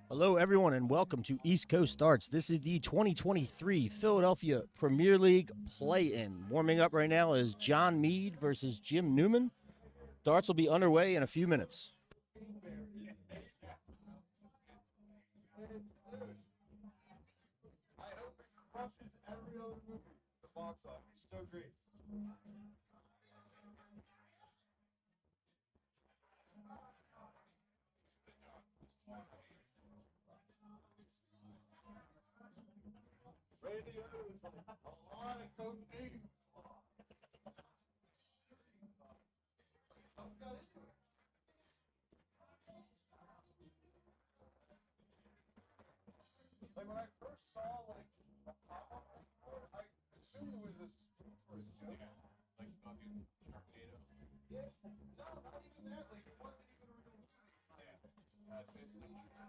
Hello, everyone, and welcome to East Coast Starts. This is the 2023 Philadelphia Premier League play-in. Warming up right now is John Mead versus Jim Newman. Darts will be underway in a few minutes. I hope it crushes every other movie at the box office. So great. Radio is a lot of cocaine. Something got into it. Like when I first saw like a pop-up before, I assumed it was a spoof or a joke. Like fucking Sharknado. Yeah. No, not even that. Like it wasn't even a real movie. Yeah. That's basically true.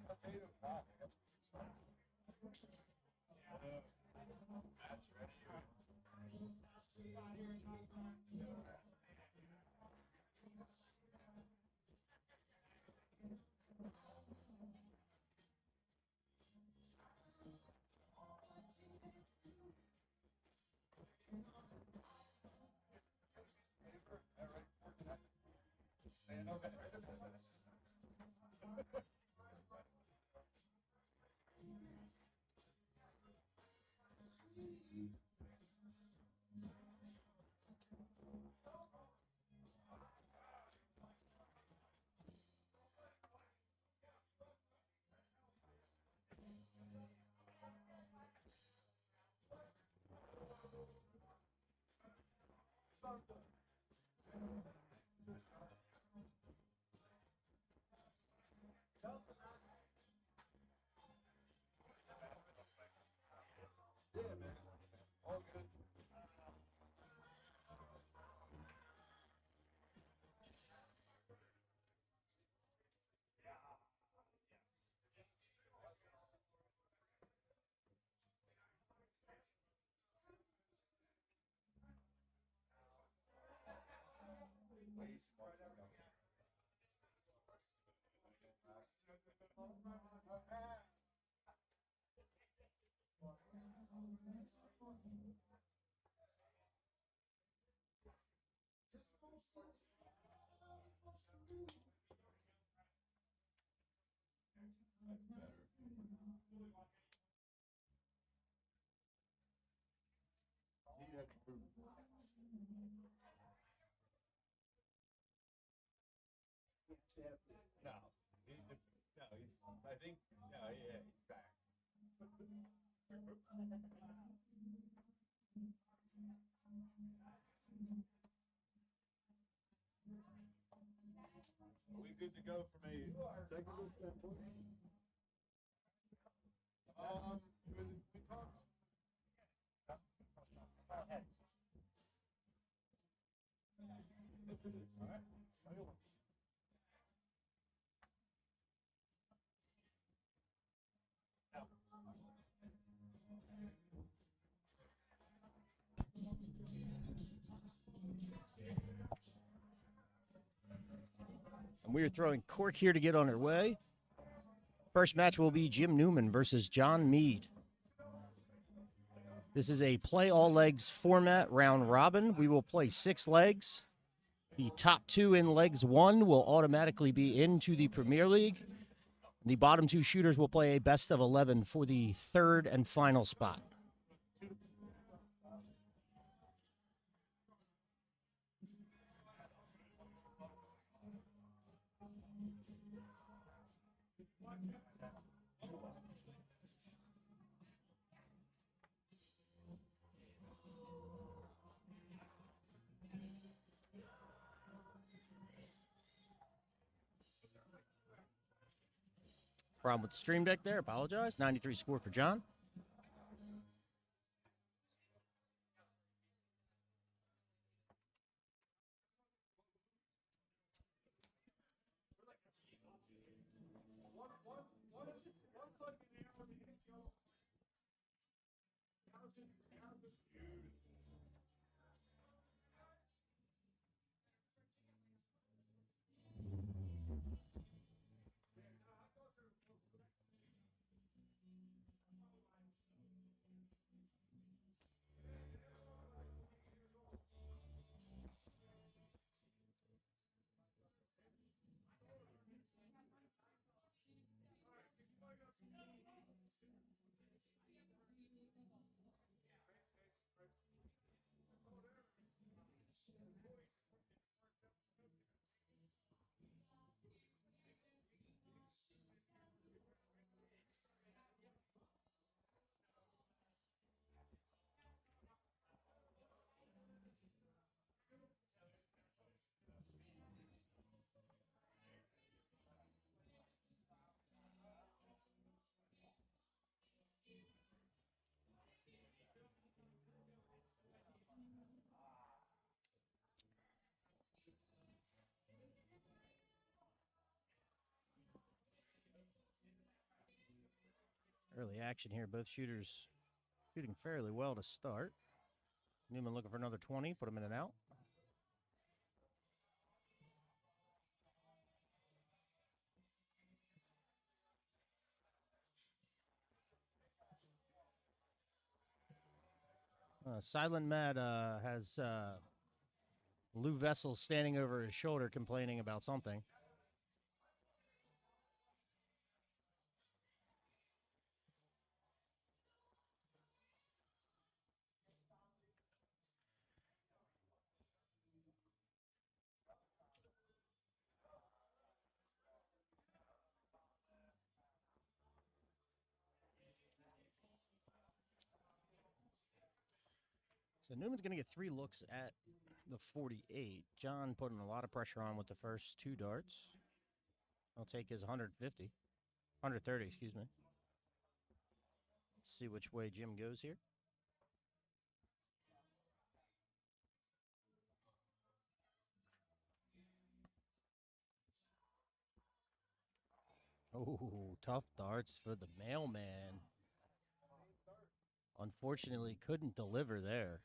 Potato pie. That's what it sounds like. That's ready. Yeah, man. All good. He had to move. No. No, I think, no, yeah, he's back. Are we good to go from a technical standpoint? We talked. Yes, it is. All right. And we are throwing cork here to get underway. First match will be Jim Newman versus John Mead. This is a play all legs format, round robin. We will play 6 legs. The top 2 in legs 1 will automatically be into the Premier League. The bottom 2 shooters will play a best of 11 for the 3rd and final spot. Problem with the stream deck there. Apologize. 93 score for John. Early action here. Both shooters shooting fairly well to start. Newman looking for another 20. Put him in and out. Silent Mad has Lou Vessel standing over his shoulder complaining about something. So Newman's going to get 3 looks at the 48. John putting a lot of pressure on with the first two darts. I'll take his 130, excuse me. Let's see which way Jim goes here. Oh, tough darts for the mailman. Unfortunately, couldn't deliver there.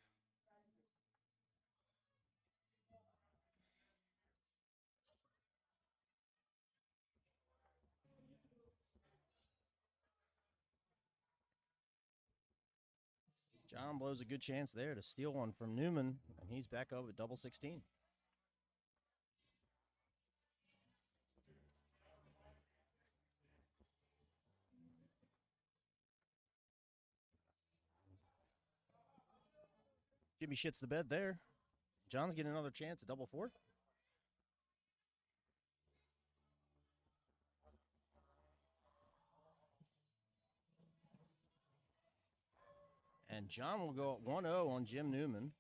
John blows a good chance there to steal one from Newman, and he's back up at double 16. Jimmy shits the bed there. John's getting another chance at double 4. And John will go at 1-0 on Jim Newman,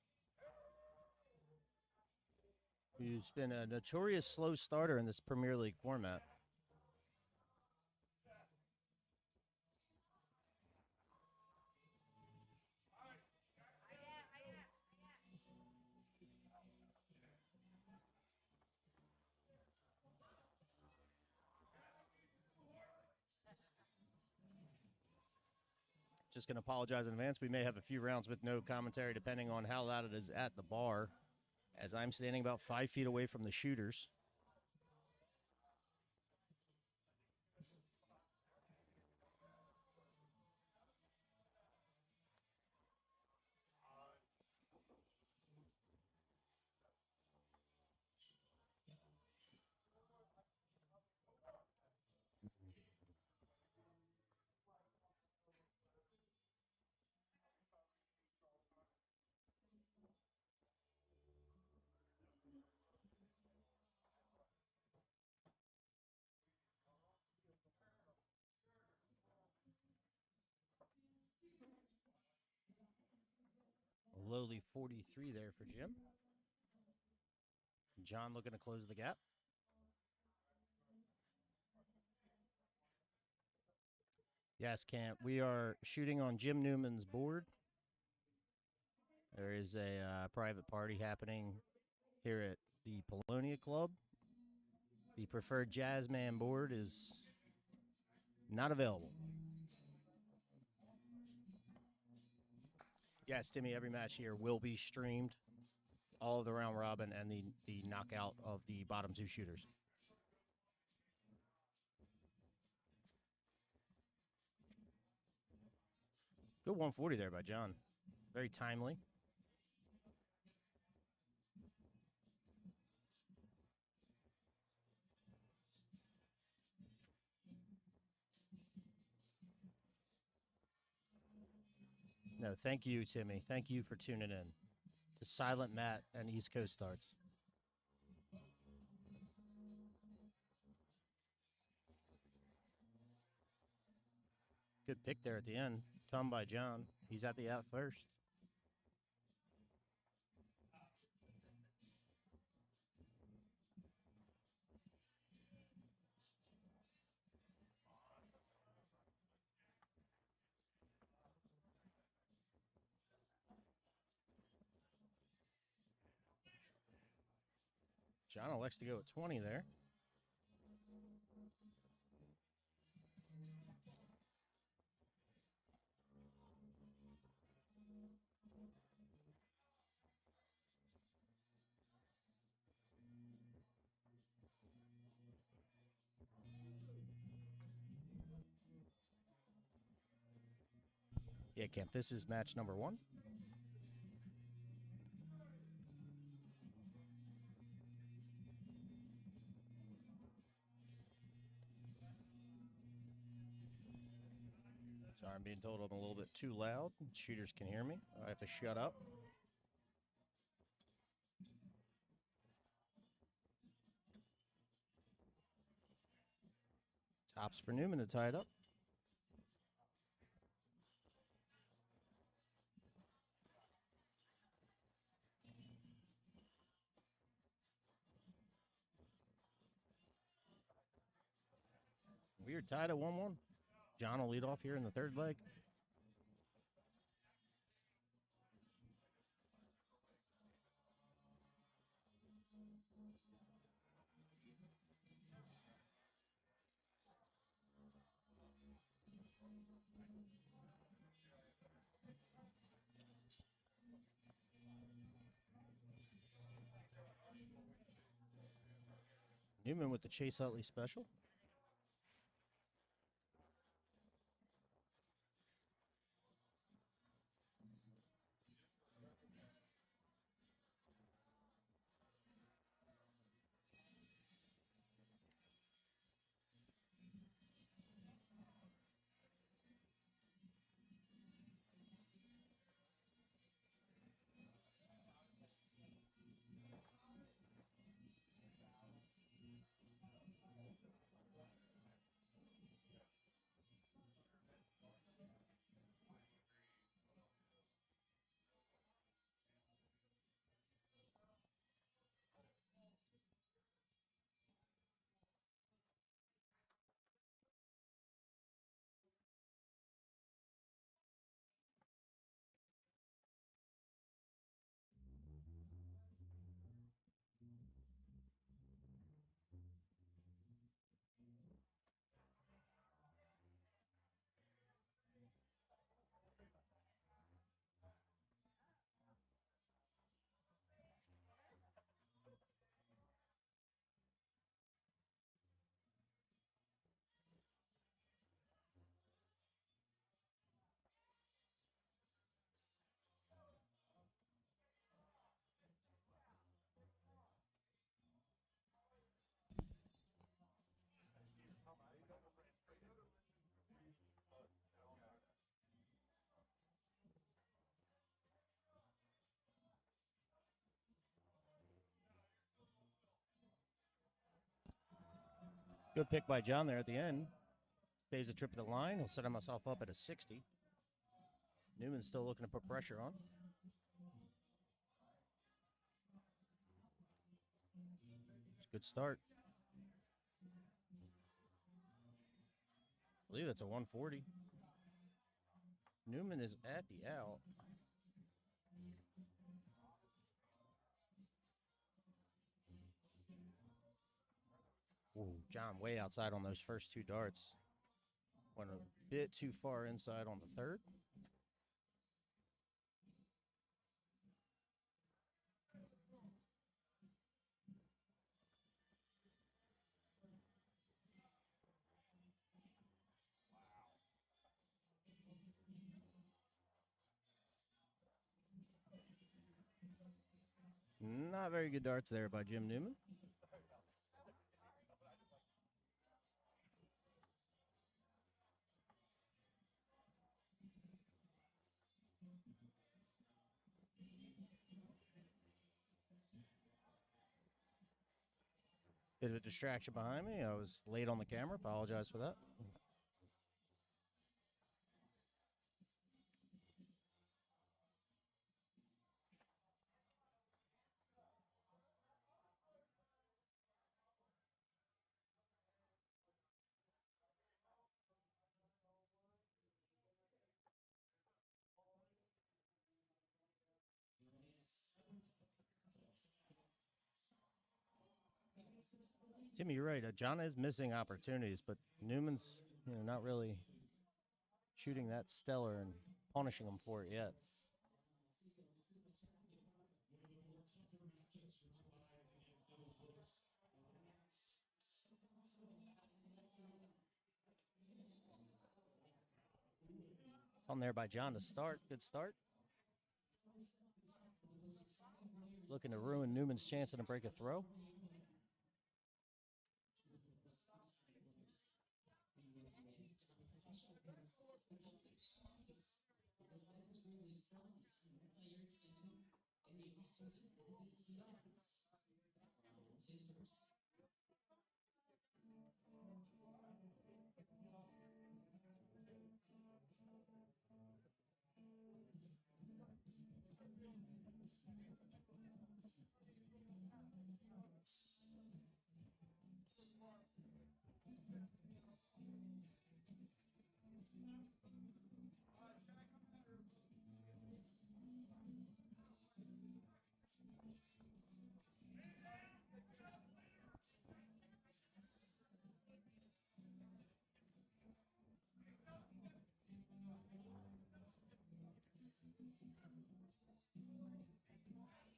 who's been a notorious slow starter in this Premier League format. Just going to apologize in advance. We may have a few rounds with no commentary depending on how loud it is at the bar, as I'm standing about 5 feet away from the shooters. A lowly 43 there for Jim. John looking to close the gap. Yes, Camp. We are shooting on Jim Newman's board. There is a private party happening here at the Polonia Club. The preferred Jazzman board is not available. Yes, Timmy, every match here will be streamed. All of the round robin and the knockout of the bottom two shooters. Good 140 there by John. Very timely. No, thank you, Timmy. Thank you for tuning in to Silent Matt and East Coast Starts. Good pick there at the end. Tom by John. He's at the out first. John elects to go at 20 there. Yeah, Camp, this is match number 1. Sorry, I'm being told I'm a little bit too loud. Shooters can hear me. I have to shut up. Tops for Newman to tie it up. We are tied at 1-1. John will lead off here in the third leg. Newman with the Chase Utley special. Good pick by John there at the end. Saves a trip to the line. He'll set himself up at a 60. Newman's still looking to put pressure on. It's a good start. I believe that's a 140. Newman is at the out. Ooh, John way outside on those first two darts. Went a bit too far inside on the third. Not very good darts there by Jim Newman. Bit of a distraction behind me. I was late on the camera. Apologize for that. Timmy, you're right. John is missing opportunities, but Newman's not really shooting that stellar and punishing him for it yet. It's on there by John to start. Good start. Looking to ruin Newman's chance to break a throw.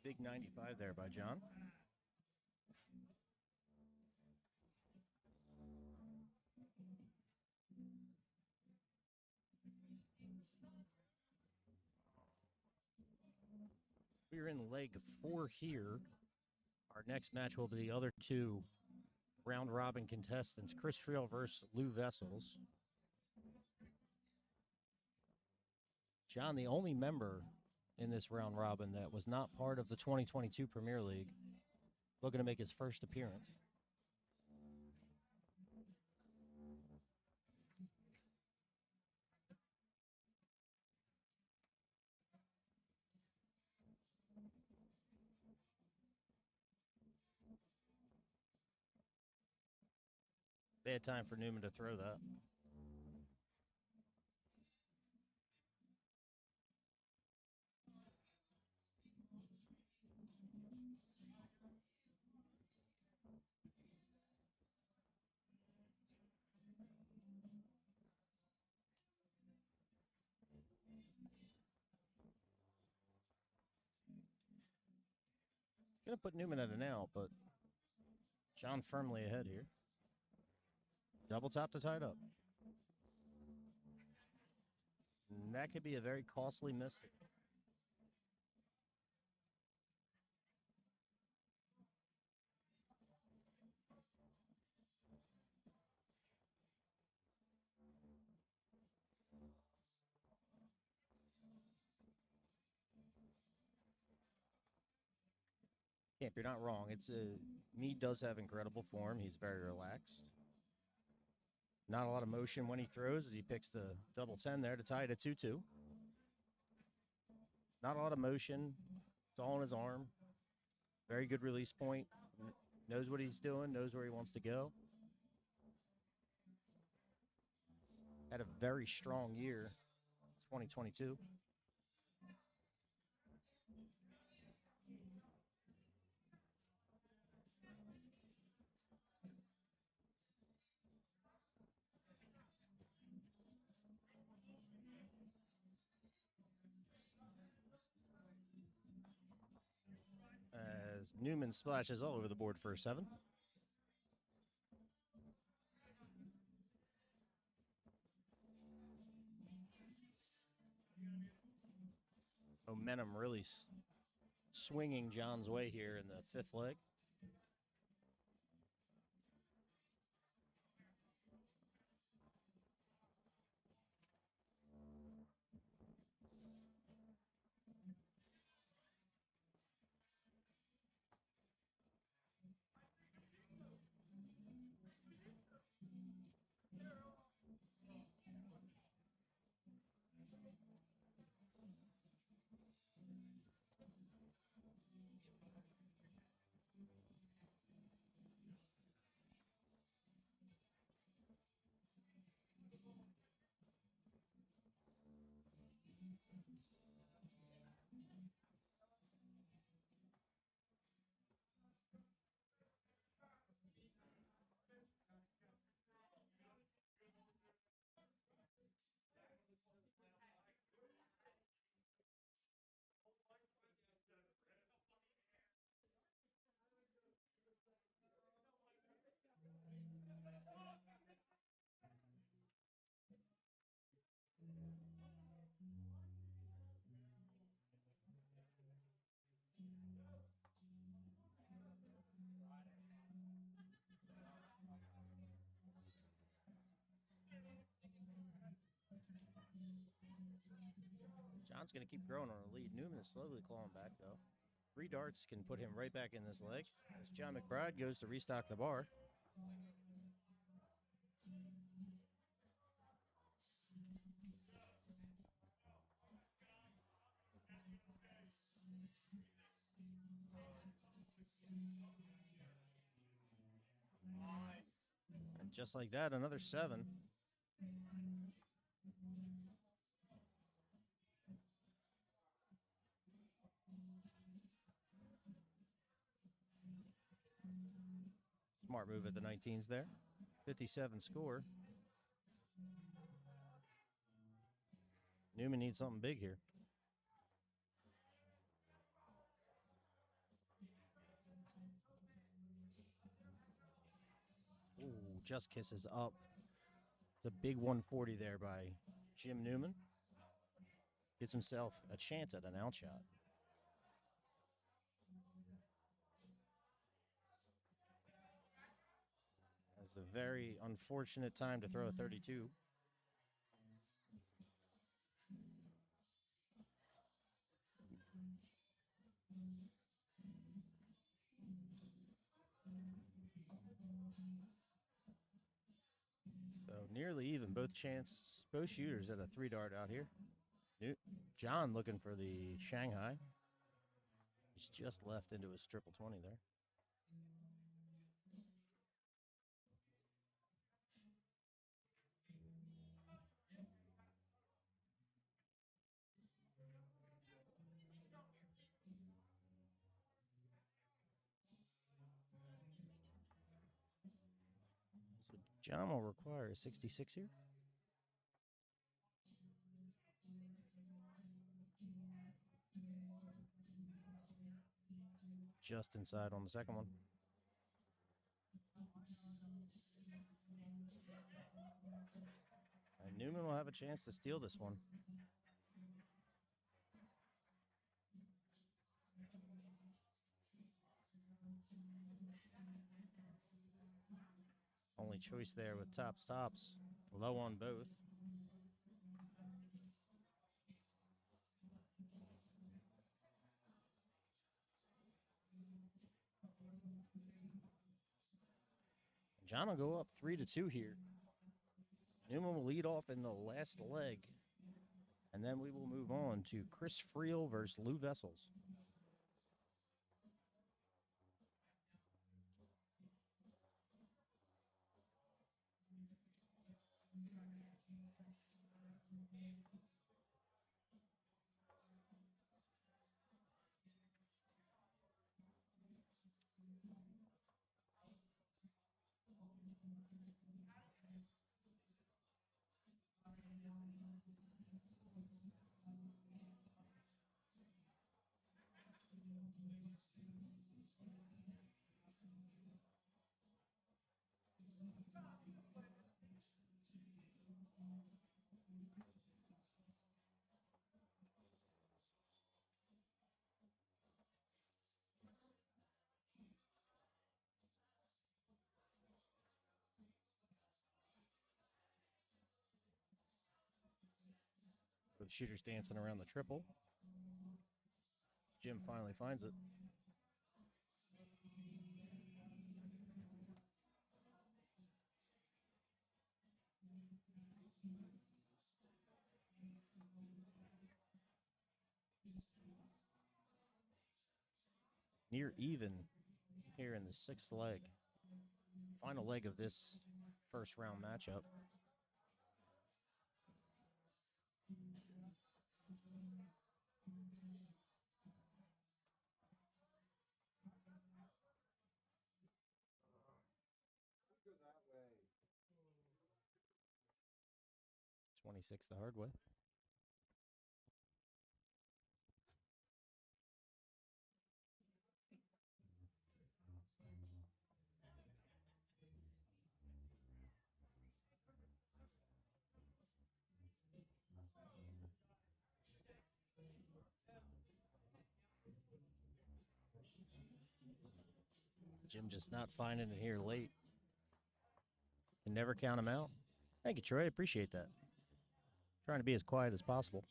Big 95 there by John. We're in leg 4 here. Our next match will be the other two round robin contestants, Chris Friel versus Lou Vessels. John, the only member in this round robin that was not part of the 2022 Premier League, looking to make his first appearance. Bad time for Newman to throw that. Going to put Newman at an out, but John firmly ahead here. Double tap to tie it up. And that could be a very costly miss. Camp, you're not wrong. Mead does have incredible form. He's very relaxed. Not a lot of motion when he throws as he picks the double 10 there to tie it at 2-2. Not a lot of motion. It's all in his arm. Very good release point. Knows what he's doing, knows where he wants to go. Had a very strong year, 2022. As Newman splashes all over the board for a 7. Momentum really swinging John's way here in the 5th leg. John's going to keep growing on a lead. Newman is slowly clawing back, though. 3 darts can put him right back in this leg as John McBride goes to restock the bar. And just like that, another 7. Smart move at the 19s there. 57 score. Newman needs something big here. just kisses up. The big 140 there by Jim Newman. Gets himself a chance at an outshot. That's a very unfortunate time to throw a 32. So nearly even. Both shooters at a 3-dart out here. John looking for the Shanghai. He's just left into his triple 20 there. So John will require a 66 here. Just inside on the second one. And Newman will have a chance to steal this one. Only choice there with top stops. Low on both. John will go up 3-2 here. Newman will lead off in the last leg. And then we will move on to Chris Friel versus Lou Vessels. With shooters dancing around the triple. Jim finally finds it. Near even here in the sixth leg. Final leg of this first round matchup. Go that way. 26 the hard way. Jim just not finding it here late. Can never count him out. Thank you, Troy. Appreciate that. Trying to be as quiet as possible.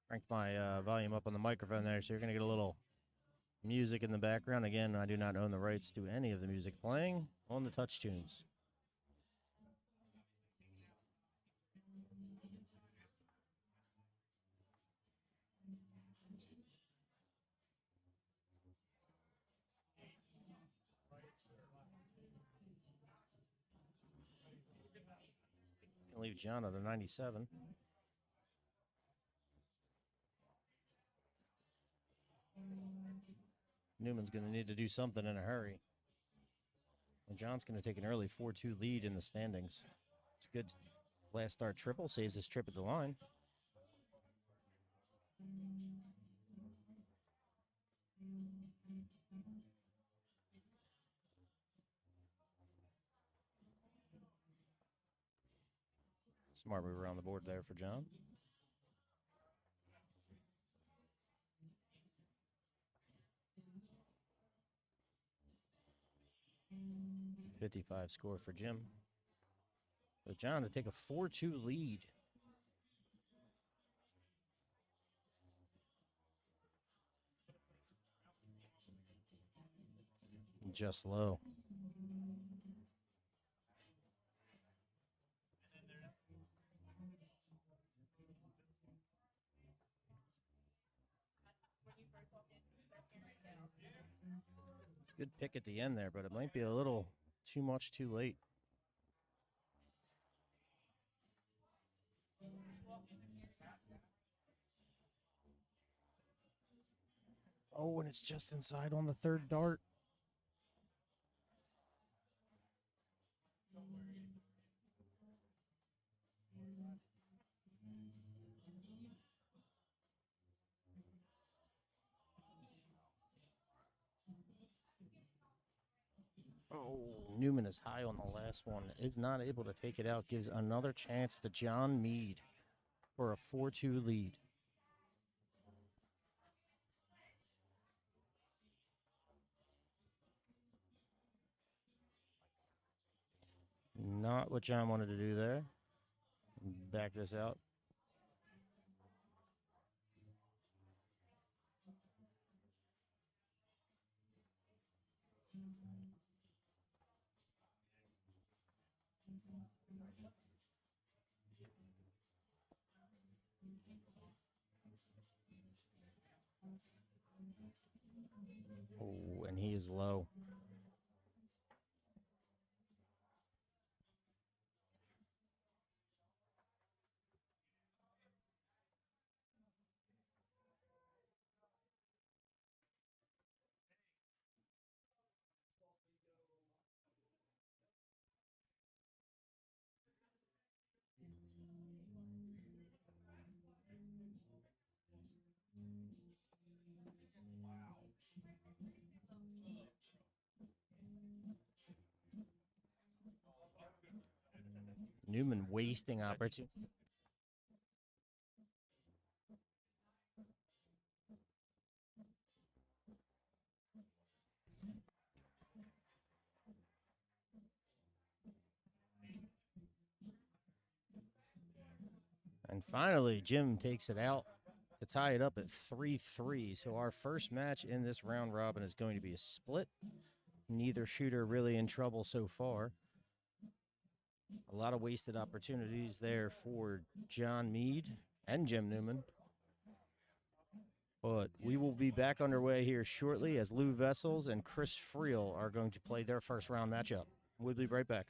Cranked my volume up on the microphone there, so you're going to get a little music in the background. Again, I do not own the rights to any of the music playing on the Touch Tunes. Gonna leave John at a 97. Newman's going to need to do something in a hurry. And John's going to take an early 4-2 lead in the standings. It's a good last start triple. Saves his trip at the line. Smart move around the board there for John. .55 score for Jim. So John to take a 4-2 lead. Just low. It's a good pick at the end there, but it might be a little too much too late. Oh, and it's just inside on the third dart. Oh, Newman is high on the last one. Is not able to take it out. Gives another chance to John Mead for a 4-2 lead. Not what John wanted to do there. Back this out. Oh, and he is low. Newman wasting opportunity. And finally, Jim takes it out to tie it up at 3-3. So our first match in this round robin is going to be a split. Neither shooter really in trouble so far. A lot of wasted opportunities there for John Mead and Jim Newman. But we will be back underway here shortly as Lou Vessels and Chris Friel are going to play their first round matchup. We'll be right back.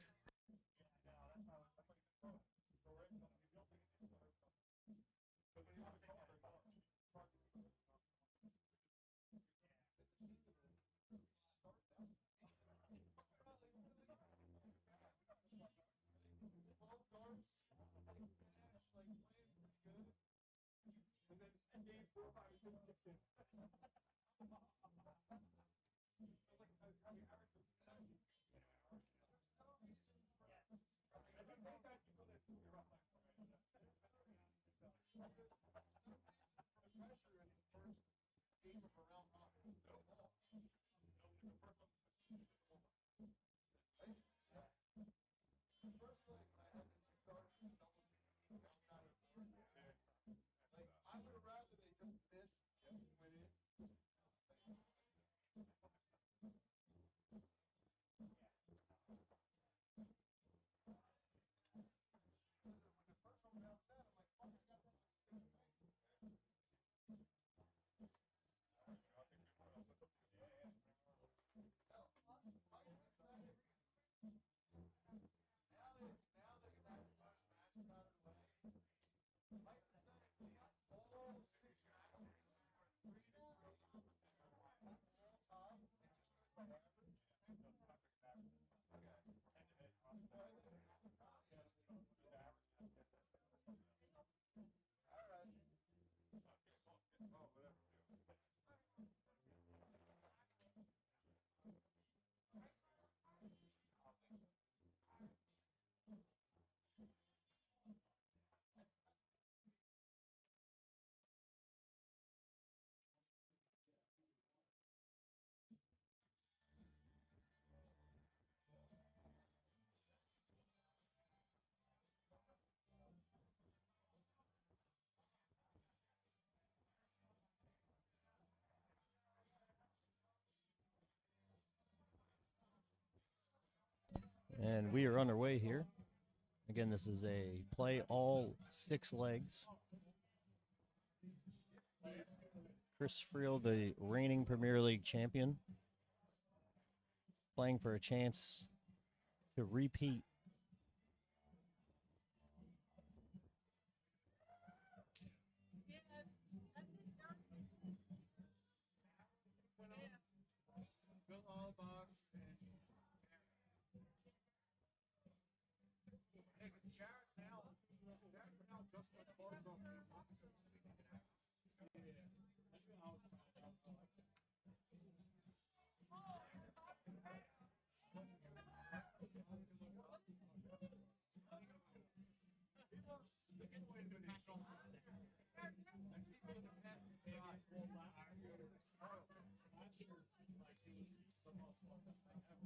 And we are underway here. Again, this is a play all 6 legs. Chris Friel, the reigning Premier League champion, playing for a chance to repeat.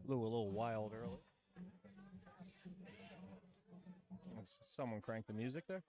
Blew a little wild early. Someone cranked the music there.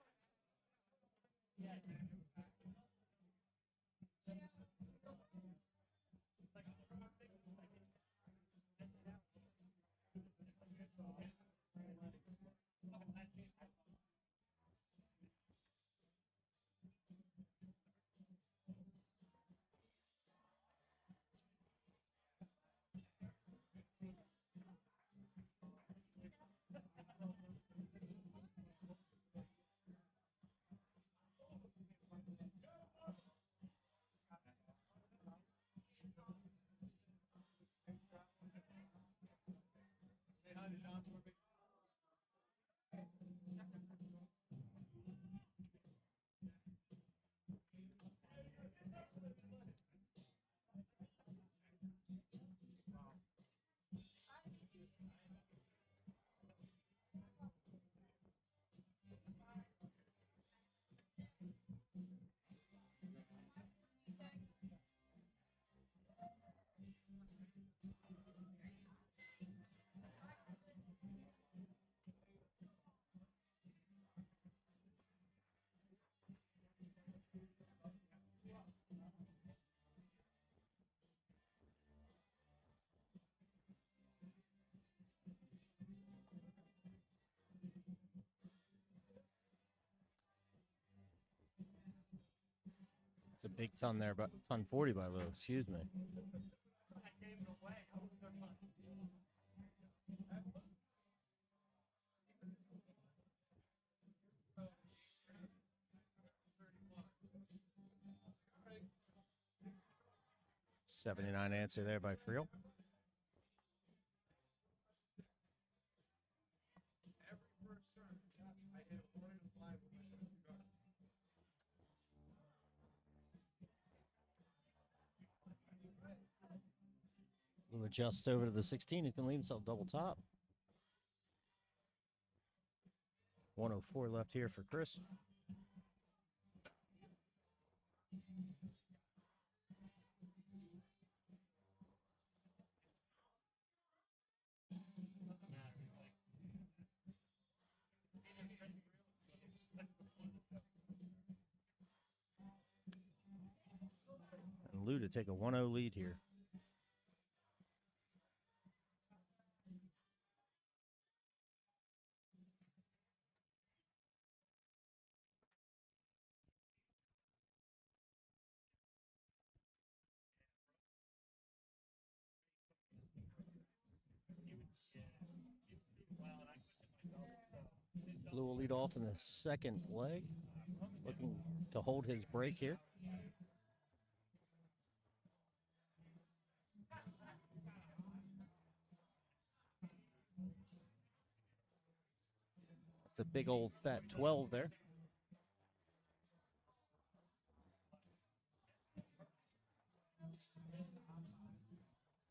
It's a big ton there, but ton 40 by Lou, excuse me. .79 answer there by Friel. Lou adjusts over to the 16. He's going to leave himself double top. 104 left here for Chris. And Lou to take a 1-0 lead here. Lou will lead off in the second leg, looking to hold his break here. That's a big old fat 12 there.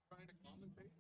Trying to commentate.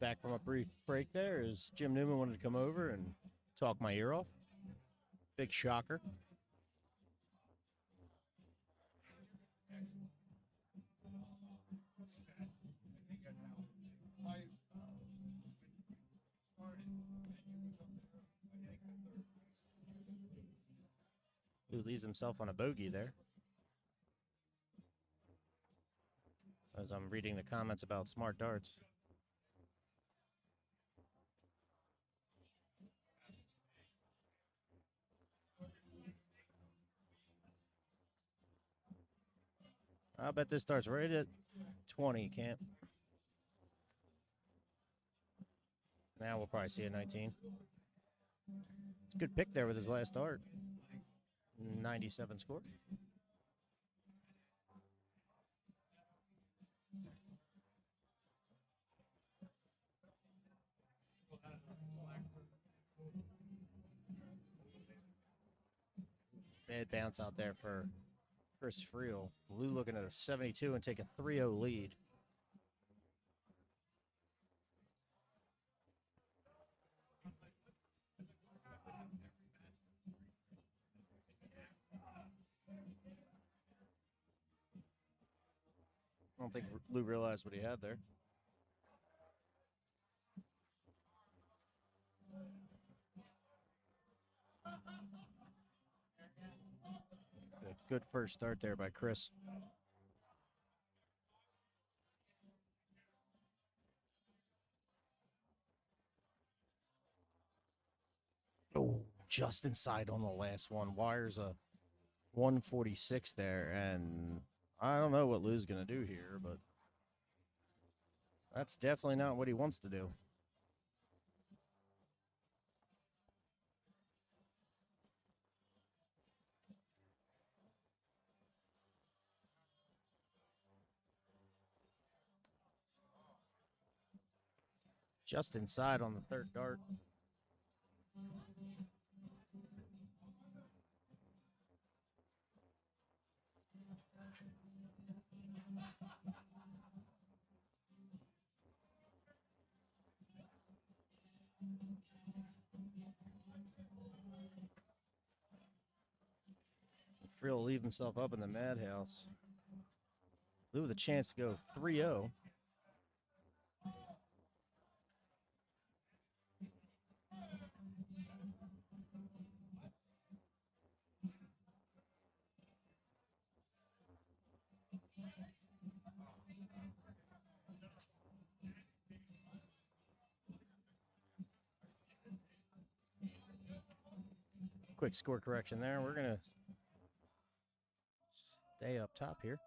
Back from a brief break there as Jim Newman wanted to come over and talk my ear off. Big shocker. Who leaves himself on a bogey there. As I'm reading the comments about smart darts. I bet this starts right at 20, Camp. Now we'll probably see a 19. It's a good pick there with his last dart. 97 score. Bad bounce out there for Chris Friel. Lou looking at a 72 and take a 3-0 lead. I don't think Lou realized what he had there. A good first start there by Chris. Oh, just inside on the last one. Wires a 146 there, and I don't know what Lou's going to do here, but that's definitely not what he wants to do. Just inside on the third dart. Friel will leave himself up in the madhouse. Lou with a chance to go 3-0. Quick score correction there. We're going to stay up top here.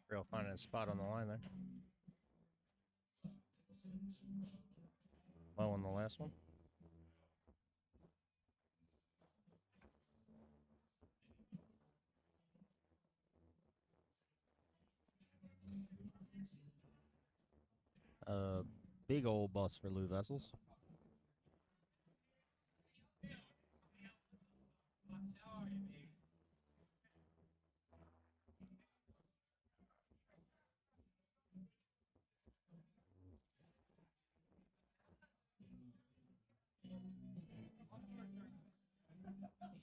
Friel finding a spot on the line there. Low on the last one. Big old bust for Lou Vessels.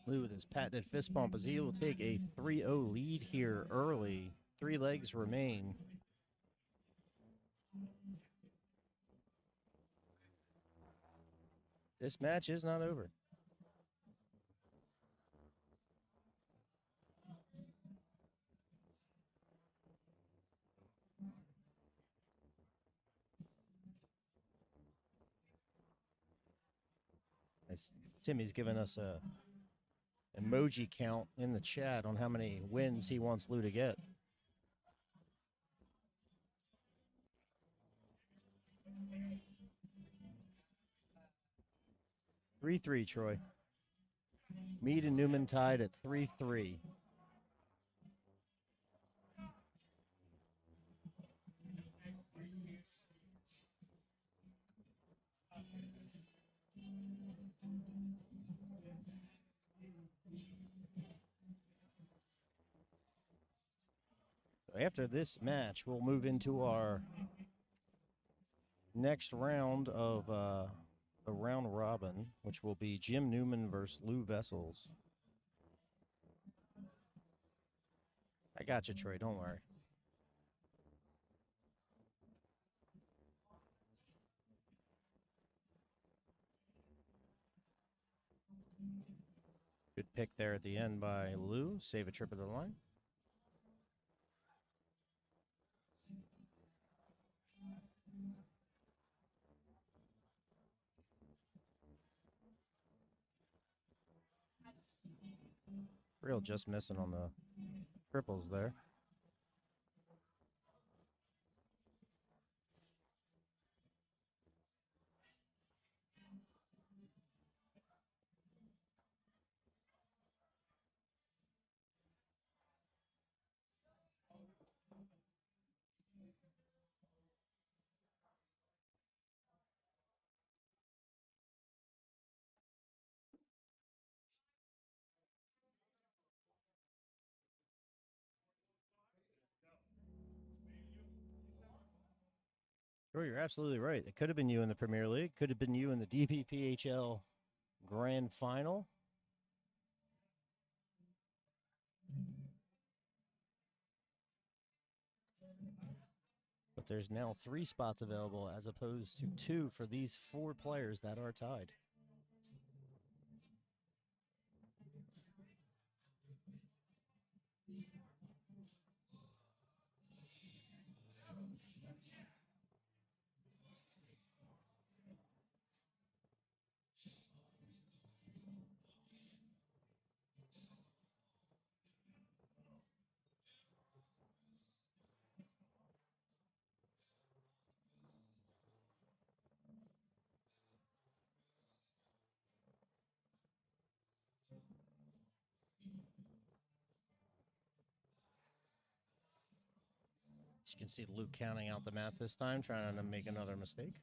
Lou with his patented fist bump as he will take a 3-0 lead here early. 3 legs remain. This match is not over. As Timmy's given us a emoji count in the chat on how many wins he wants Lou to get. 3-3, Troy. Mead and Newman tied at 3-3. After this match, we'll move into our next round of the round robin, which will be Jim Newman versus Lou Vessels. I got you, Troy. Don't worry. Good pick there at the end by Lou. Save a trip of the line. Real just missing on the triples there. Sure, you're absolutely right. It could have been you in the Premier League. Could have been you in the DPPHL Grand Final. But there's now 3 spots available as opposed to 2 for these 4 players that are tied. As you can see Luke counting out the math this time, trying not to make another mistake.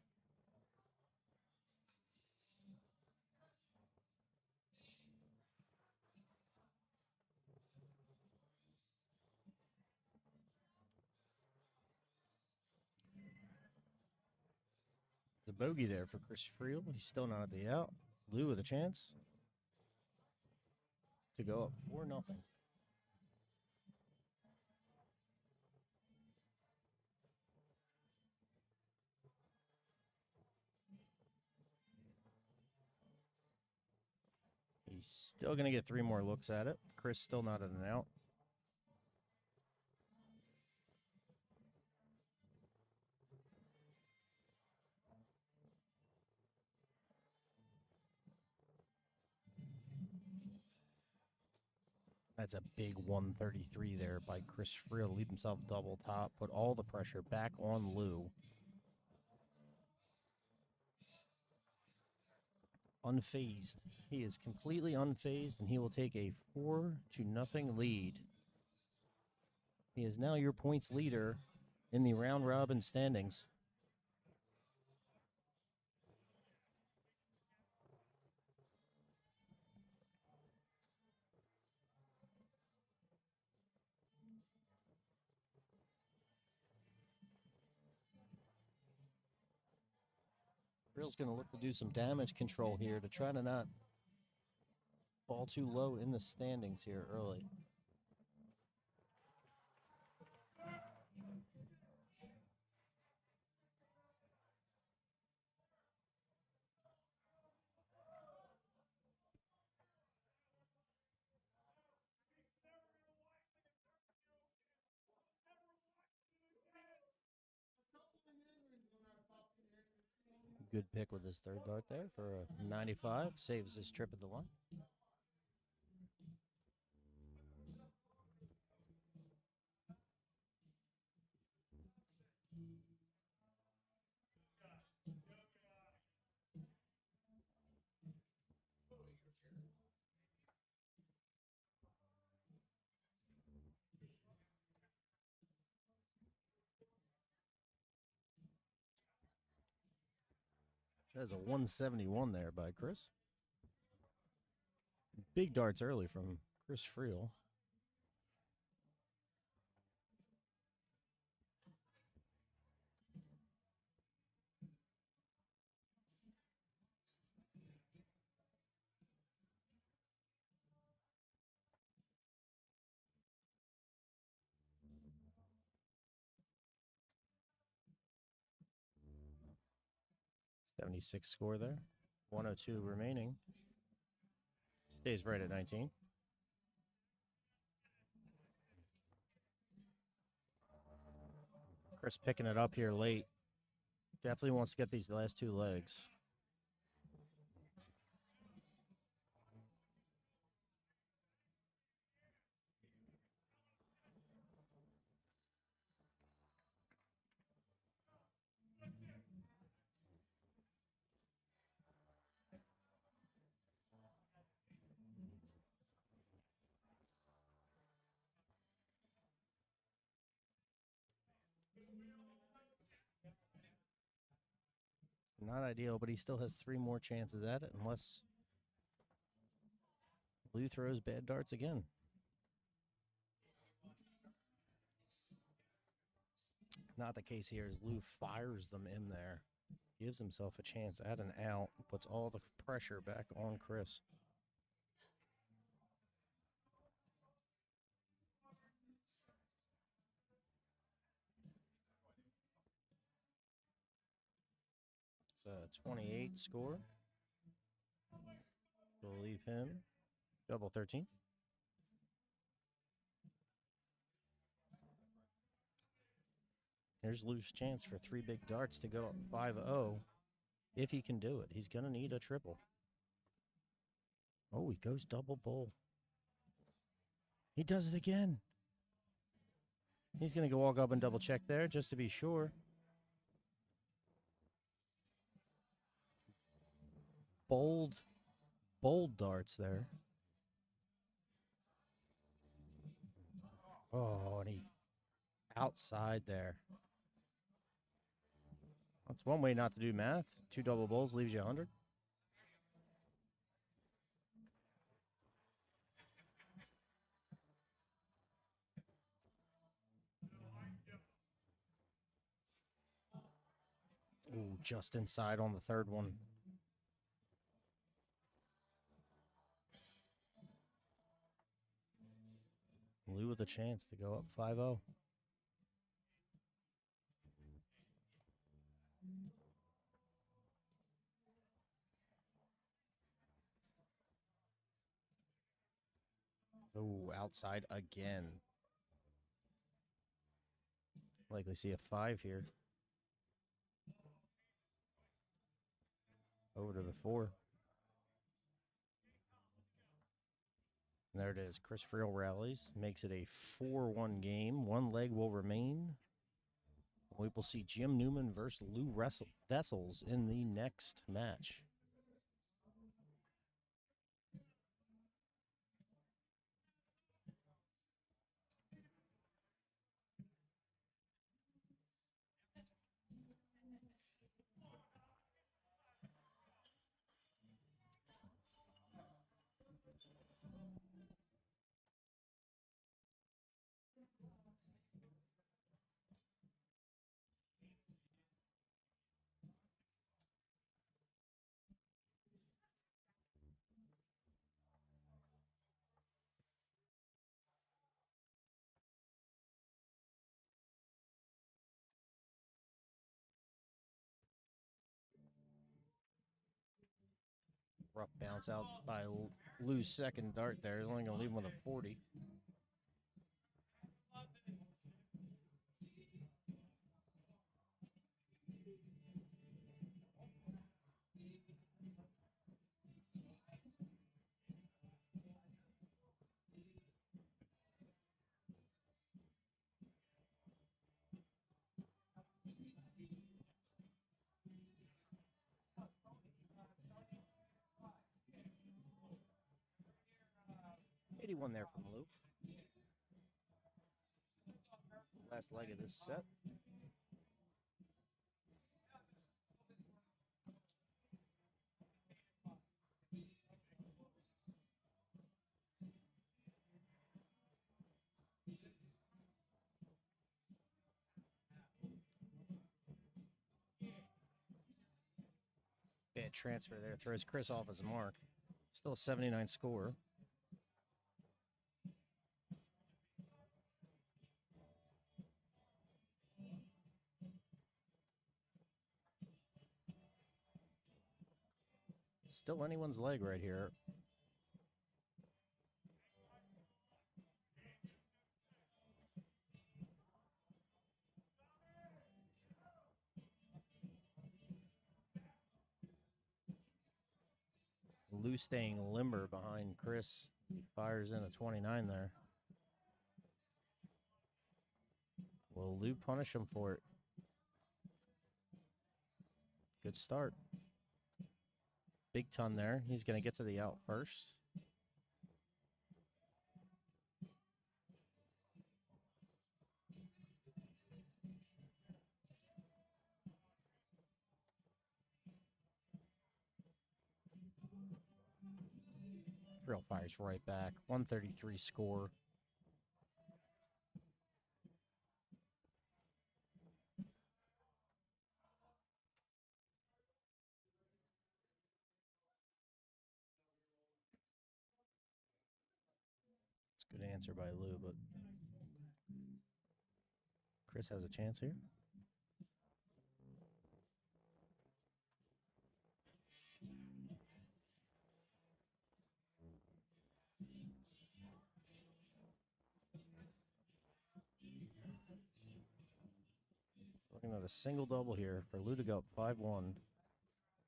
The bogey there for Chris Friel. He's still not at the out. Lou with a chance to go up 4-0. He's still going to get 3 more looks at it. Chris still not at an out. That's a big 133 there by Chris Friel to leave himself double top, put all the pressure back on Lou. Unfazed. He is completely unfazed, and he will take a 4-0 lead. He is now your points leader in the round robin standings. Friel's going to look to do some damage control here to try to not fall too low in the standings here early. Good pick with his third dart there for a 95. Saves his trip at the line. That is a 171 there by Chris. Big darts early from Chris Friel. .76 score there. 102 remaining. Stays right at 19. Chris picking it up here late. Definitely wants to get these last two legs. Not ideal, but he still has 3 more chances at it unless Lou throws bad darts again. Not the case here as Lou fires them in there. Gives himself a chance at an out. Puts all the pressure back on Chris. It's a 28 score. We'll leave him double 13. Here's Lou's chance for 3 big darts to go up 5-0. If he can do it, he's going to need a triple. Oh, he goes double bull. He does it again. He's going to go walk up and double check there just to be sure. Bold darts there. Oh, and he outside there. That's one way not to do math. 2 double bowls leaves you 100. Ooh, just inside on the third one. Lou with a chance to go up 5-0. Ooh, outside again. Likely see a 5 here. Over to the 4. And there it is. Chris Friel rallies. Makes it a 4-1 game. 1 leg will remain. We will see Jim Newman versus Lou Vessels in the next match. Rough bounce out by Lou's second dart there. He's only going to leave him with a 40. .81 there from Lou. Last leg of this set. Bad transfer there. Throws Chris off his mark. Still a 79 score. Still anyone's leg right here. Lou staying limber behind Chris. He fires in a 29 there. Will Lou punish him for it? Good start. Big ton there. He's going to get to the out first. Thrill fires right back. 133 score. It's a good answer by Lou, but Chris has a chance here. Looking at a single double here for Lou to go up 5-1.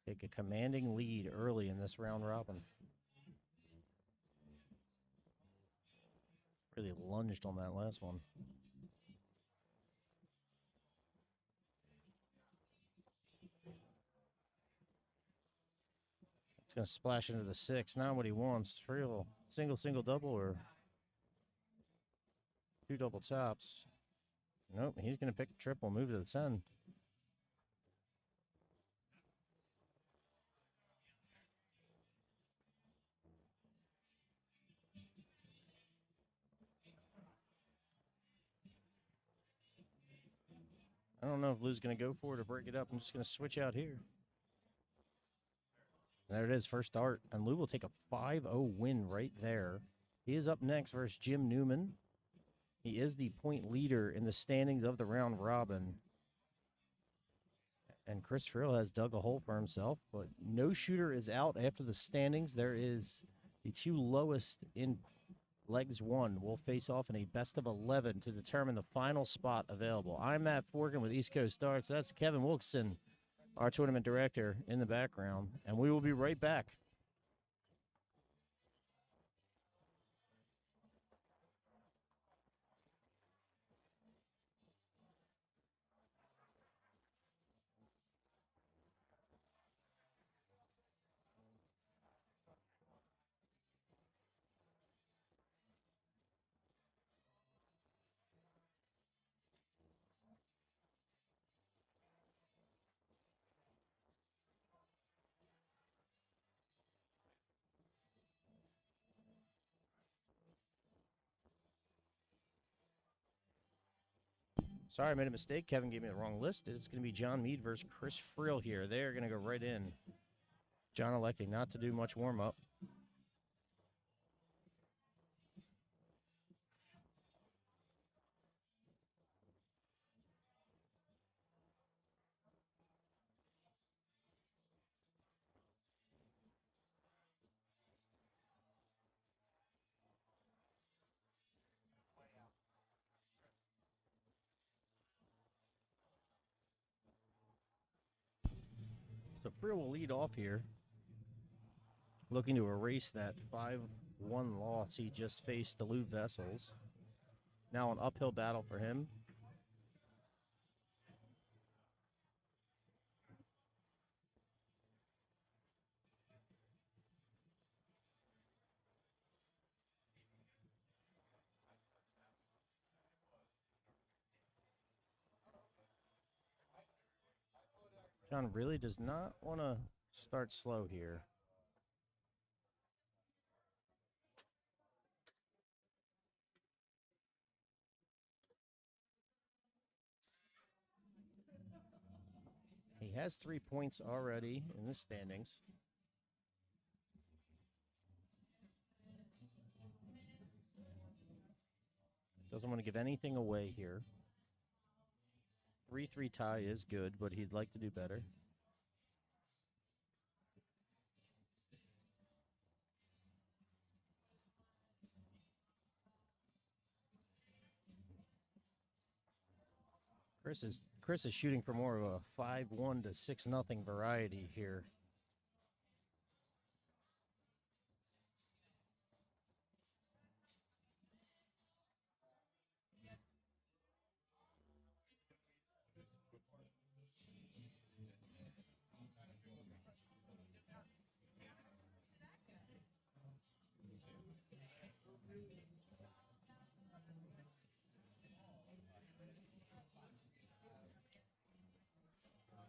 Take a commanding lead early in this round robin. Really lunged on that last one. It's going to splash into the 6. Not what he wants. Real single double or 2 double tops. Nope, he's going to pick a triple, move to the 10. I don't know if Lou's going to go for it or break it up. I'm just going to switch out here. There it is, first start. And Lou will take a 5-0 win right there. He is up next versus Jim Newman. He is the point leader in the standings of the round robin. And Chris Frill has dug a hole for himself, but no shooter is out after the standings. There is the 2 lowest in legs 1 will face off in a best of 11 to determine the final spot available. I'm Matt Forgan with East Coast Darts. That's Kevin Wilkson, our tournament director, in the background, and we will be right back. Sorry, I made a mistake. Kevin gave me the wrong list. It's going to be John Mead versus Chris Frill here. They're going to go right in. John electing not to do much warm-up. So Frill will lead off here, looking to erase that 5-1 loss he just faced to Lou Vessels. Now an uphill battle for him. John really does not want to start slow here. He He has 3 points already in the standings. Doesn't want to give anything away here. 3-3 tie is good, but he'd like to do better. Chris is shooting for more of a 5-1 to 6-0 variety here.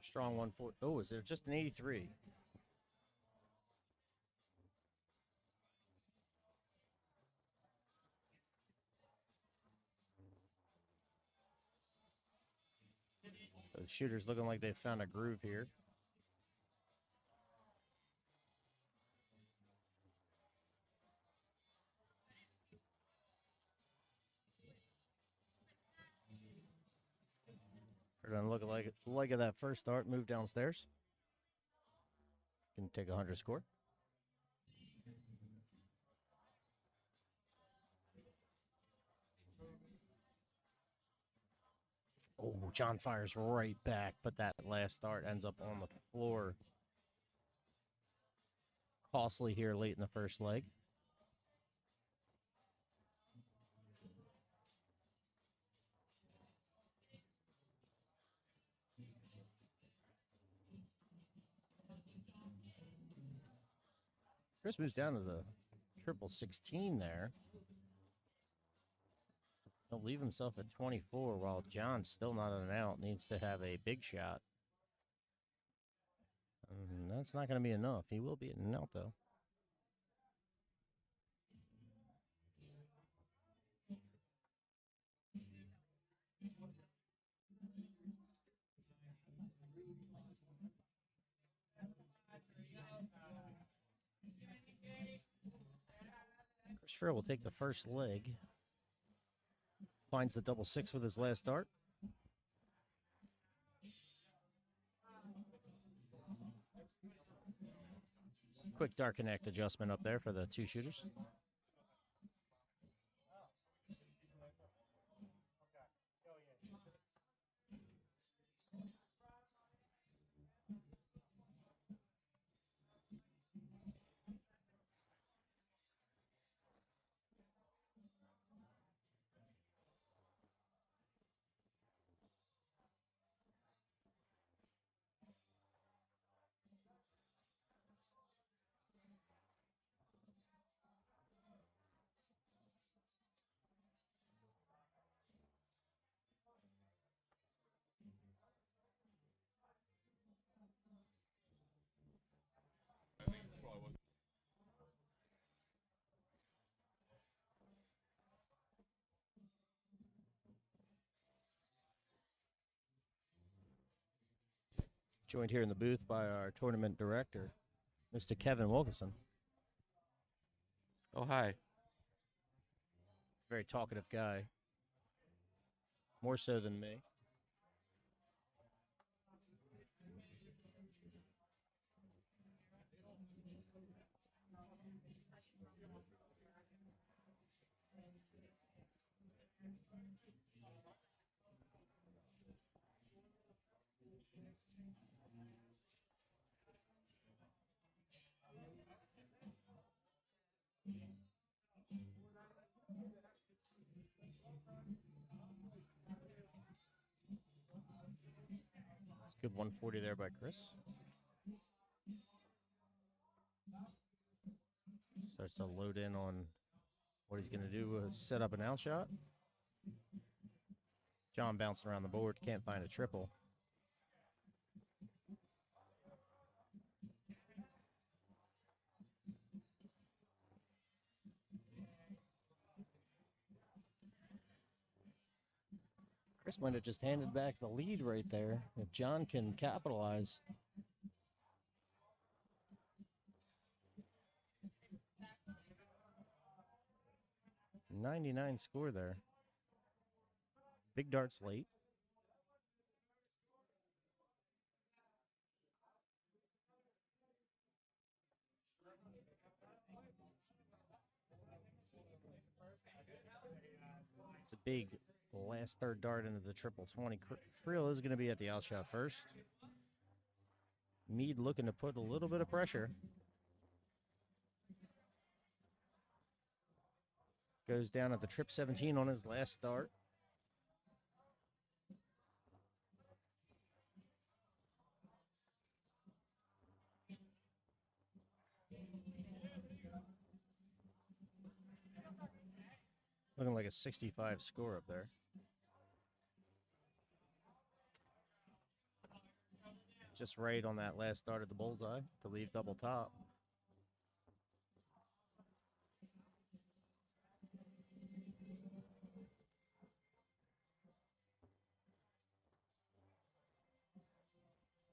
Strong 1-4. Oh, is there just an 83? The shooter's looking like they've found a groove here. They're gonna look like at that first start, move downstairs. Can take a 100 score. Oh, John fires right back, but that last start ends up on the floor. Costly here late in the first leg. Chris moves down to the triple 16 there. He'll leave himself at 24 while John's still not an out. Needs to have a big shot. And that's not going to be enough. He will be in and out, though. Christopher will take the first leg. Finds the double 6 with his last start. Quick dark connect adjustment up there for the two shooters. Joined here in the booth by our tournament director, Mr. Kevin Wilkinson. Oh, hi. He's a very talkative guy. More so than me. Good 140 there by Chris. Starts to load in on what he's going to do. Set up an out shot. John bouncing around the board. Can't find a triple. Chris might have just handed back the lead right there if John can capitalize. 99 score there. Big darts late. It's a big last third dart into the triple 20. Friel is going to be at the outshot first. Mead looking to put a little bit of pressure. Goes down at the trip 17 on his last dart. Looking like a 65 score up there. Just right on that last dart at the bullseye to leave double top.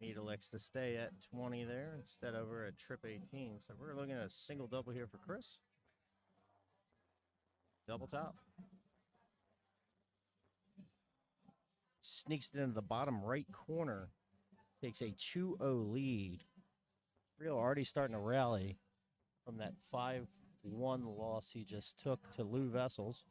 Mead elects to stay at 20 there instead over at trip 18. So we're looking at a single double here for Chris. Double top. Sneaks it into the bottom right corner. Takes a 2-0 lead. Friel already starting to rally from that 5-1 loss he just took to Lou Vessels.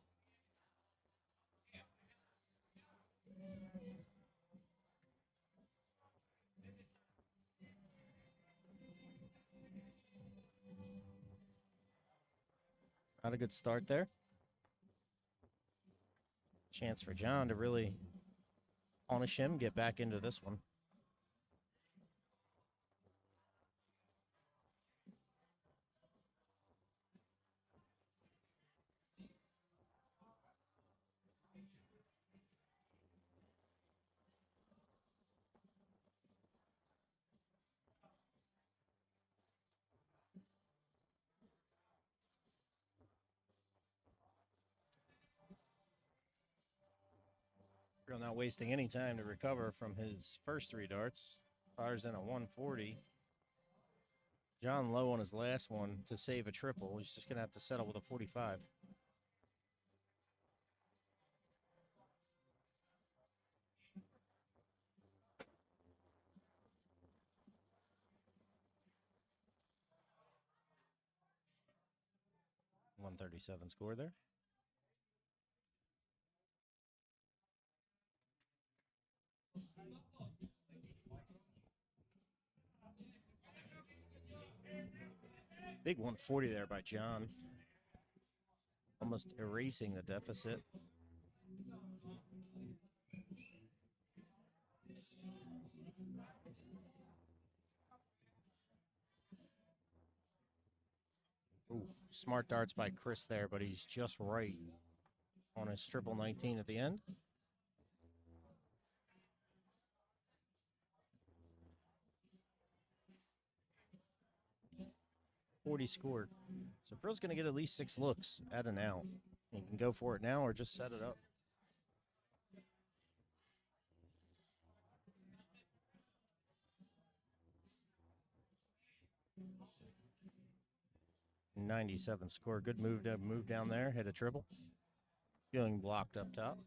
Not a good start there. Chance for John to really punish him, get back into this one. Friel not wasting any time to recover from his first three darts. Fires in a 140. John low on his last one to save a triple. He's just going to have to settle with a 45. .137 score there. Big 140 there by John. Almost erasing the deficit. Ooh, smart darts by Chris there, but he's just right on his triple 19 at the end. .40 scored. So Friel's going to get at least 6 looks at and out. He can go for it now or just set it up. .97 score. Good move to move down there. Hit a triple. Feeling blocked up top.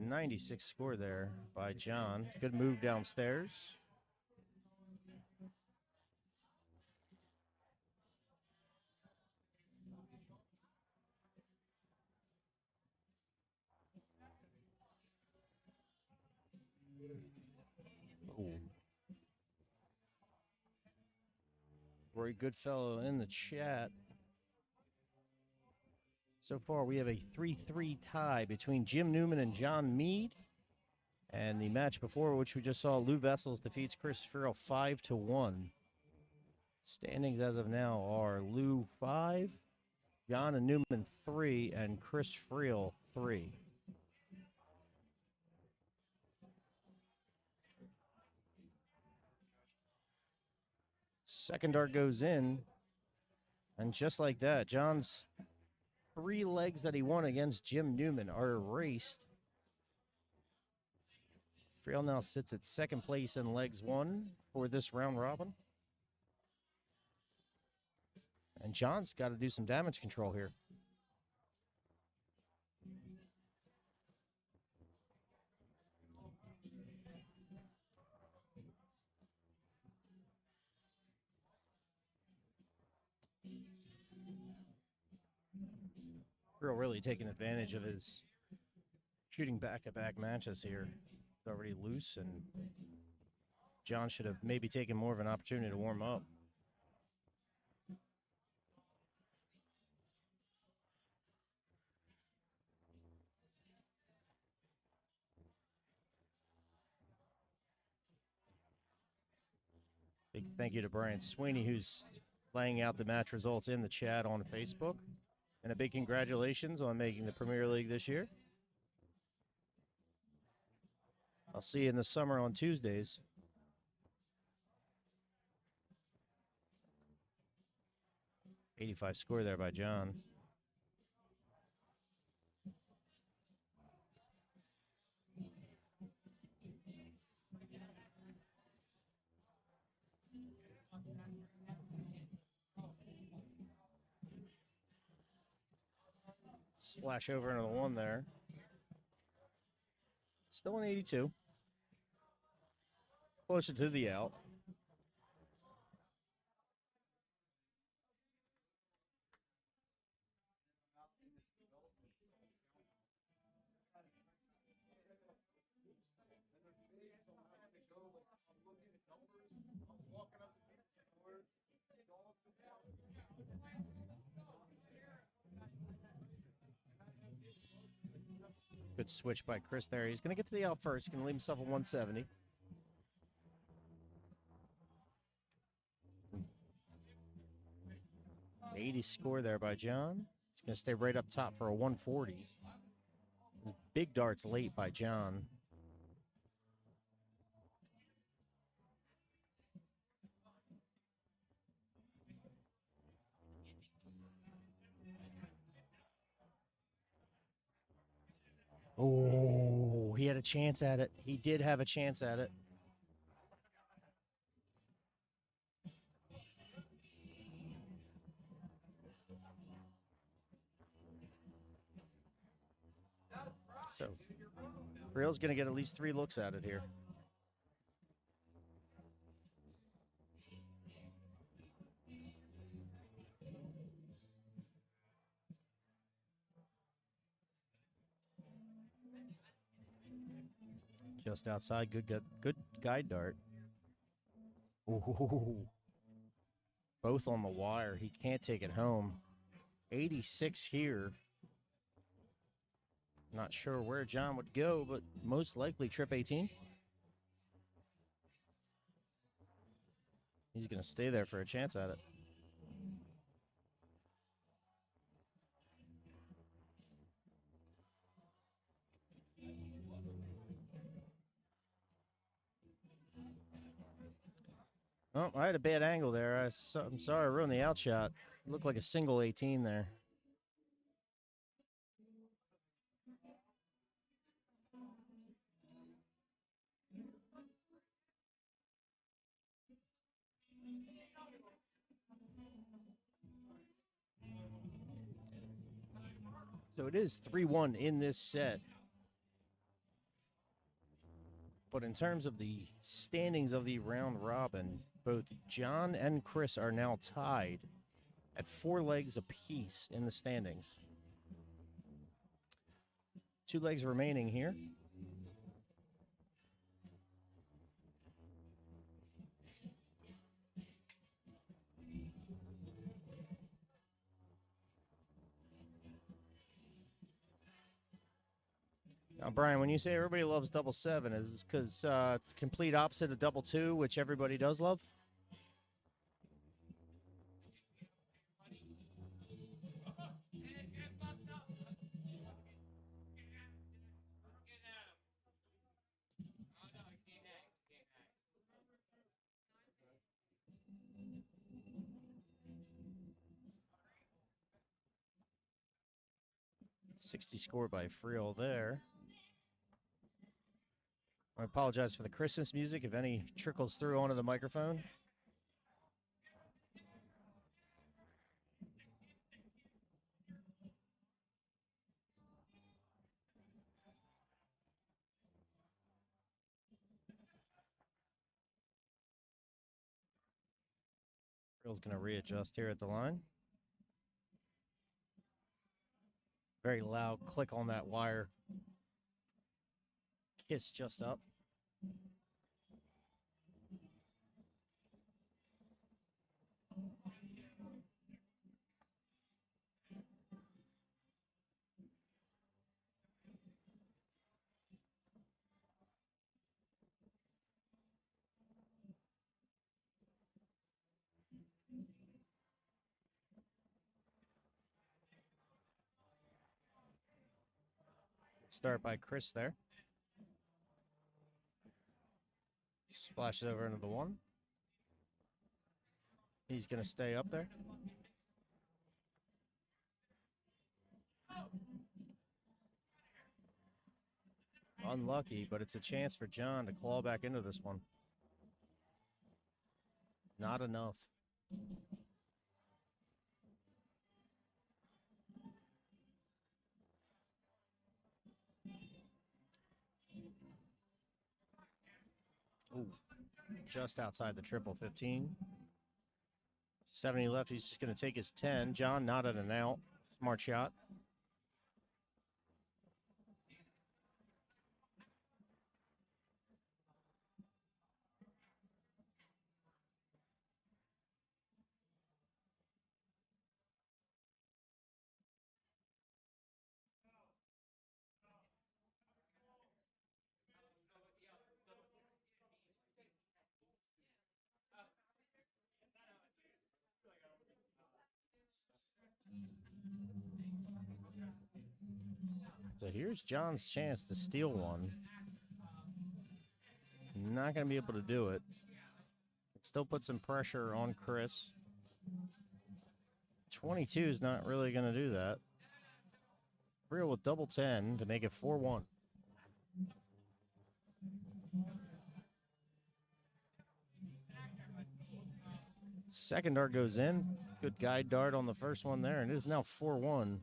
.96 score there by John. Good move downstairs. Ooh. Roy Goodfellow in the chat. So far, we have a 3-3 tie between Jim Newman and John Mead. And the match before, which we just saw, Lou Vessels defeats Chris Friel 5-1. Standings as of now are Lou 5, John and Newman 3, and Chris Friel 3. Second dart goes in. And just like that, John's 3 legs that he won against Jim Newman are erased. Friel now sits at second place in legs 1 for this round robin. And John's got to do some damage control here. Friel really taking advantage of his shooting back-to-back matches here. He's already loose, and John should have maybe taken more of an opportunity to warm up. Big thank you to Brian Sweeney, who's laying out the match results in the chat on Facebook. And a big congratulations on making the Premier League this year. I'll see you in the summer on Tuesdays. .85 score there by John. Splash over into the 1 there. Still an 82. Closer to the out. Good switch by Chris there. He's going to get to the out first. He's going to leave himself a 170. An 80 score there by John. He's going to stay right up top for a 140. Big darts late by John. Oh, he had a chance at it. He did have a chance at it. So, Friel's going to get at least 3 looks at it here. Just outside, good guide dart. Ooh. Both on the wire. He can't take it home. 86 here. Not sure where John would go, but most likely trip 18. He's going to stay there for a chance at it. Oh, I had a bad angle there. I'm sorry, I ruined the outshot. Looked like a single 18 there. So it is 3-1 in this set. But in terms of the standings of the round robin, both John and Chris are now tied at 4 legs apiece in the standings. 2 legs remaining here. Now, Brian, when you say everybody loves double 7, is this because it's the complete opposite of double 2, which everybody does love? 60 score by Friel there. I apologize for the Christmas music if any trickles through onto the microphone. Friel's going to readjust here at the line. Very loud click on that wire. Kiss just up. Start by Chris there. Splashes over into the one. He's going to stay up there. Unlucky, but it's a chance for John to claw back into this one. Not enough. Ooh, just outside the triple 15. 70 left. He's just going to take his 10. John not at an out. Smart shot. So here's John's chance to steal one. Not going to be able to do it. It still puts some pressure on Chris. 22 is not really going to do that. Friel with double 10 to make it 4-1. Second dart goes in. Good guide dart on the first one there, and it is now 4-1.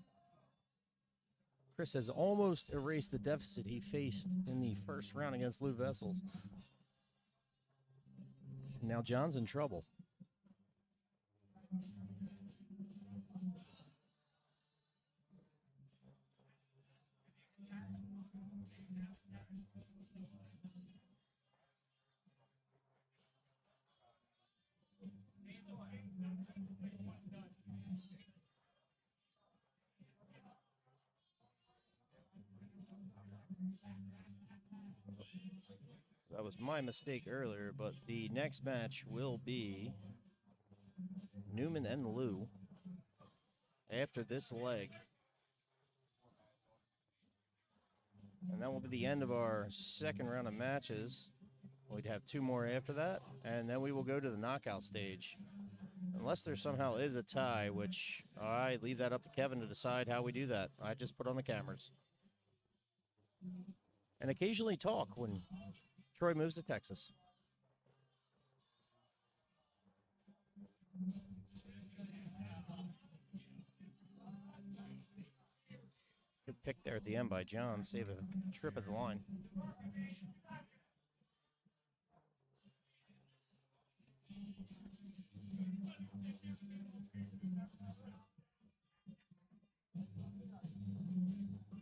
Chris has almost erased the deficit he faced in the first round against Lou Vessels. Now John's in trouble. That was my mistake earlier, but the next match will be Newman and Lou after this leg. And that will be the end of our second round of matches. We'd have two more after that, and then we will go to the knockout stage. Unless there somehow is a tie, which I leave that up to Kevin to decide how we do that. I just put on the cameras. And occasionally talk when Troy moves to Texas. Good pick there at the end by John. Save a trip at the line.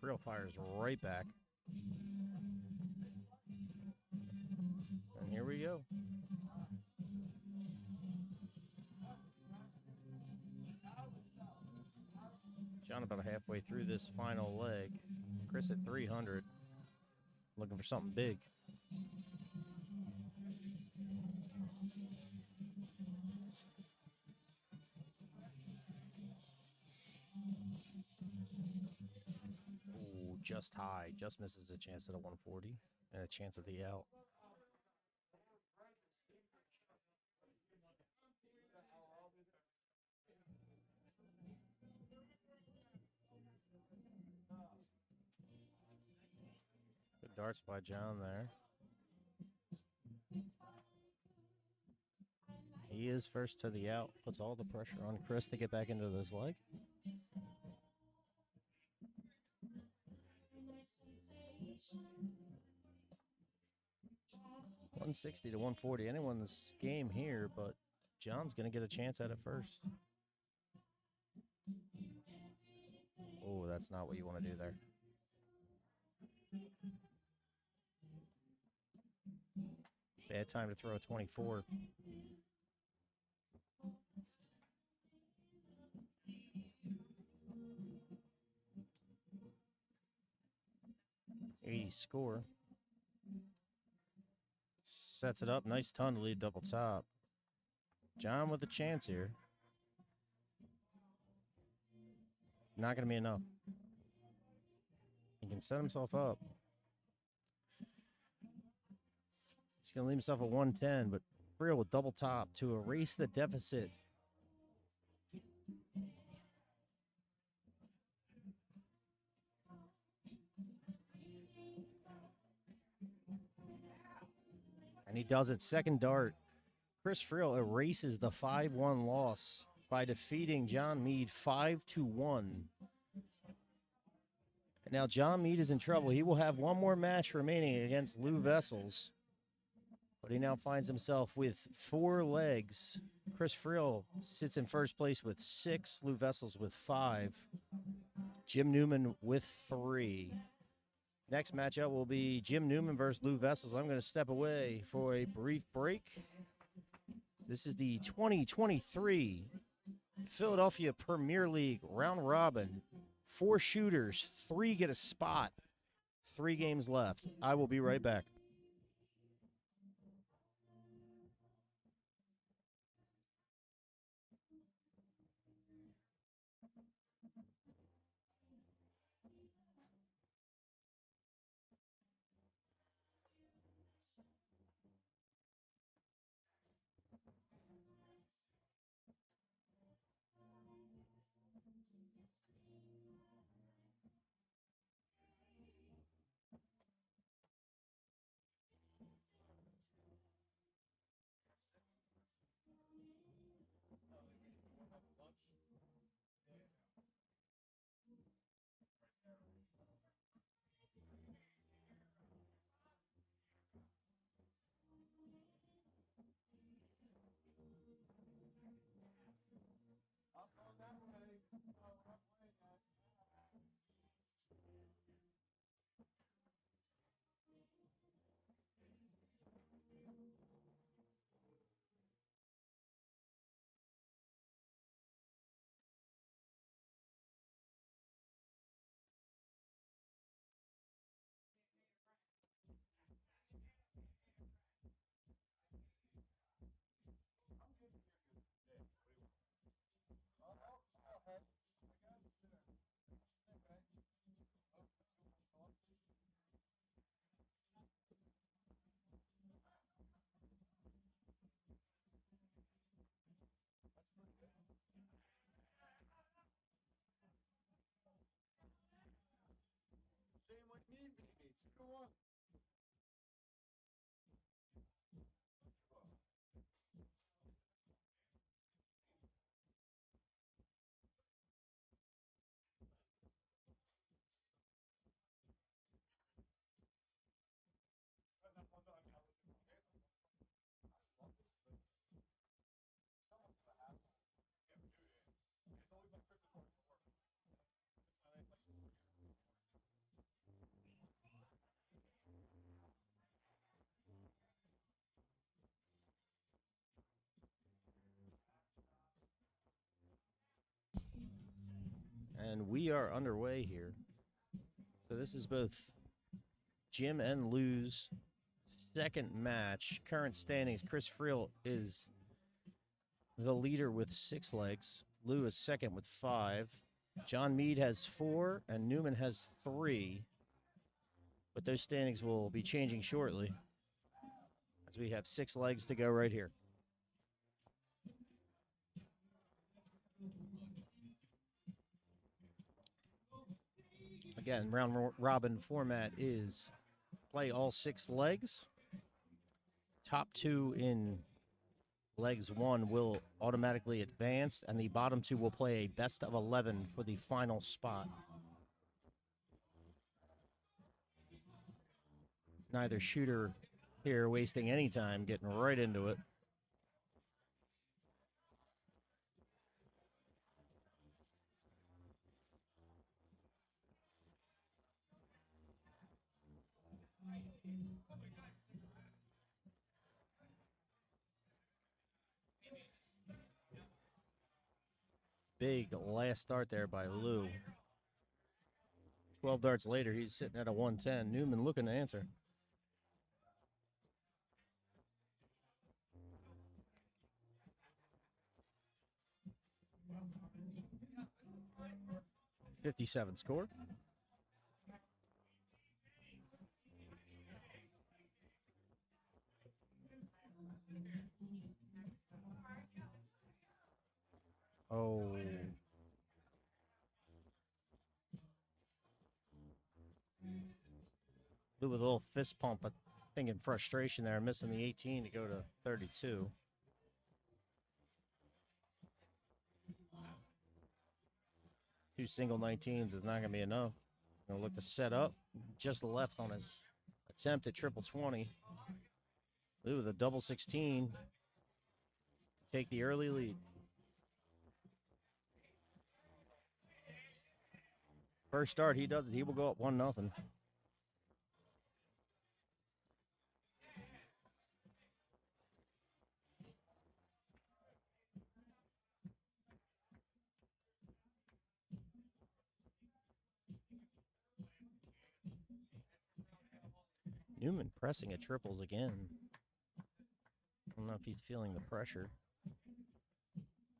Friel fires right back. And here we go. John about halfway through this final leg. Chris at 300. Looking for something big. Ooh, just high. Just misses a chance at a 140 and a chance at the out. darts by John there. He is first to the out. Puts all the pressure on Chris to get back into this leg. $160 to $140. Anyone's game here, but John's going to get a chance at it first. Oh, that's not what you want to do there. Bad time to throw a 24. $80 score. Sets it up. Nice ton to lead double top. John with a chance here. Not going to be enough. He can set himself up. He's going to leave himself at 110, but Friel with double top to erase the deficit. And he does it. Second dart. Chris Friel erases the 5-1 loss by defeating John Mead 5-1. And now John Mead is in trouble. He will have one more match remaining against Lou Vessels. But he now finds himself with 4 legs. Chris Friel sits in first place with 6. Lou Vessels with 5. Jim Newman with 3. Next matchup will be Jim Newman versus Lou Vessels. I'm going to step away for a brief break. This is the 2023 Philadelphia Premier League round robin. 4 shooters, 3 get a spot, 3 games left. I will be right back. Same like me, baby. 2-1. And we are underway here. So this is both Jim and Lou's second match. Current standings, Chris Friel is the leader with 6 legs. Lou is second with 5. John Mead has 4, and Newman has 3. But those standings will be changing shortly, as we have 6 legs to go right here. Again, round robin format is play all 6 legs. Top 2 in legs 1 will automatically advance, and the bottom 2 will play a best of 11 for the final spot. Neither shooter here wasting any time, getting right into it. Big last start there by Lou. 12 darts later, he's sitting at a 110. Newman looking to answer. .57 score. Oh. Lou with a little fist pump, I think in frustration there, missing the 18 to go to 32. Two single 19s is not going to be enough. Going to look to set up. Just left on his attempt at triple 20. Lou with a double 16 to take the early lead. First start, he does it. He will go up 1-0. Newman pressing at triples again. I don't know if he's feeling the pressure.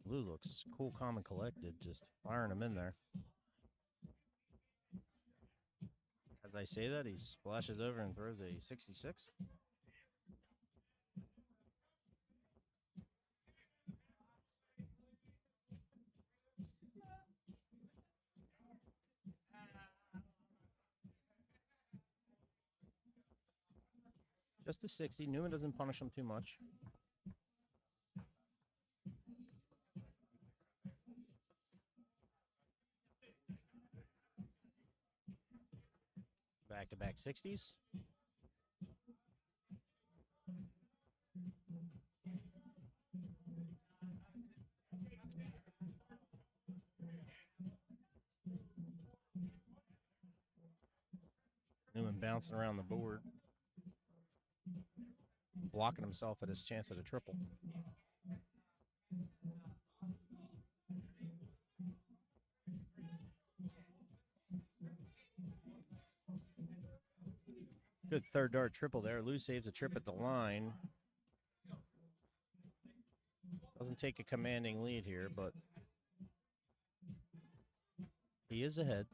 Lou looks cool, calm, and collected, just firing him in there. As I say that, he splashes over and throws a 66. Just a 60. Newman doesn't punish him too much. Back-to-back 60s. Newman bouncing around the board, blocking himself at his chance at a triple. Good third dart triple there. Lou saves a trip at the line. Doesn't take a commanding lead here, but he is ahead.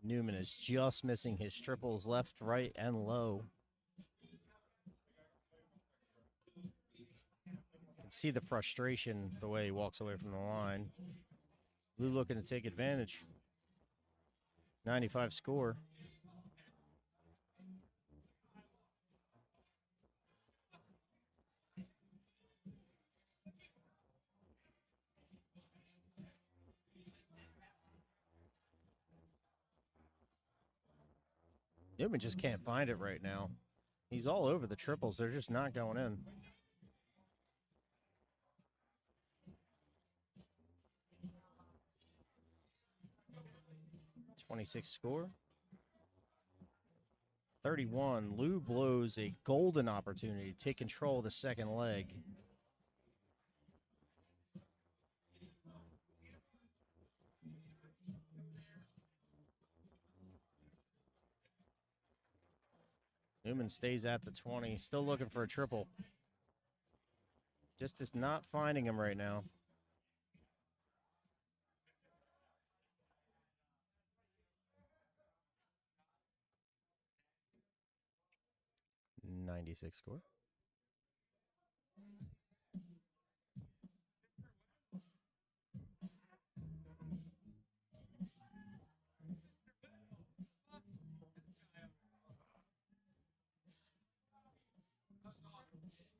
Newman is just missing his triples left, right, and low. You can see the frustration the way he walks away from the line. Lou looking to take advantage. 95 score. Newman just can't find it right now. He's all over the triples. They're just not going in. .26 score. 31. Lou blows a golden opportunity to take control of the second leg. Newman stays at the 20, still looking for a triple. Just is not finding him right now. .96 score.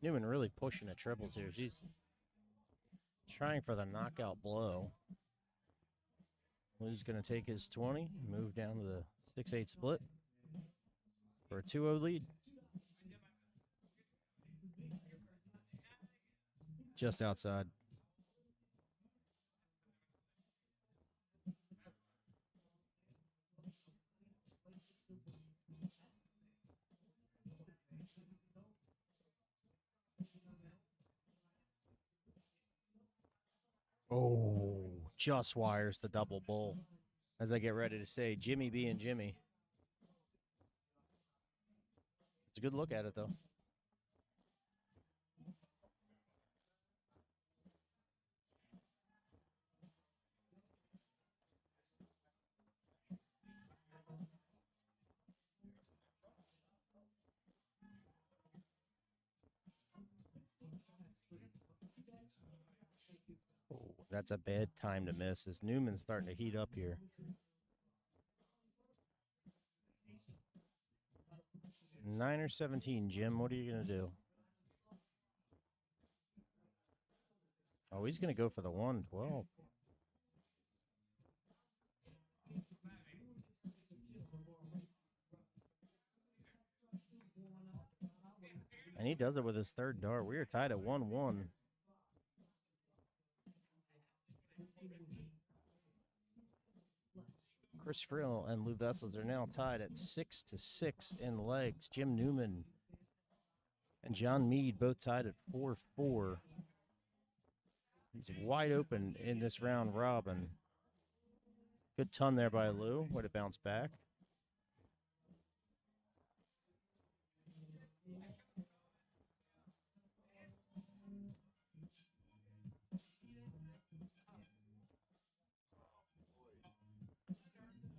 Newman really pushing at triples here. She's trying for the knockout blow. Lou's going to take his 20, move down to the 6-8 split for a 2-0 lead. Just outside. Oh, just wires the double bull. As I get ready to say, Jimmy being Jimmy. It's a good look at it, though. Oh, that's a bad time to miss as Newman's starting to heat up here. 9 or 17, Jim. What are you going to do? Oh, he's going to go for the 112. And he does it with his third dart. We are tied at 1-1. Chris Frill and Lou Vessels are now tied at 6-6 in legs. Jim Newman and John Meade both tied at 4-4. He's wide open in this round robin. Good ton there by Lou. Way to bounce back.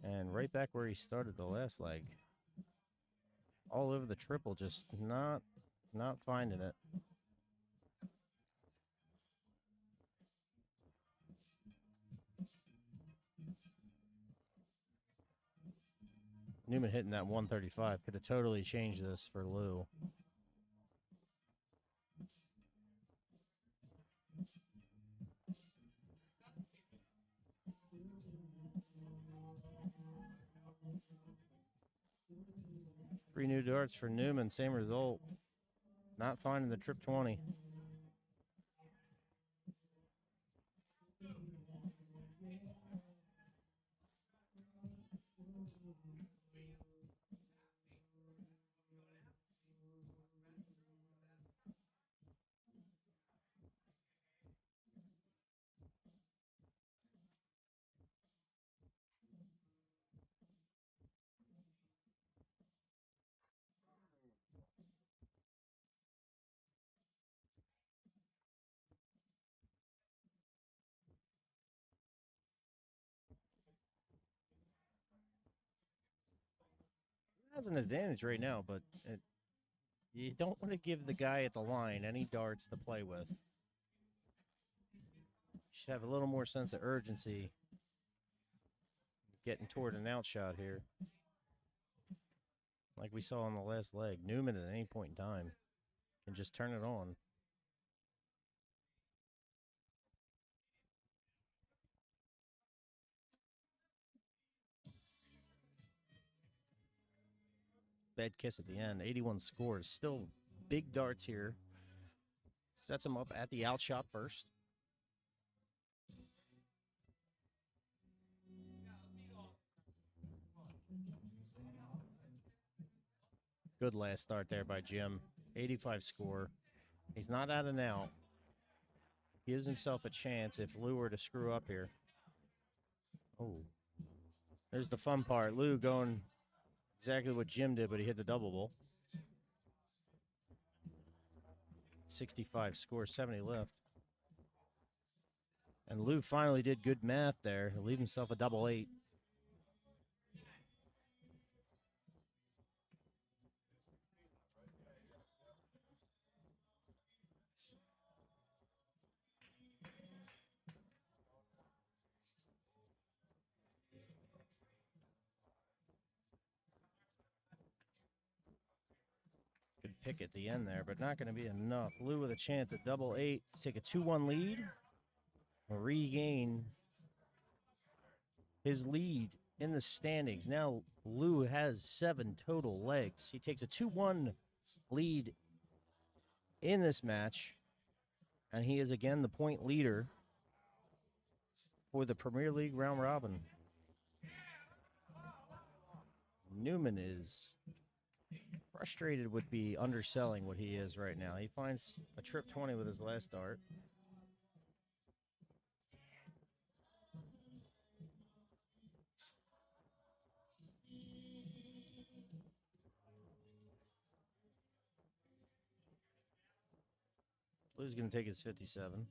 And right back where he started the last leg. All over the triple, just not finding it. Newman hitting that 135 could have totally changed this for Lou. Three new darts for Newman, same result. Not finding the trip 20. Has an advantage right now, but you don't want to give the guy at the line any darts to play with. You should have a little more sense of urgency getting toward an outshot here. Like we saw on the last leg, Newman at any point in time can just turn it on. Bad kiss at the end. 81 scores. Still big darts here. Sets him up at the outshot first. Good last start there by Jim. 85 score. He's not out and out. Gives himself a chance if Lou were to screw up here. Oh. There's the fun part. Lou going exactly what Jim did, but he hit the double bull. 65 score, 70 left. And Lou finally did good math there. He'll leave himself a double 8. Good pick at the end there, but not going to be enough. Lou with a chance at double eight to take a 2-1 lead, regain his lead in the standings. Now Lou has 7 total legs. He takes a 2-1 lead in this match, and he is again the point leader for the Premier League round robin. Newman is frustrated with the underselling what he is right now. He finds a trip 20 with his last dart. Blue's going to take his 57.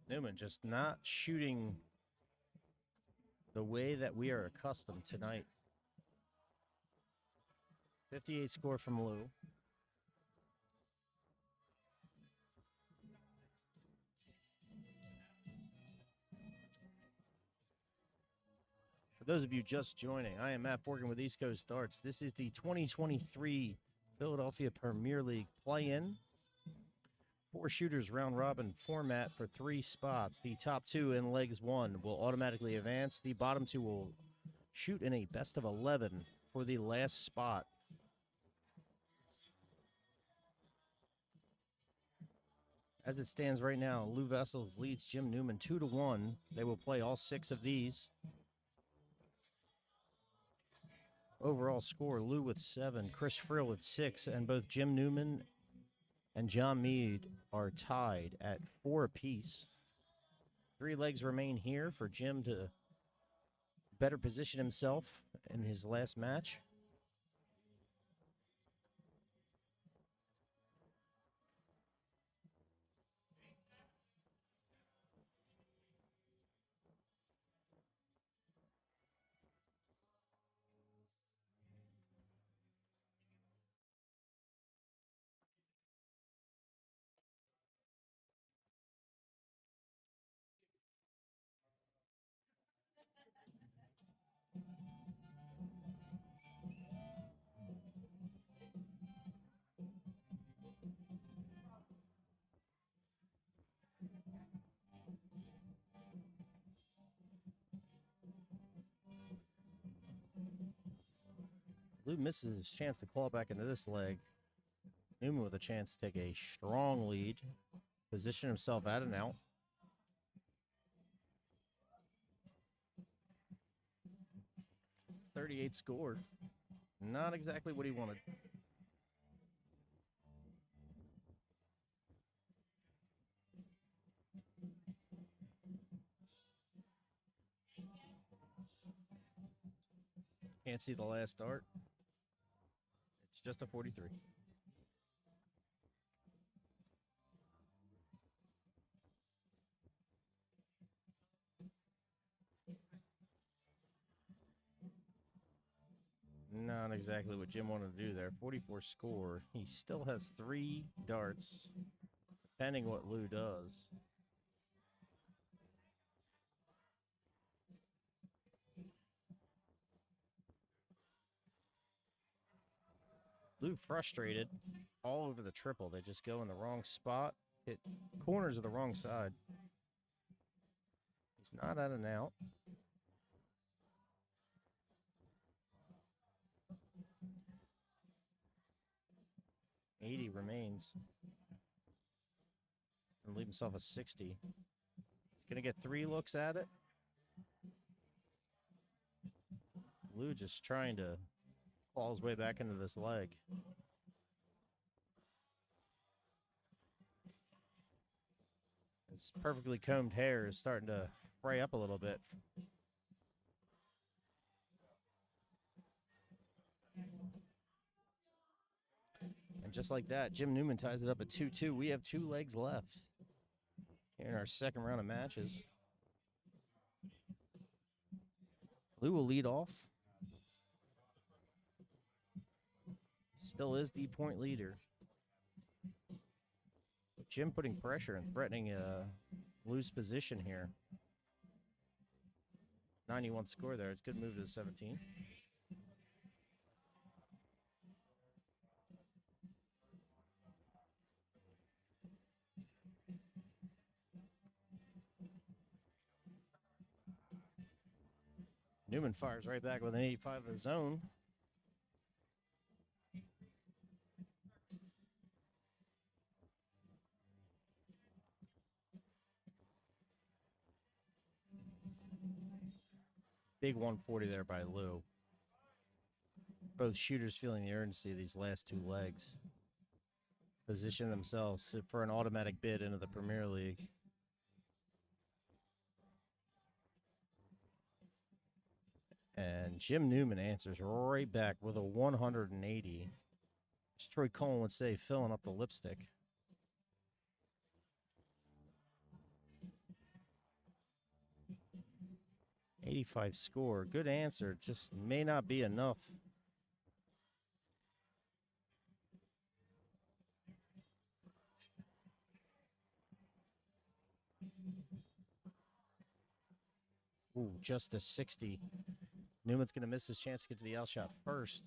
Newman just not shooting the way that we are accustomed tonight. 58 score from Lou. For those of you just joining, I am Matt Borgen with East Coast Darts. This is the 2023 Philadelphia Premier League play-in. 4 shooters round robin format for 3 spots. The top 2 in legs 1 will automatically advance. The bottom 2 will shoot in a best of 11 for the last spot. As it stands right now, Lou Vessels leads Jim Newman 2-1. They will play all 6 of these. Overall score, Lou with 7, Chris Frill with 6, and both Jim Newman and John Meade are tied at 4 apiece. 3 legs remain here for Jim to better position himself in his last match. Lou misses his chance to claw back into this leg. Newman with a chance to take a strong lead, position himself at and out. .38 score. Not exactly what he wanted. Can't see the last dart. It's just a 43. Not exactly what Jim wanted to do there. 44 score. He still has 3 darts, depending what Lou does. Lou frustrated all over the triple. They just go in the wrong spot, hit corners of the wrong side. He's not out and out. .80 remains. And leave himself a 60. He's going to get 3 looks at it. Lou just trying to claw his way back into this leg. His perfectly combed hair is starting to fray up a little bit. And just like that, Jim Newman ties it up at 2-2. We have 2 legs left here in our second round of matches. Lou will lead off Still is the point leader. Jim putting pressure and threatening a loose position here. 91 score there. It's a good move to the 17. Newman fires right back with an 85 of his own. Big 140 there by Lou. Both shooters feeling the urgency of these last two legs. Position themselves for an automatic bid into the Premier League. And Jim Newman answers right back with a 180. As Troy Cullen would say, filling up the lipstick. .85 score. Good answer. Just may not be enough. Ooh, just a 60. Newman's going to miss his chance to get to the L shot first.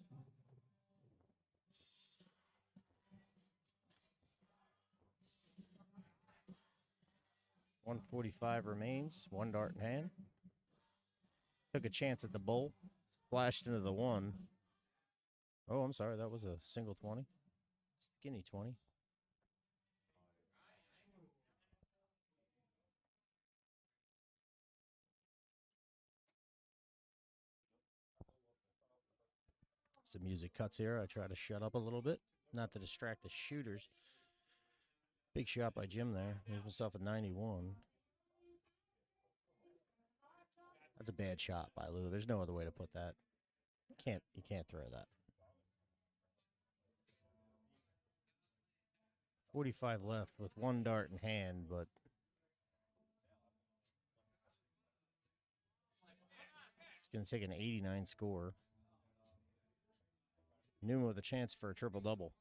.145 remains. One dart in hand. Took a chance at the bowl. Flashed into the one. Oh, I'm sorry. That was a single 20. Skinny 20. Some music cuts here. I try to shut up a little bit, not to distract the shooters. Big shot by Jim there. Made himself a 91. That's a bad shot by Lou. There's no other way to put that. You can't throw that. 45 left with one dart in hand, but it's going to take an 89 score. Newman with a chance for a triple-double.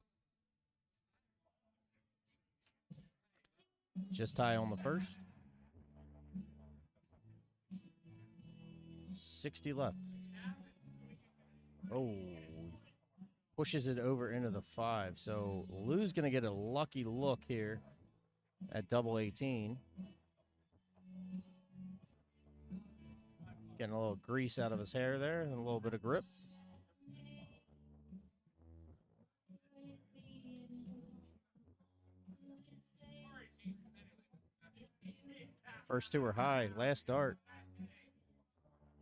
Just tie on the first. 60 left. Oh, pushes it over into the 5. So Lou's going to get a lucky look here at double 18. Getting a little grease out of his hair there and a little bit of grip. First two are high. Last dart.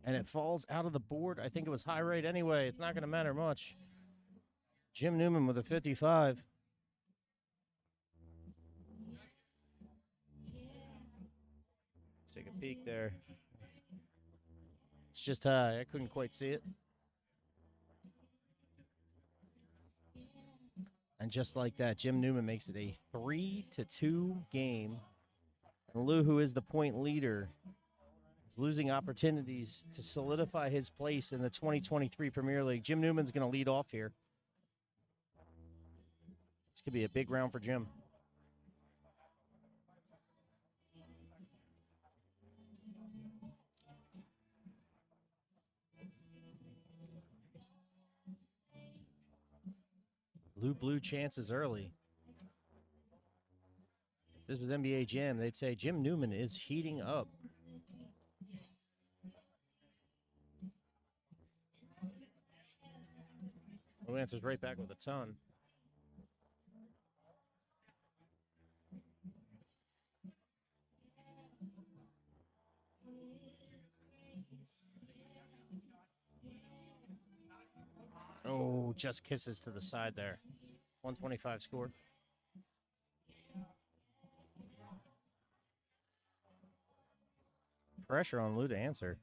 And it falls out of the board. I think it was high right anyway. It's not going to matter much. Jim Newman with a 55. Let's take a peek there. It's just high. I couldn't quite see it. And just like that, Jim Newman makes it a 3-2 game. And Lou, who is the point leader, is losing opportunities to solidify his place in the 2023 Premier League. Jim Newman's going to lead off here. This could be a big round for Jim. Lou blew chances early. This was NBA Jam. They'd say Jim Newman is heating up. Lou answers right back with a ton. Oh, just kisses to the side there. 125 score. Pressure on Lou to answer.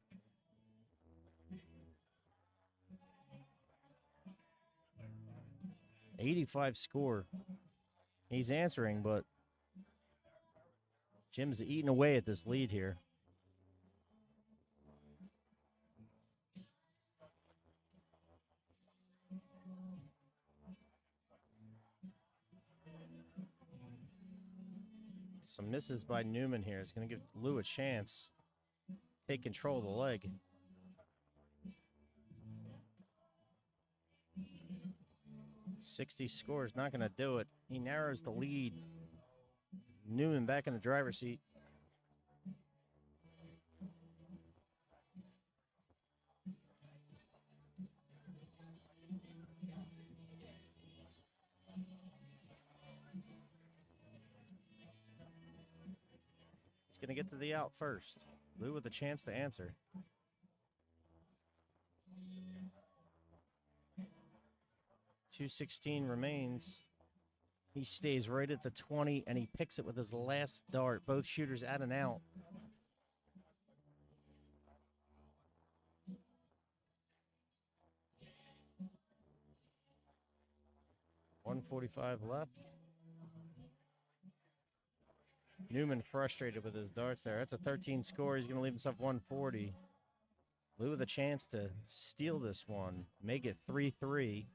.85 score. He's answering, but Jim's eating away at this lead here. Some misses by Newman here. It's going to give Lou a chance. Take control of the leg. .60 score is not going to do it. He narrows the lead. Newman back in the driver's seat. He's going to get to the out first. Lou with a chance to answer. .216 remains. He stays right at the 20, and he picks it with his last dart. Both shooters at and out. .145 left. Newman frustrated with his darts there. That's a 13 score. He's going to leave himself 140. Lou with a chance to steal this one, make it 3-3.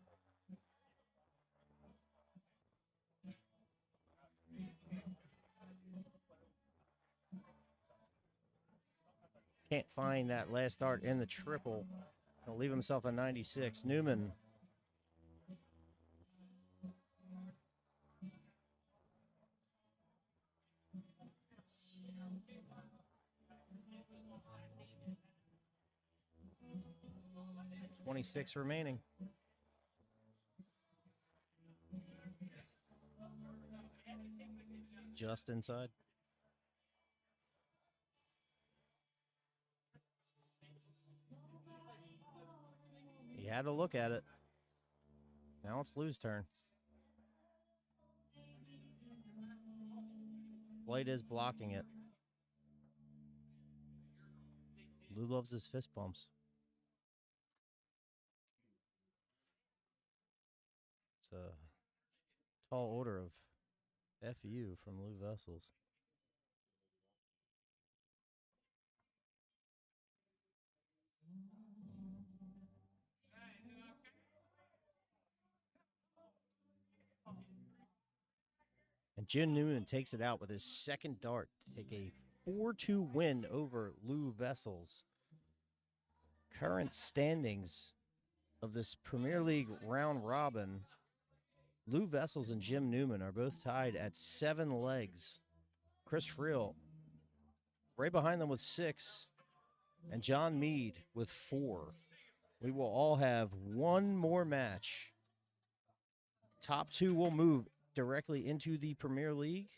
Can't find that last dart in the triple. He'll leave himself a 96. Newman. .26 remaining. Just inside. He had to look at it. Now it's Lou's turn. Flight is blocking it. Lou loves his fist bumps. It's a tall order of FU from Lou Vessels. And Jim Newman takes it out with his second dart to take a 4-2 win over Lou Vessels. Current standings of this Premier League round robin, Lou Vessels and Jim Newman are both tied at 7 legs. Chris Friel right behind them with 6, and John Mead with 4. We will all have one more match. Top 2 will move directly into the Premier League.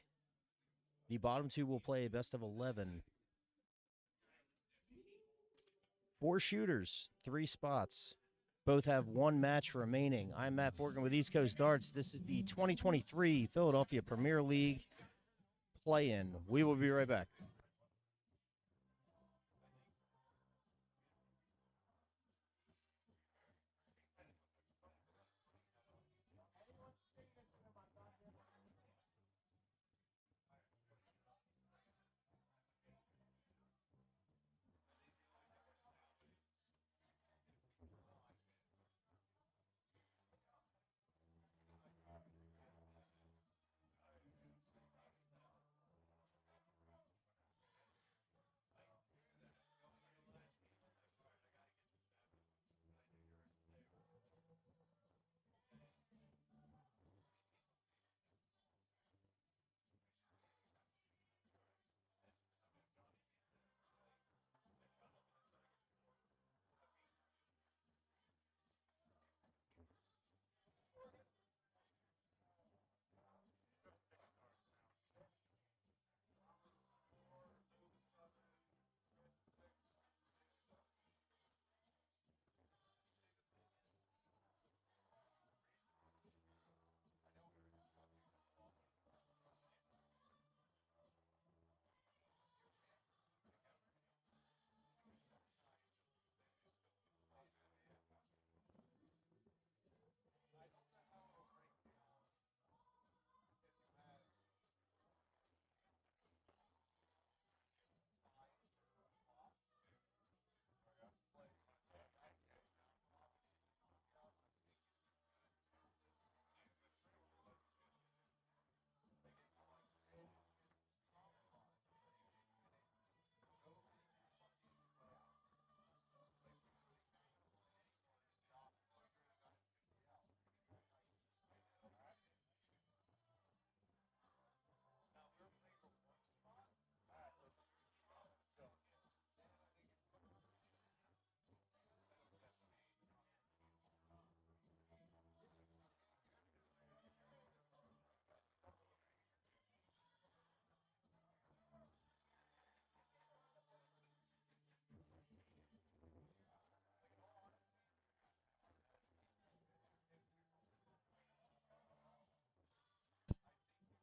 The bottom 2 will play a best of 11. 4 shooters, 3 spots. Both have 1 match remaining. I'm Matt Forgan with East Coast Darts. This is the 2023 Philadelphia Premier League play-in. We will be right back.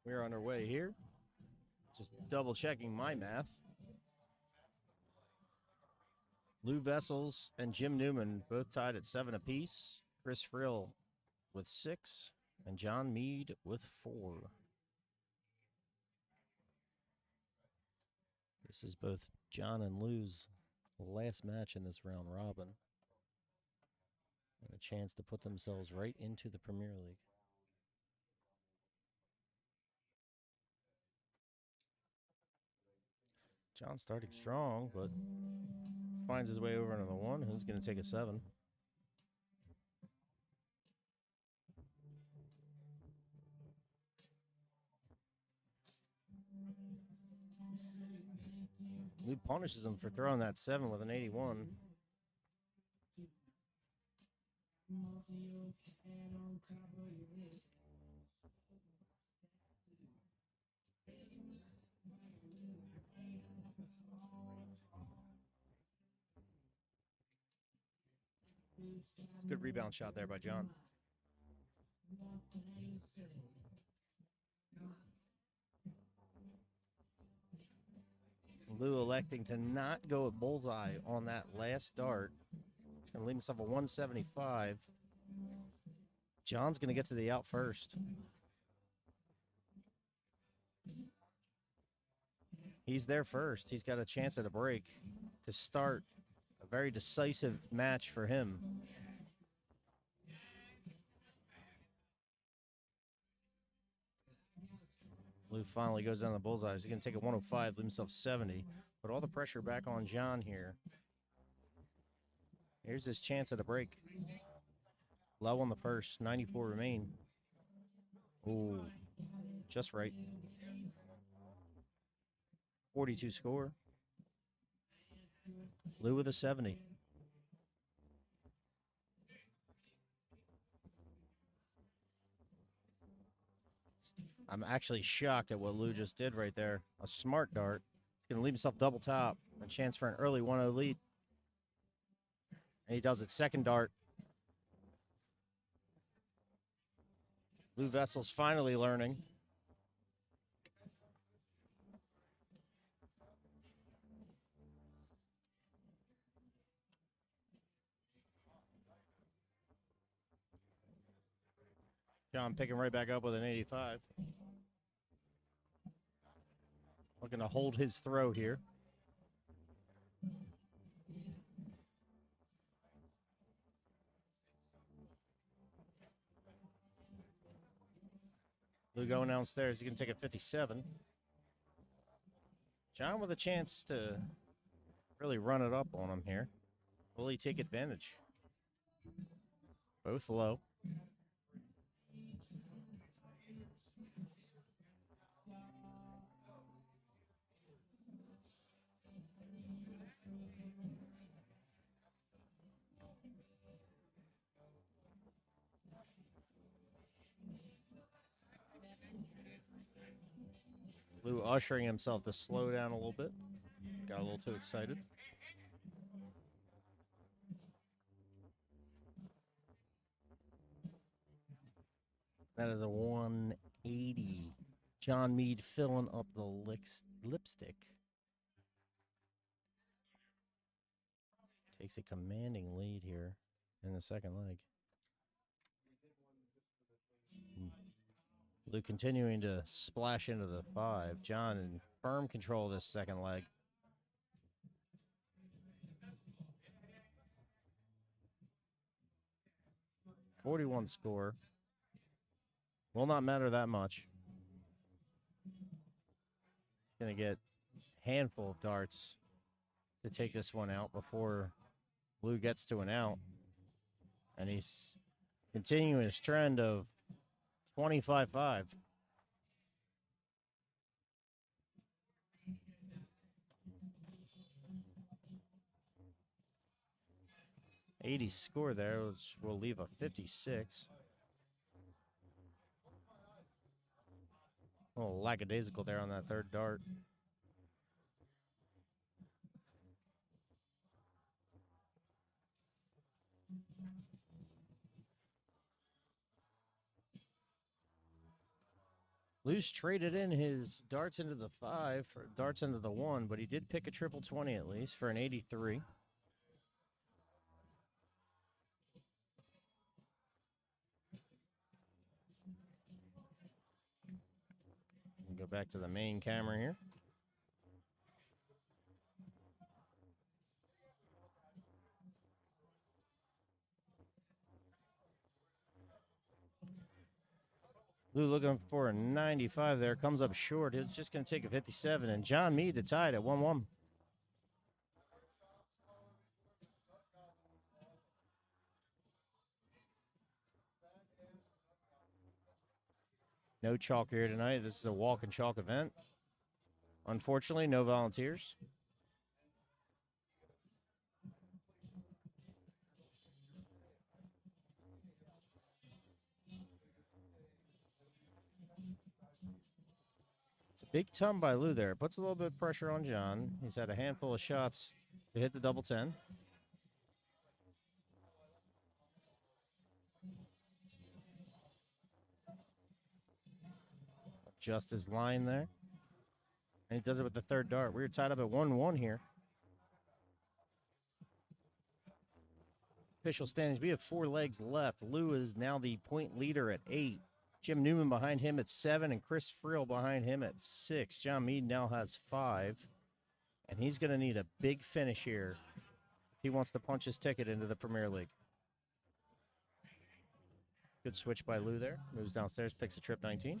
We're on our way here. Just double checking my math. Lou Vessels and Jim Newman both tied at 7 apiece. Chris Frill with 6 and John Mead with 4. This is both John and Lou's last match in this round robin. And a chance to put themselves right into the Premier League. John starting strong, but finds his way over into the 1. Who's going to take a 7? Lou punishes him for throwing that 7 with an 81. It's a good rebound shot there by John. Lou electing to not go at bullseye on that last dart. He's going to leave himself a 175. John's going to get to the out first. He's there first. He's got a chance at a break to start a very decisive match for him. Lou finally goes down the bullseye. He's going to take a 105, leave himself 70. Put all the pressure back on John here. Here's his chance at a break. Low on the first, 94 remain. Ooh, just right. 42 score. Lou with a 70. I'm actually shocked at what Lou just did right there. A smart dart. He's going to leave himself double top. A chance for an early 1-0 lead. And he does it. Second dart. Lou Vessels finally learning. John picking right back up with an 85. Looking to hold his throw here. Lou going downstairs. He can take a 57. John with a chance to really run it up on him here. Will he take advantage? Both low. Lou ushering himself to slow down a little bit. Got a little too excited. That is a 180. John Mead filling up the lipstick. Takes a commanding lead here in the second leg. Lou continuing to splash into the 5. John in firm control of this second leg. .41 score. Will not matter that much. Going to get a handful of darts to take this one out before Lou gets to an out. And he's continuing his trend of 25-5. .80 score there, which will leave a 56. A little lackadaisical there on that third dart. Luce traded in his darts into the 5 for darts into the 1, but he did pick a triple 20 at least for an 83. Go back to the main camera here. Lou looking for a 95 there. Comes up short. It's just going to take a 57. And John Meade to tie it at 1-1. No chalk here tonight. This is a walk and chalk event. Unfortunately, no volunteers. It's a big ton by Lou there. Puts a little bit of pressure on John. He's had a handful of shots to hit the double 10. Just his line there. And he does it with the third dart. We're tied up at 1-1 here. Official standings. We have 4 legs left. Lou is now the point leader at 8. Jim Newman behind him at 7, and Chris Friel behind him at 6. John Meade now has 5, and he's going to need a big finish here if he wants to punch his ticket into the Premier League. Good switch by Lou there. Moves downstairs, picks a trip 19.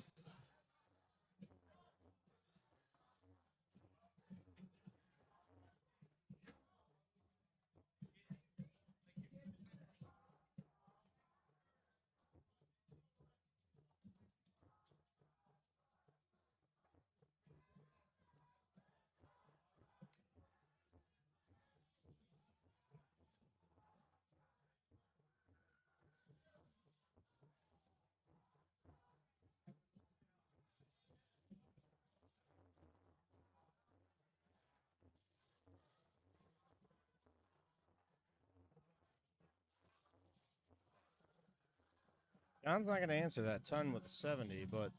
John's not going to answer that ton with a 70, but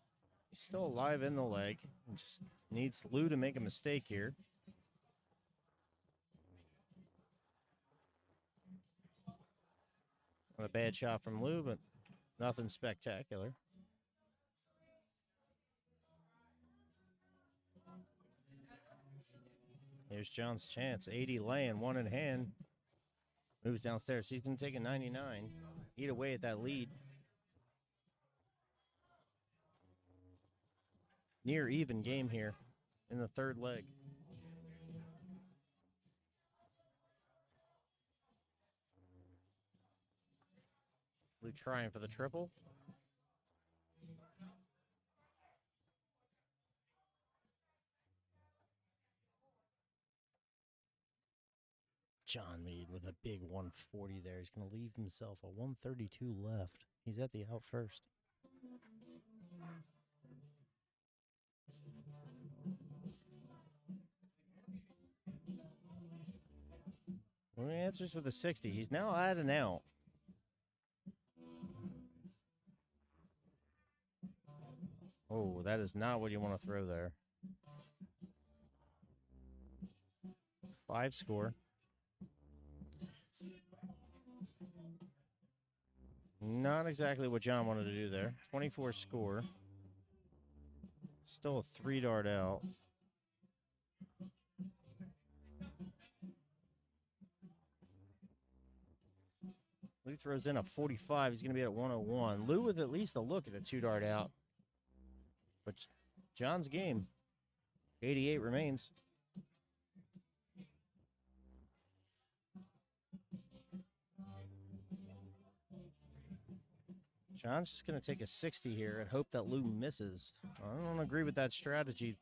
he's still alive in the leg. He just needs Lou to make a mistake here. Not a bad shot from Lou, but nothing spectacular. Here's John's chance. 80 laying, 1 in hand. Moves downstairs. He's going to take a 99. Eat away at that lead. Near even game here in the third leg. Lou trying for the triple. John Meade with a big 140 there. He's going to leave himself a 132 left. He's at the out first. Well, he answers with a 60. He's now at and out. Oh, that is not what you want to throw there. 5 score. Not exactly what John wanted to do there. 24 score. Still a 3 dart out. Lou throws in a 45. He's going to be at 101. Lou with at least a look at a 2 dart out. But John's game. 88 remains. John's just going to take a 60 here and hope that Lou misses. I don't agree with that strategy.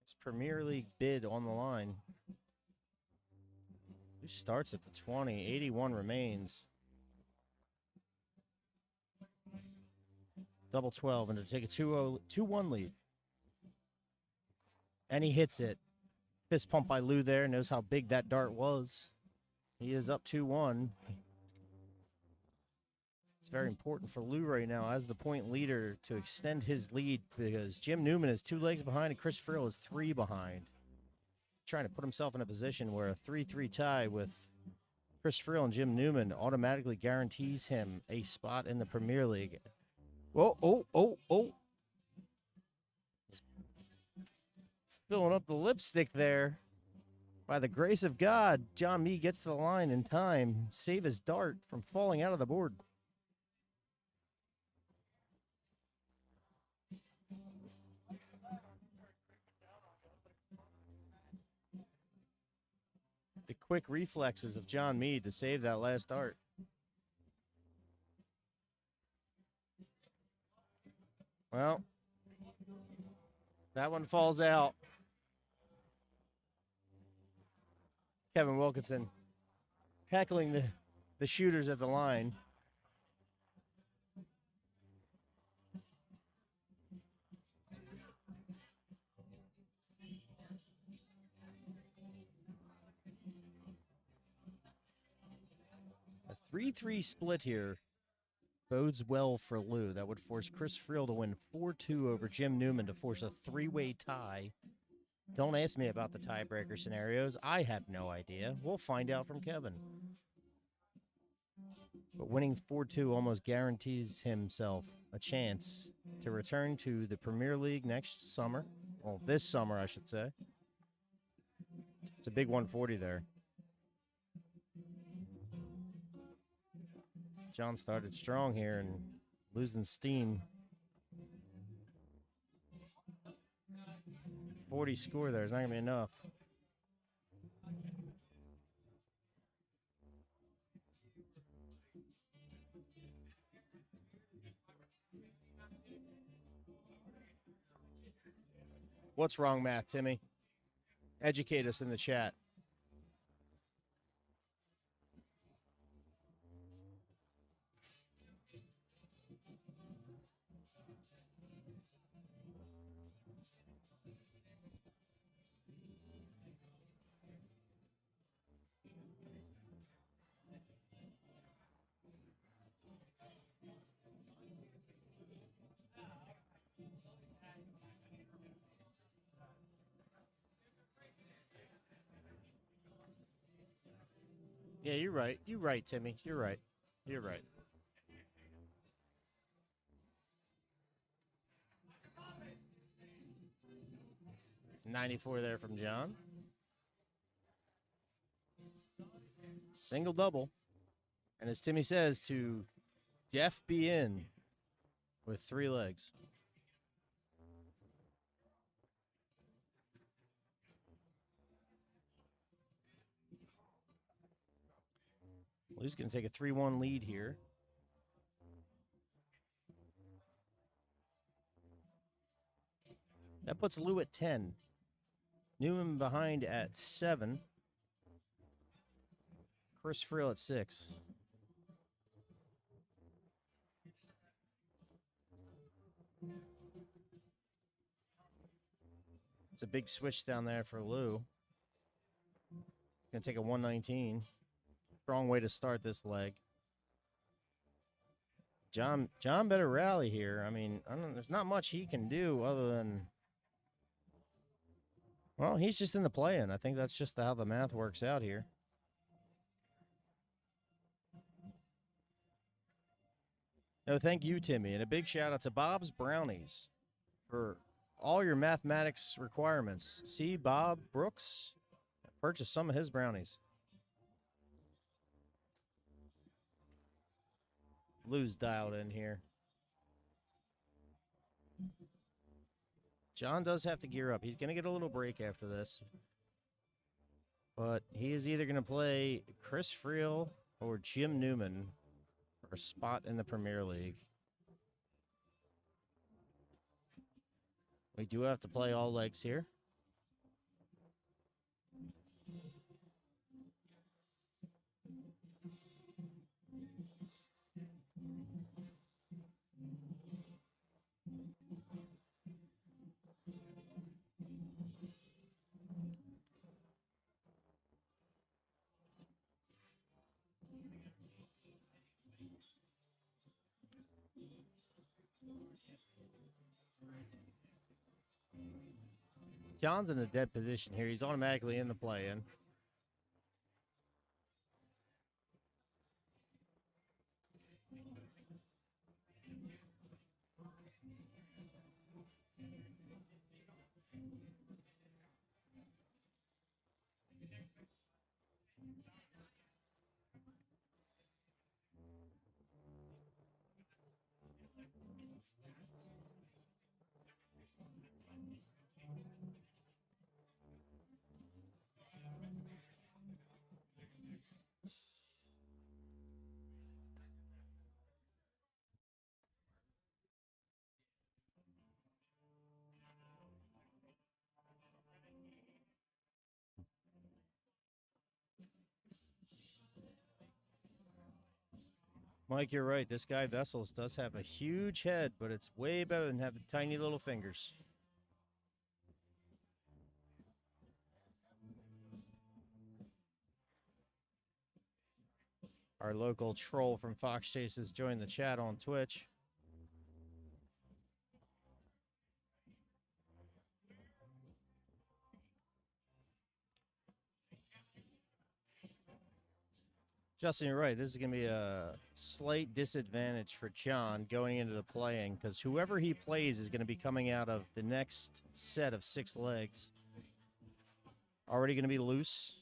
It's Premier League bid on the line. Lou starts at the 20. 81 remains. Double 12 and to take a 2-1 lead. And he hits it. Fist pump by Lou there. Knows how big that dart was. He is up 2-1. It's very important for Lou right now as the point leader to extend his lead because Jim Newman is 2 legs behind and Chris Frill is 3 behind. Trying to put himself in a position where a 3-3 tie with Chris Frill and Jim Newman automatically guarantees him a spot in the Premier League. Oh. Filling up the lipstick there. By the grace of God, John Meade gets to the line in time. Save his dart from falling out of the board. The quick reflexes of John Meade to save that last dart. Well, that one falls out. Kevin Wilkinson heckling the shooters at the line. A 3-3 split here bodes well for Lou. That would force Chris Frill to win 4-2 over Jim Newman to force a 3-way tie. Don't ask me about the tiebreaker scenarios. I have no idea. We'll find out from Kevin. But winning 4-2 almost guarantees himself a chance to return to the Premier League next summer. Well, this summer, I should say. It's a big 140 there. John started strong here and losing steam. 40 score there is not going to be enough. What's wrong, Matt, Timmy? Educate us in the chat. Yeah, you're right. You're right, Timmy. You're right. You're right. $94 there from John. Single double. And as Timmy says, to Jeff be in with 3 legs. Well, he's going to take a 3-1 lead here. That puts Lou at 10. Newman behind at 7. Chris Frill at 6. It's a big switch down there for Lou. Going to take a 119. Strong way to start this leg. John better rally here. I mean, there's not much he can do other than, well, he's just in the play-in. I think that's just how the math works out here. No, thank you, Timmy. And a big shout out to Bob's Brownies for all your mathematics requirements. See Bob Brooks? Purchase some of his brownies. Lou's dialed in here. John does have to gear up. He's going to get a little break after this. But he is either going to play Chris Frill or Jim Newman for a spot in the Premier League. We do have to play all legs here. John's in a dead position here. He's automatically in the play-in. Mike, you're right. This guy Vessels does have a huge head, but it's way better than having tiny little fingers. Our local troll from Fox Chase has joined the chat on Twitch. Justin, you're right. This is going to be a slight disadvantage for John going into the play-in because whoever he plays is going to be coming out of the next set of 6 legs. Already going to be loose.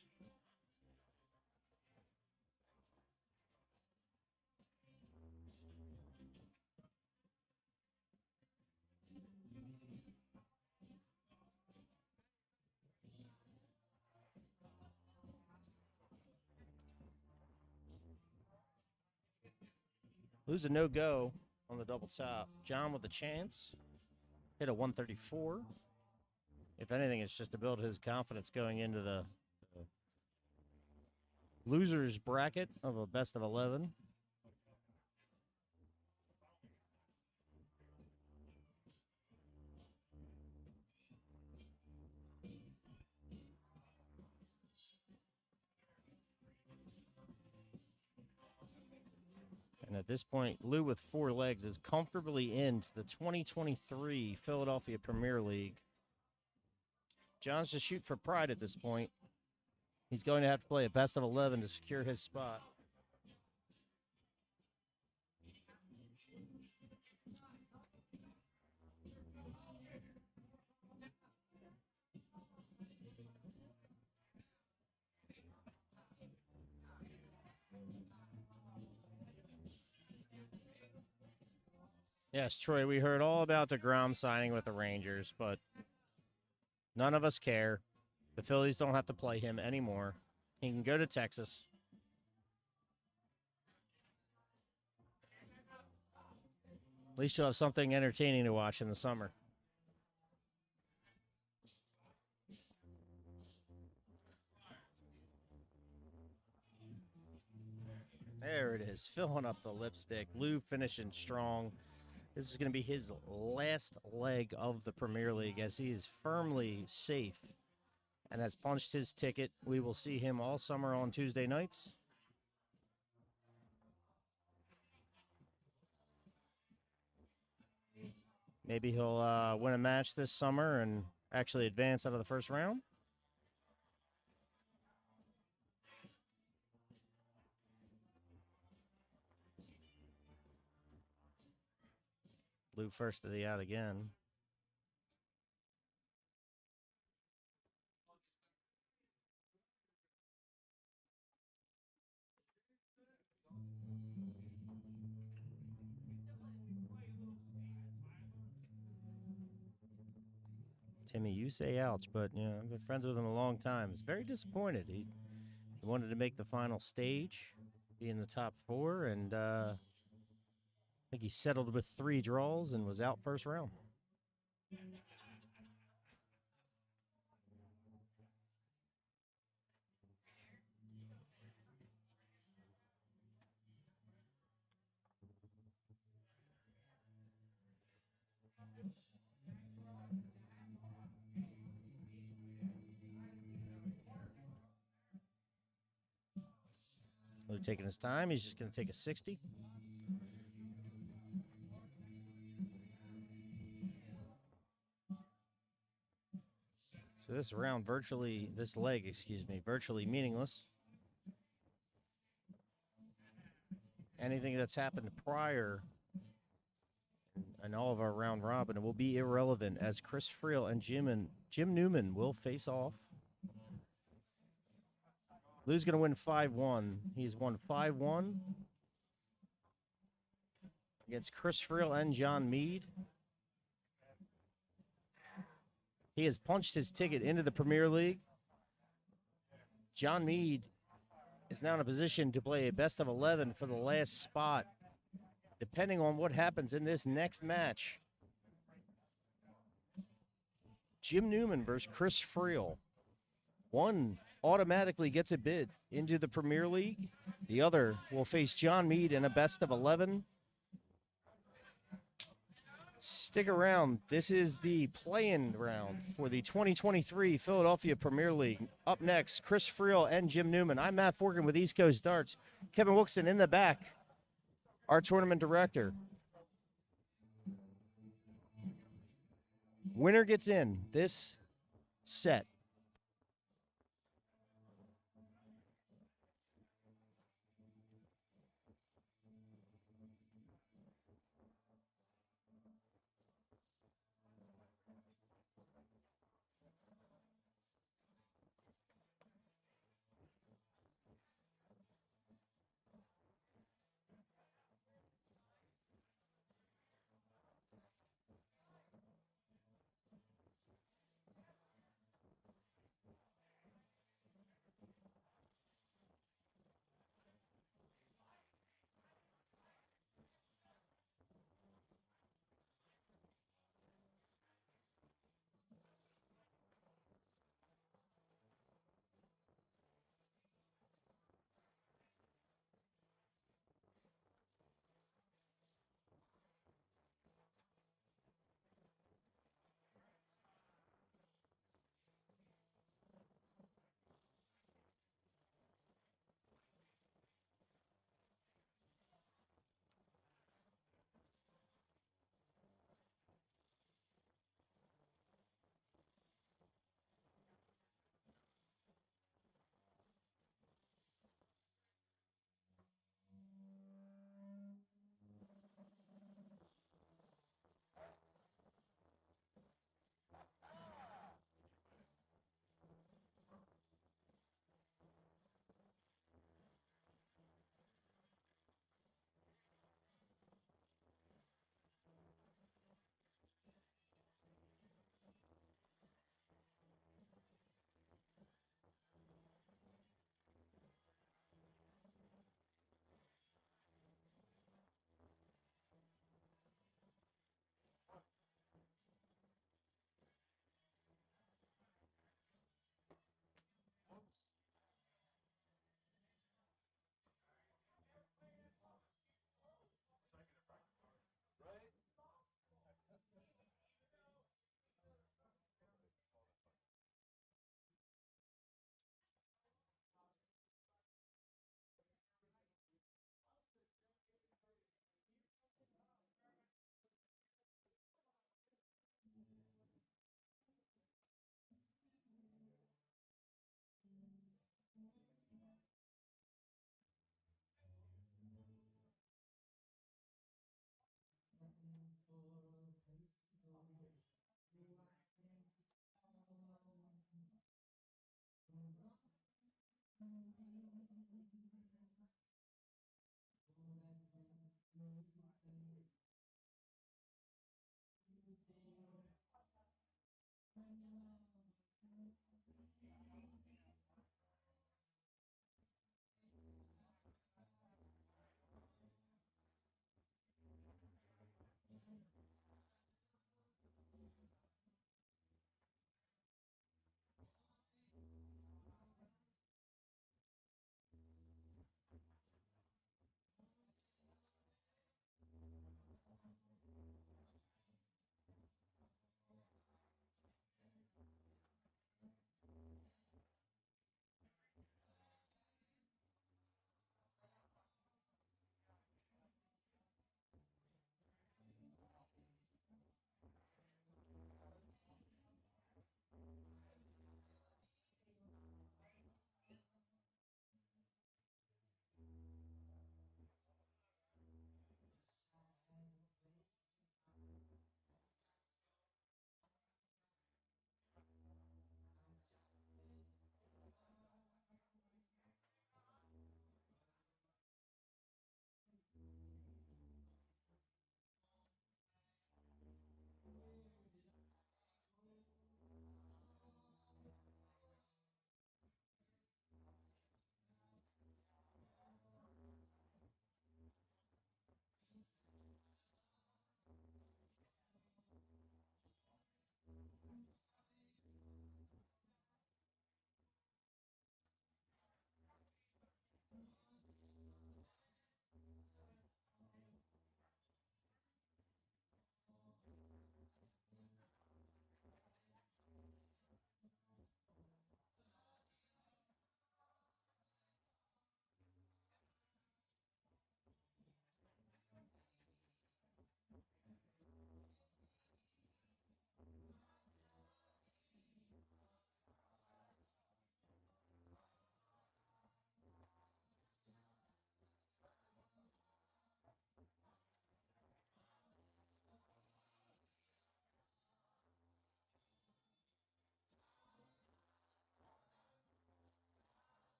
Lose a no-go on the double top. John with a chance. Hit a 134. If anything, it's just to build his confidence going into the losers bracket of a best of 11. And at this point, Lou with 4 legs is comfortably into the 2023 Philadelphia Premier League. John's just shoot for pride at this point. He's going to have to play a best of 11 to secure his spot. Yes, Troy, we heard all about DeGrom signing with the Rangers, but none of us care. The Phillies don't have to play him anymore. He can go to Texas. At least you'll have something entertaining to watch in the summer. There it is, filling up the lipstick. Lou finishing strong. This is going to be his last leg of the Premier League as he is firmly safe and has punched his ticket. We will see him all summer on Tuesday nights. Maybe he'll win a match this summer and actually advance out of the first round. Lou first to the out again. Timmy, you say ouch, but you know, I've been friends with him a long time. He's very disappointed. He wanted to make the final stage, be in the top 4, and I think he settled with 3 draws and was out first round. Lou taking his time. He's just going to take a 60. So this round this leg, excuse me, virtually meaningless. Anything that's happened prior in all of our round robin will be irrelevant as Chris Friel and Jim Newman will face off. Lou's going to win 5-1. He's won 5-1 against Chris Friel and John Mead. He has punched his ticket into the Premier League. John Mead is now in a position to play a best of 11 for the last spot, depending on what happens in this next match. Jim Newman versus Chris Friel. One automatically gets a bid into the Premier League. The other will face John Mead in a best of 11. Stick around. This is the play-in round for the 2023 Philadelphia Premier League. Up next, Chris Friel and Jim Newman. I'm Matt Forgan with East Coast Darts. Kevin Wilkson in the back, our tournament director. Winner gets in this set.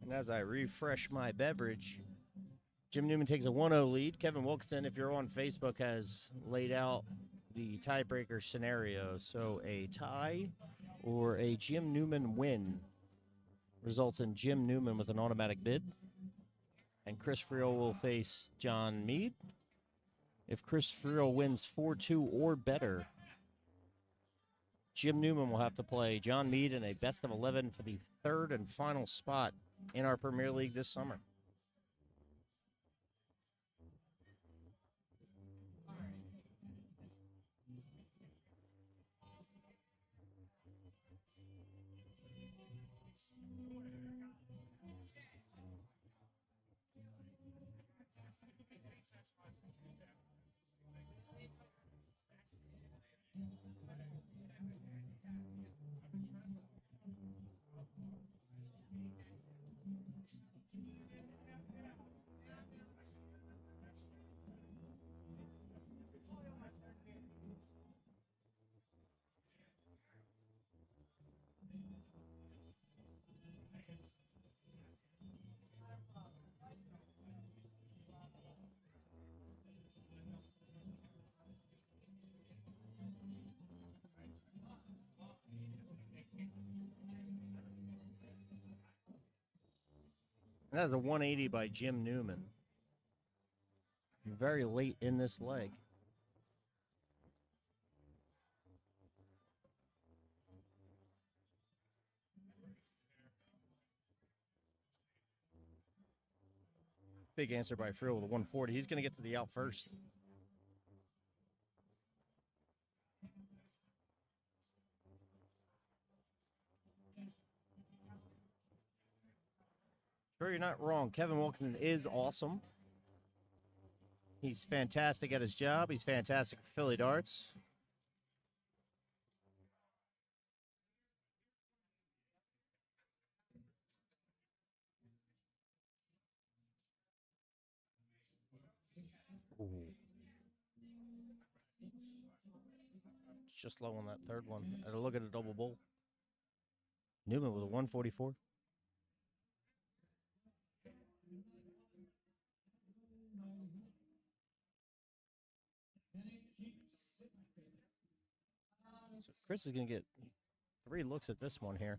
And as I refresh my beverage, Jim Newman takes a 1-0 lead. Kevin Wilkinson, if you're on Facebook, has laid out the tiebreaker scenario. So a tie or a Jim Newman win results in Jim Newman with an automatic bid. And Chris Friel will face John Mead. If Chris Friel wins 4-2 or better, Jim Newman will have to play John Mead in a best of 11 for the third and final spot in our Premier League this summer. That is a 180 by Jim Newman. Very late in this leg. Big answer by Friel with a 140. He's going to get to the out first. Sure, you're not wrong. Kevin Wilkinson is awesome. He's fantastic at his job. He's fantastic for Philly Darts. Ooh. It's just low on that third one. I had to look at a double bowl. Newman with a 144. So Chris is going to get 3 looks at this one here.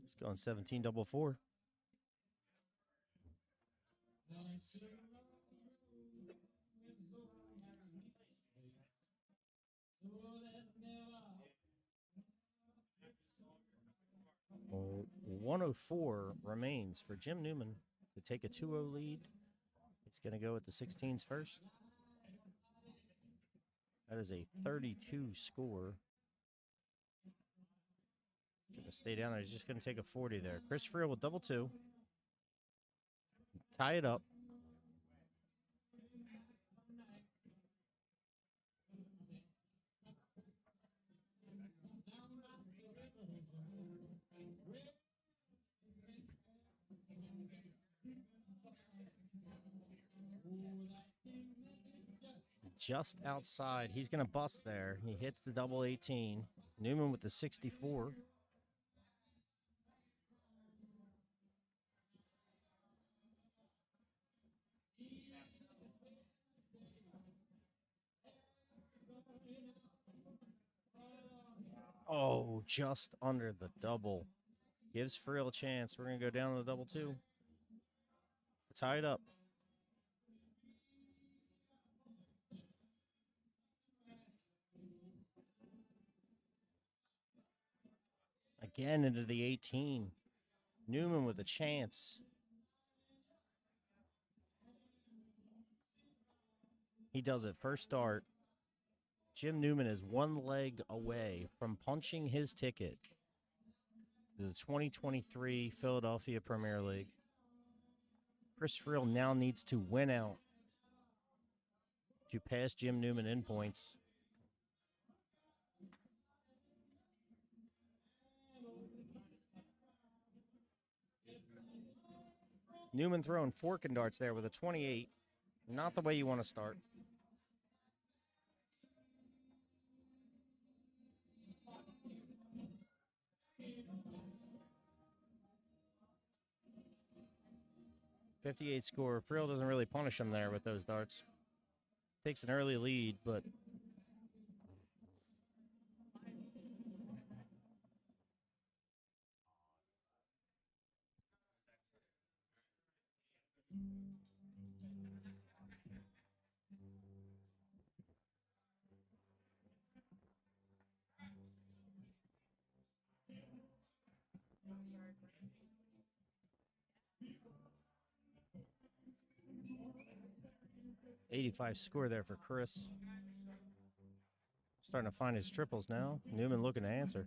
It's going 17 double 4. Well, 104 remains for Jim Newman to take a 2-0 lead. It's going to go with the 16s first. That is a 32 score. Going to stay down there. He's just going to take a 40 there. Chris Friel with double 2. Tie it up. Just outside. He's going to bust there. He hits the double 18. Newman with the 64. Oh, just under the double. Gives Friel a chance. We're going to go down to the double 2. Tie it up. Again into the 18. Newman with a chance. He does it first start. Jim Newman is 1 leg away from punching his ticket to the 2023 Philadelphia Premier League. Chris Friel now needs to win out to pass Jim Newman in points. Newman throwing fork and darts there with a 28. Not the way you want to start. 58 score. Friel doesn't really punish him there with those darts. Takes an early lead, but .85 score there for Chris. Starting to find his triples now. Newman looking to answer.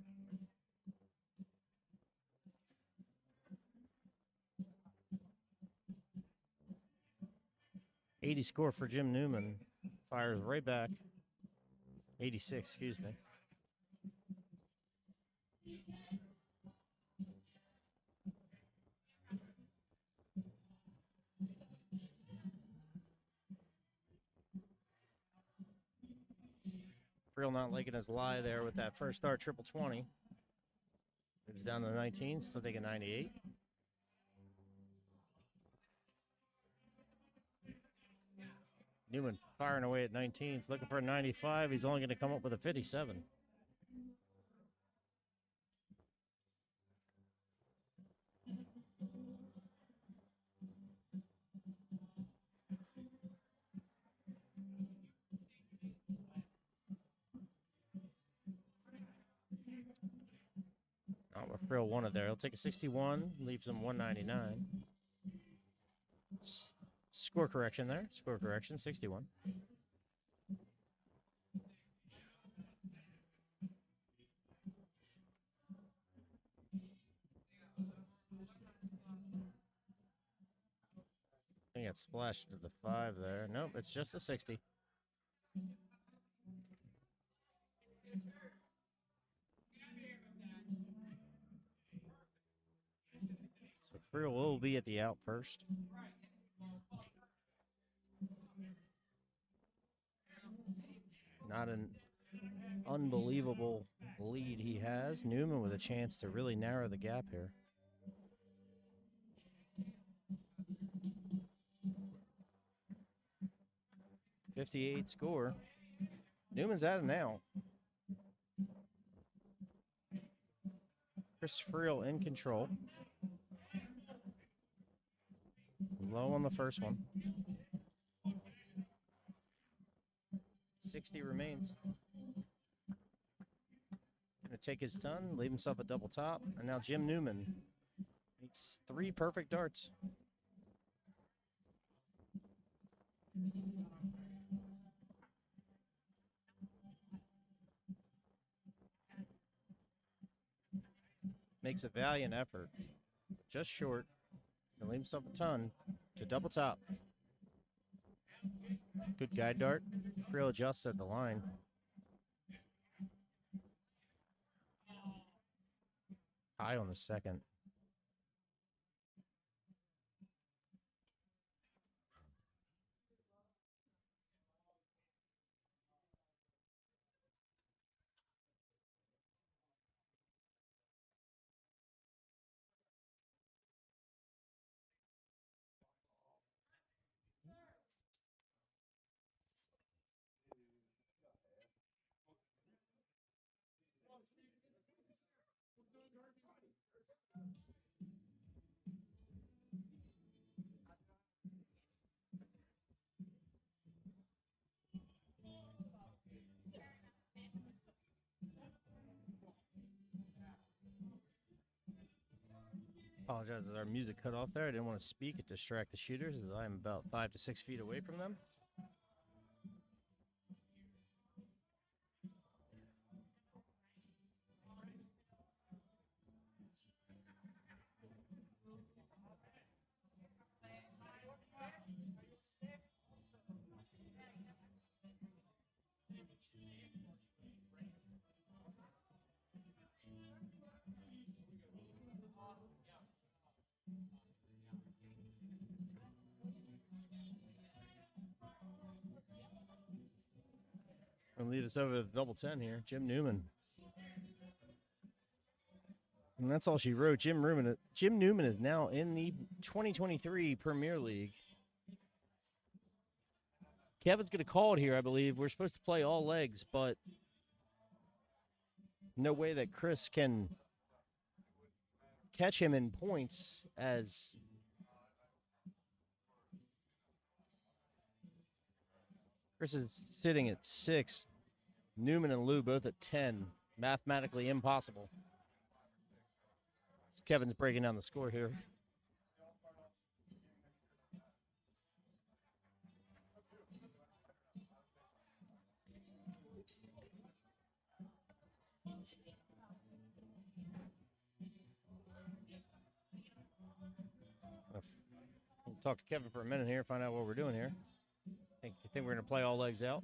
.80 score for Jim Newman. Fires right back. 86, excuse me. Friel not liking his lie there with that first dart, triple 20. Moves down to 19, still taking 98. Newman firing away at 19. He's looking for a 95. He's only going to come up with a 57. Not what Friel wanted there. He'll take a 61, leaves him 199. Score correction there. Score correction, 61. I think it splashed into the 5 there. Nope, it's just a 60. So Friel will be at the outburst. Not an unbelievable lead he has. Newman with a chance to really narrow the gap here. .58 score. Newman's at it now. Chris Friel in control. Low on the first one. 60 remains. Gonna take his ton, leave himself a double top, and now Jim Newman needs 3 perfect darts. Makes a valiant effort, just short. Gonna leave himself a ton to double top. Good guide dart. Friel adjusts at the line. High on the second. Apologize that our music cut off there. I didn't want to speak and distract the shooters as I'm about 5 to 6 feet away from them. Gonna lead us over to the double 10 here. Jim Newman. And that's all she wrote. Jim Newman is now in the 2023 Premier League. Kevin's going to call it here, I believe. We're supposed to play all legs, but no way that Chris can catch him in points, as Chris is sitting at 6. Newman and Lou both at 10. Mathematically impossible. Kevin's breaking down the score here. We'll talk to Kevin for a minute here, find out what we're doing here. You think we're going to play all legs out?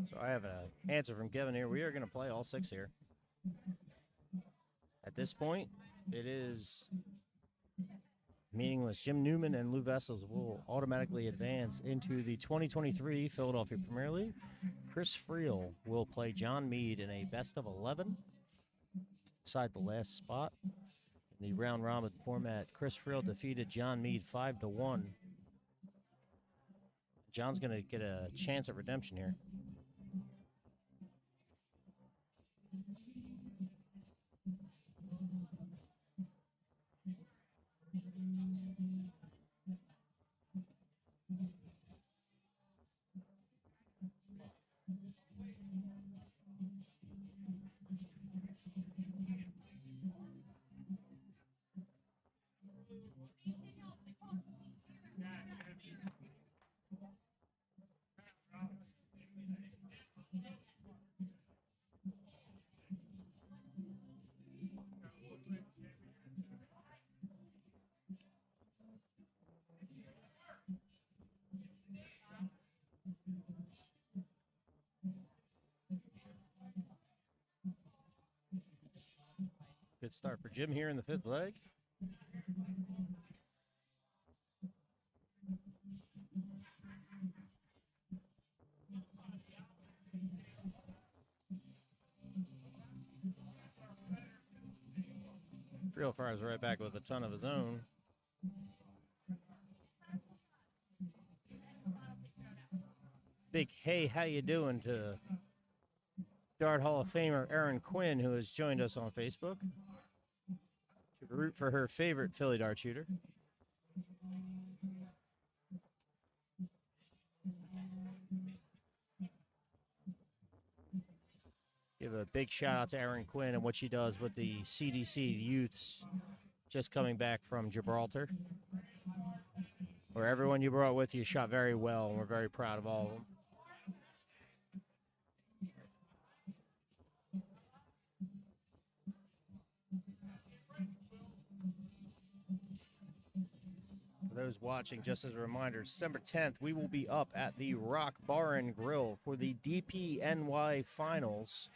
So I have an answer from Kevin here. We are going to play all 6 here. At this point, it is meaningless. Jim Newman and Lou Vessels will automatically advance into the 2023 Philadelphia Premier League. Chris Friel will play John Mead in a best of 11 to decide the last spot. In the round robin format, Chris Friel defeated John Mead 5-1. John's going to get a chance at redemption here. Good start for Jim here in the 5th leg. Friel fires right back with a ton of his own. Big hey, how you doing to Dart Hall of Famer Erin Quinn, who has joined us on Facebook to root for her favorite Philly dart shooter. Give a big shout out to Erin Quinn and what she does with the CDC youths just coming back from Gibraltar, where everyone you brought with you shot very well, and we're very proud of all of them. For those watching, just as a reminder, December 10th, we will be up at the Rock Bar and Grill for the DPNY Finals.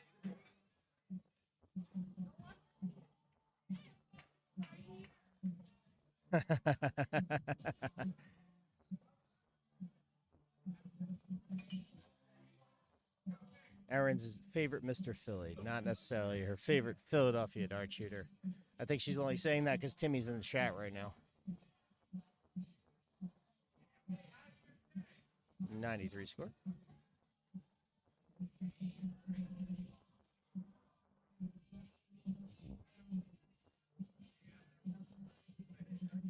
Erin's favorite Mr. Philly, not necessarily her favorite Philadelphia dart shooter. I think she's only saying that because Timmy's in the chat right now. 93 score.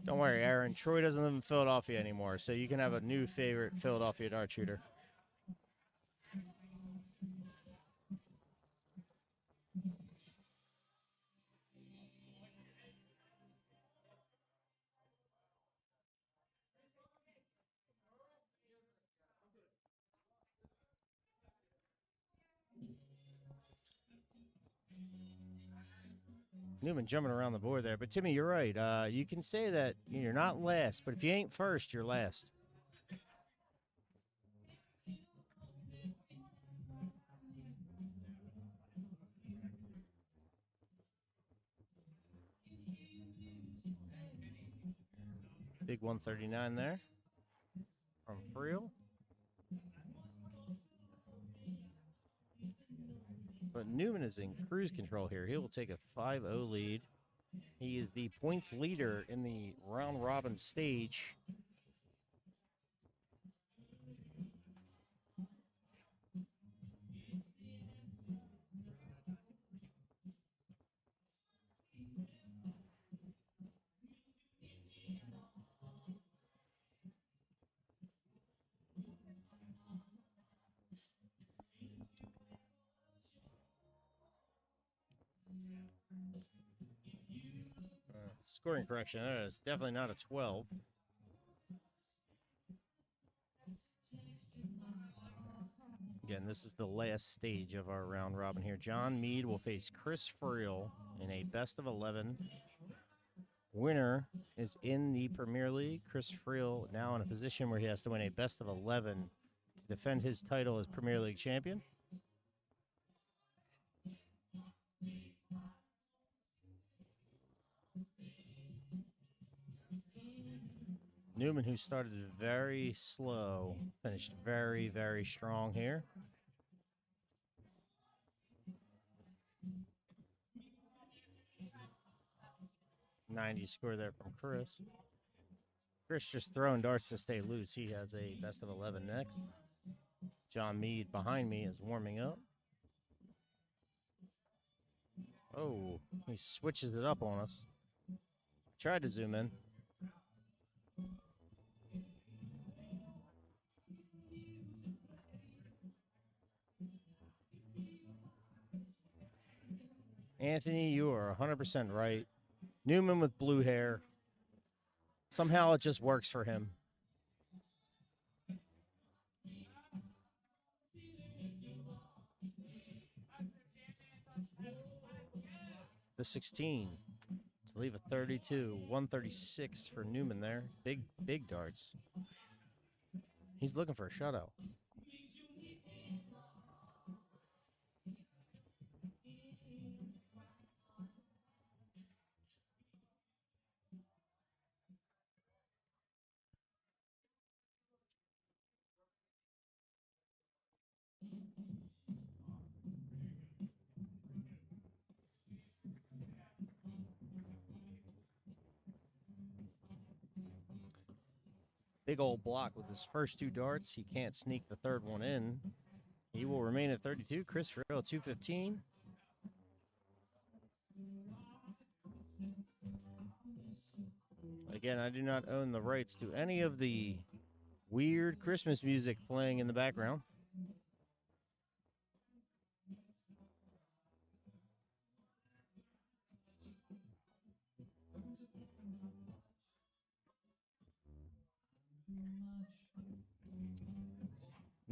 Don't worry, Erin. Troy doesn't live in Philadelphia anymore, so you can have a new favorite Philadelphia dart shooter. Newman jumping around the board there. But, Timmy, you're right. You can say that you're not last, but if you ain't first, you're last. Big 139 there from Friel. But Newman is in cruise control here. He will take a 5-0 lead. He is the points leader in the round robin stage. Scoring correction, that is definitely not a 12. Again, this is the last stage of our round robin here. John Mead will face Chris Friel in a best of 11. Winner is in the Premier League. Chris Friel now in a position where he has to win a best of 11 to defend his title as Premier League champion. Newman, who started very slow, finished very, very strong here. .90 score there from Chris. Chris just throwing darts to stay loose. He has a best of 11 next. John Mead behind me is warming up. Oh, he switches it up on us. Tried to zoom in. Anthony, you are 100% right. Newman with blue hair. Somehow it just works for him. The 16 to leave a 32. 136 for Newman there. Big darts. He's looking for a shutout. Big old block with his first two darts. He can't sneak the third one in. He will remain at 32. Chris Friel, 215. Again, I do not own the rights to any of the weird Christmas music playing in the background.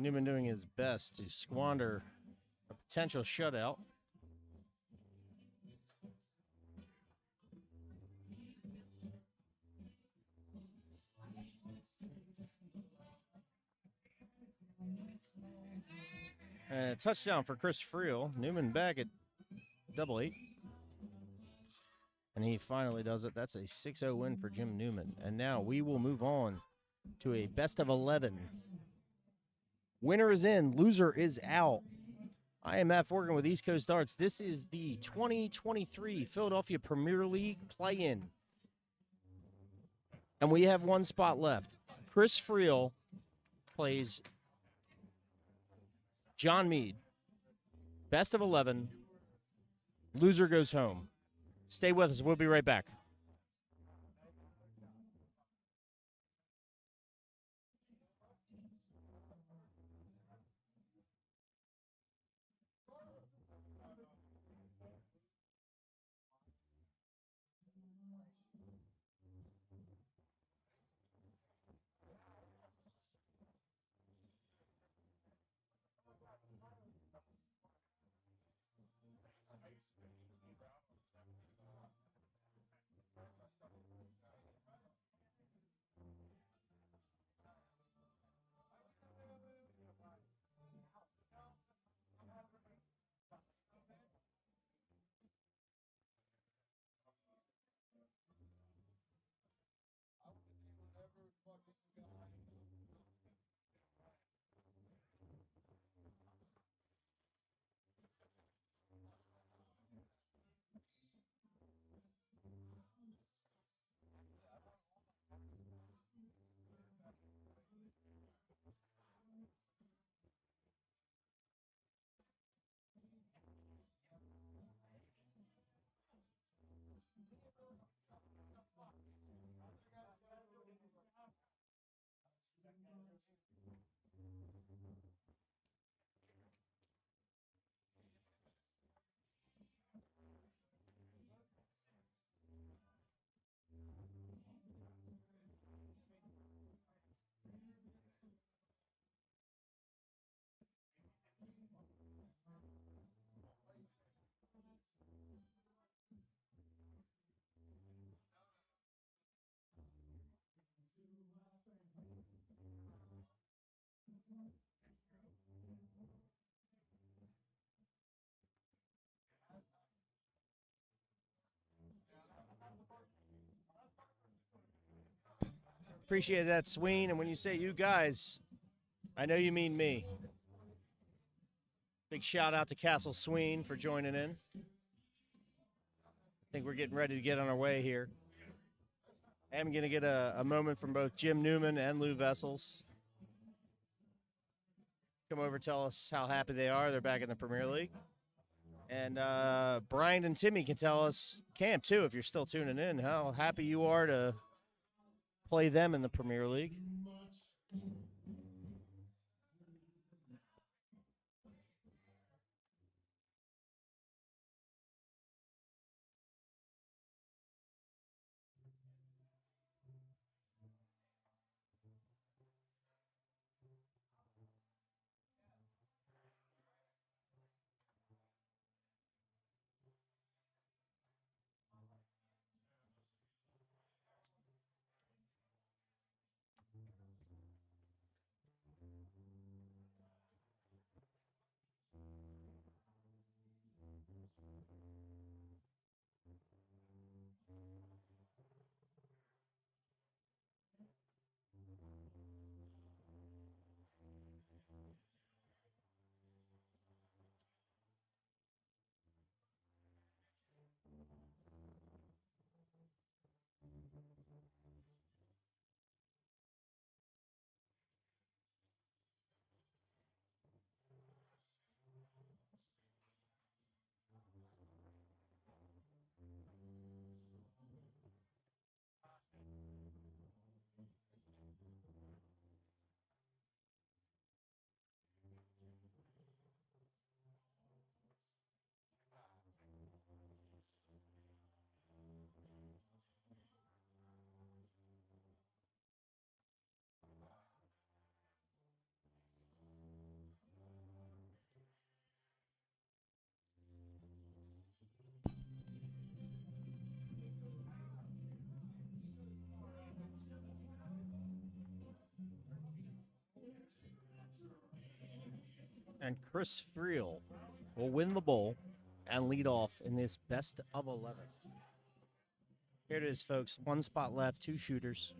Newman doing his best to squander a potential shutout. And a touchdown for Chris Friel. Newman back at double eight. And he finally does it. That's a 6-0 win for Jim Newman. And now we will move on to a best of 11. Winner is in, loser is out. I am Matt Forgan with East Coast Darts. This is the 2023 Philadelphia Premier League play-in. And we have one spot left. Chris Friel plays John Mead. Best of 11. Loser goes home. Stay with us. We'll be right back. Appreciate that, Sween. And when you say you guys, I know you mean me. Big shout out to Castle Sween for joining in. I think we're getting ready to get on our way here. I'm going to get a moment from both Jim Newman and Lou Vessels. Come over, tell us how happy they are. They're back in the Premier League. And Brian and Timmy can tell us, Cam too, if you're still tuning in, how happy you are to play them in the Premier League. And Chris Friel will win the bowl and lead off in this best of 11. Here it is, folks. One spot left, two shooters.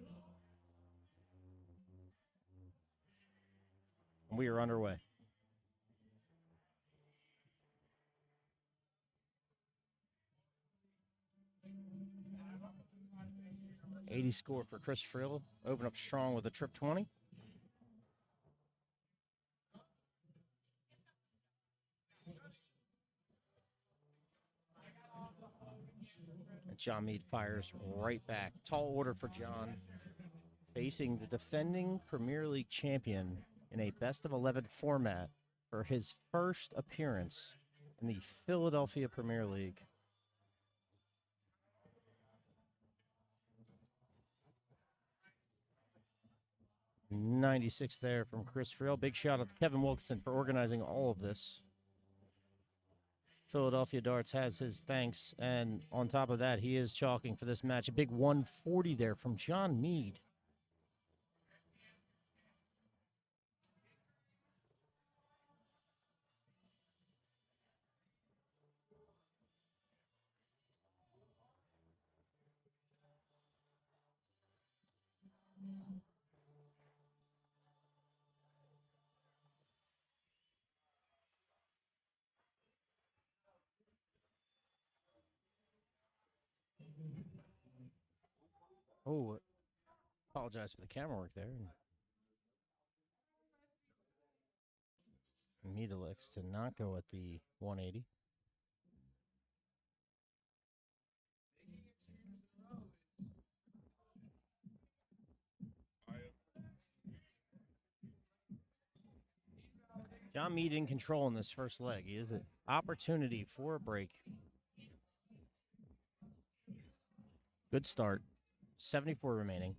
And we are underway. $80 score for Chris Frill. Open up strong with a trip 20. And John Meade fires right back. Tall order for John. Facing the defending Premier League champion in a best of 11 format for his first appearance in the Philadelphia Premier League. .96 there from Chris Frill. Big shout out to Kevin Wilkinson for organizing all of this. Philadelphia Darts has his thanks, and on top of that, he is chalking for this match. A big 140 there from John Meade. Oh, apologize for the camera work there. Meade elects to not go at the 180. John Meade in control in this first leg. He has an opportunity for a break. Good start. 74 remaining.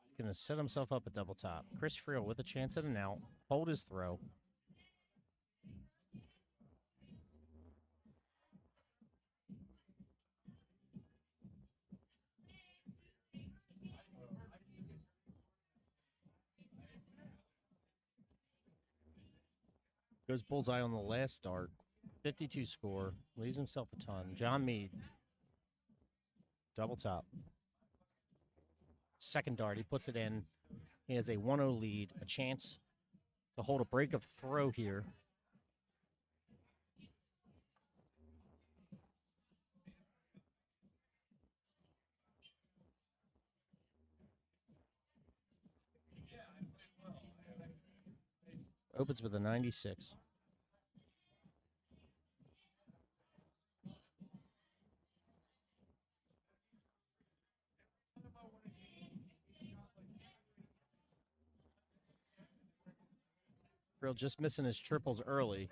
He's going to set himself up a double top. Chris Frill with a chance at an out. Hold his throw. Goes bullseye on the last start. 52 score. Leaves himself a ton. John Meade. Double top. Second dart. He puts it in. He has a 1-0 lead. A chance to hold a break of throw here. Opens with a 96. Frill just missing his triples early.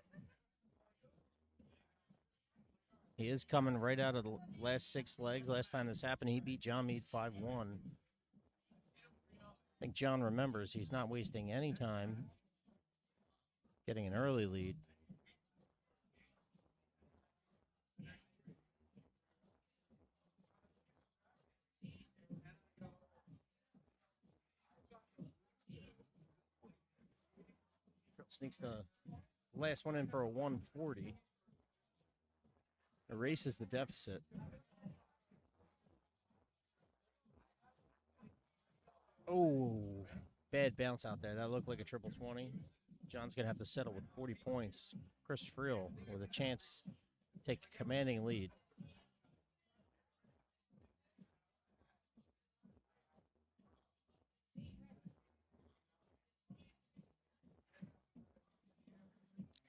He is coming right out of the last 6 legs. Last time this happened, he beat John Meade 5-1. I think John remembers he's not wasting any time getting an early lead. Sneaks the last one in for a 140. Erases the deficit. Oh, bad bounce out there. That looked like a triple 20. John's going to have to settle with 40 points. Chris Frill with a chance to take a commanding lead.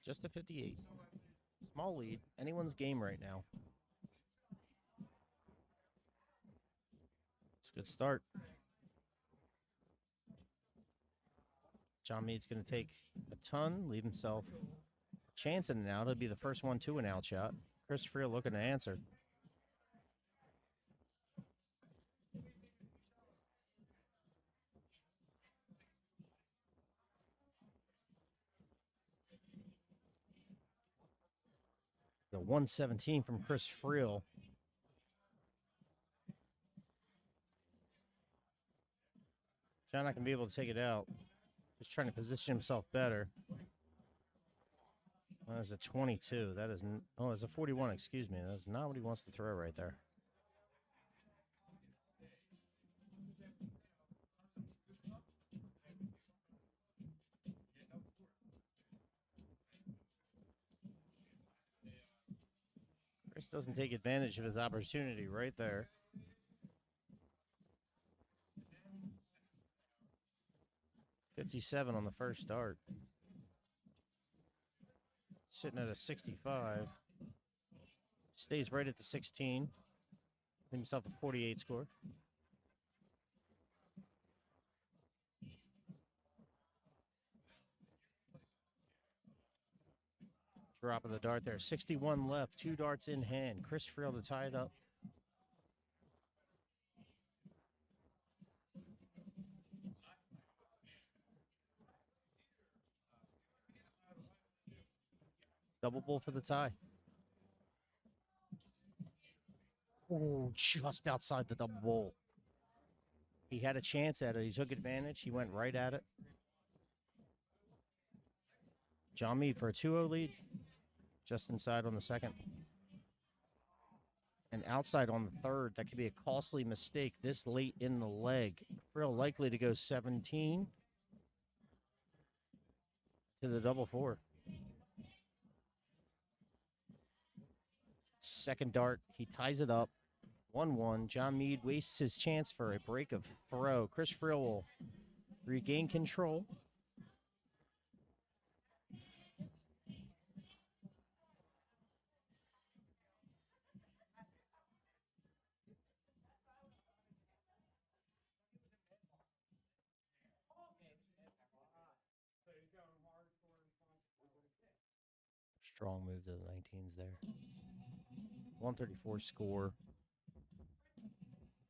Just a 58. Small lead. Anyone's game right now. It's a good start. John Meade's going to take a ton, leave himself a chance in an out. It'll be the first one to an out shot. Chris Frill looking to answer. The 117 from Chris Frill. John not going to be able to take it out. Just trying to position himself better. That's a 22. That is, oh, it's a 41, excuse me. That's not what he wants to throw right there. Chris doesn't take advantage of his opportunity right there. .57 on the first start. Sitting at a 65. Stays right at the 16. Himself a 48 score. Drop of the dart there. 61 left. 2 darts in hand. Chris Friel to tie it up. Double bull for the tie. Oh, just outside the double bull. He had a chance at it. He took advantage. He went right at it. John Mead for a 2-0 lead. Just inside on the second. And outside on the third. That could be a costly mistake this late in the leg. Friel likely to go 17 to the double four. Second dart. He ties it up. 1-1. John Mead wastes his chance for a break of throw. Chris Friel will regain control. Strong move to the 19s there. 134 score.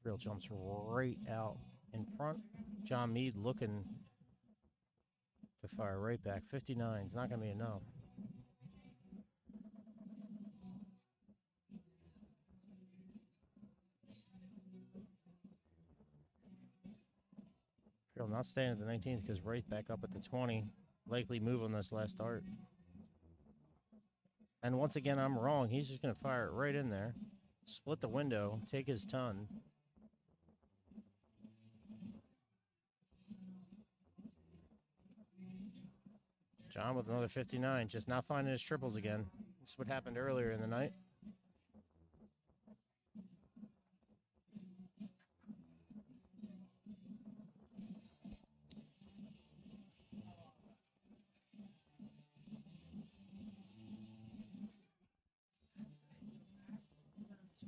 Friel jumps right out in front. John Mead looking to fire right back. 59 is not going to be enough. Friel not staying at the 19s because right back up at the 20. Likely move on this last dart. And once again, I'm wrong. He's just going to fire it right in there. Split the window. Take his ton. John with another 59. Just not finding his triples again. This is what happened earlier in the night.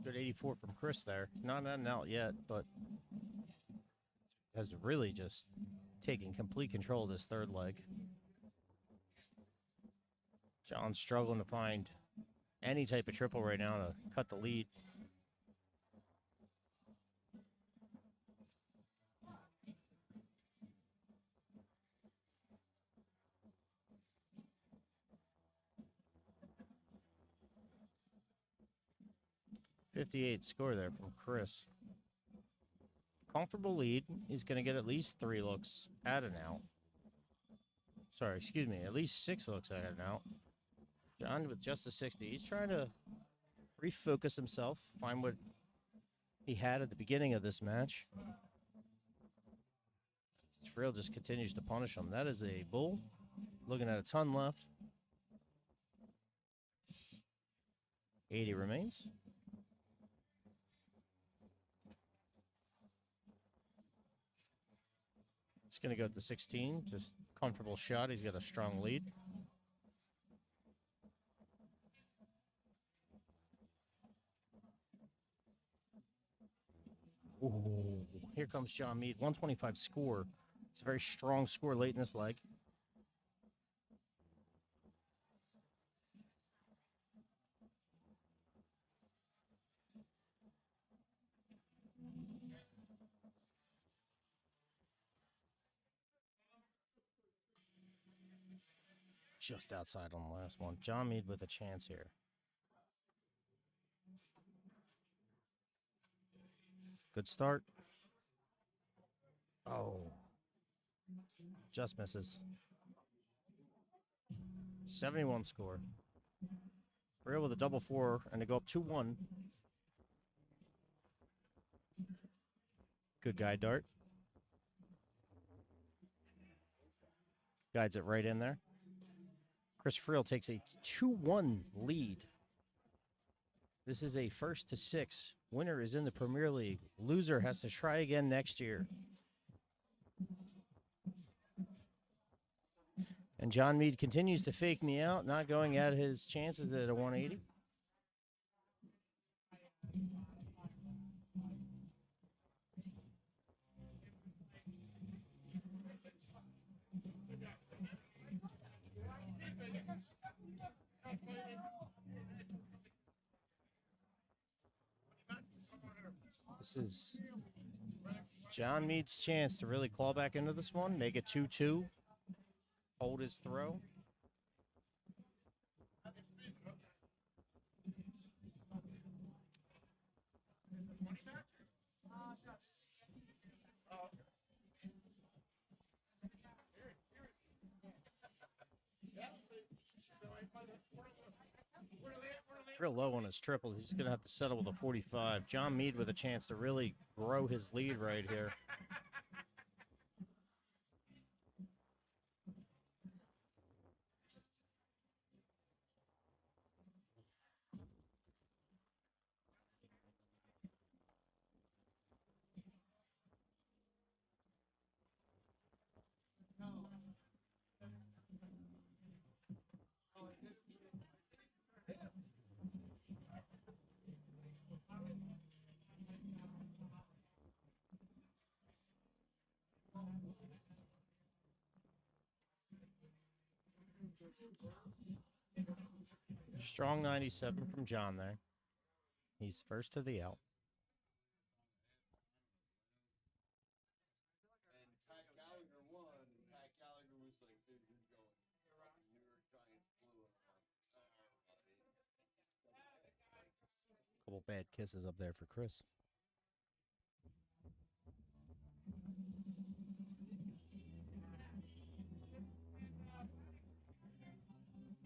Good 84 from Chris there. Not out yet, but has really just taken complete control of this third leg. John's struggling to find any type of triple right now to cut the lead. .58 score there from Chris. Comfortable lead. He's going to get at least 3 looks at an out. Sorry, excuse me, at least 6 looks at an out. John with just a 60. He's trying to refocus himself, find what he had at the beginning of this match. Friel just continues to punish him. That is a bull. Looking at a ton left. 80 remains. It's going to go to the 16. Just comfortable shot. He's got a strong lead. Ooh, here comes John Mead. 125 score. It's a very strong score late in this leg. Just outside on the last one. John Mead with a chance here. Good start. Oh. Just misses. 71 score. Real with a double four and to go up 2-1. Good guy, Dart. Guides it right in there. Chris Friel takes a 2-1 lead. This is a 1st to 6. Winner is in the Premier League. Loser has to try again next year. And John Mead continues to fake me out, not going at his chances at a 180. This is John Mead's chance to really claw back into this one, make it 2-2, hold his throw. Real low on his triples. He's going to have to settle with a 45. John Mead with a chance to really grow his lead right here. Strong 97 from John there. He's first to the out. And Pat Gallagher won, and Pat Gallagher was like, dude, who's going? New York Giants blew him. Couple bad kisses up there for Chris.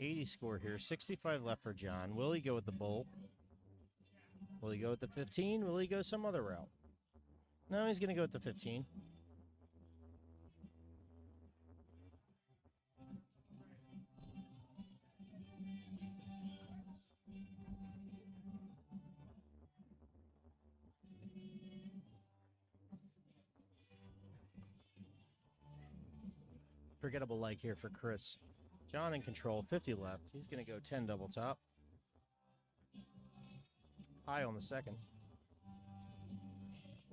$80 score here. 65 left for John. Will he go with the bull? Will he go with the 15? Will he go some other route? No, he's going to go with the 15. Forgettable leg here for Chris. John in control, 50 left. He's going to go 10 double top. High on the second.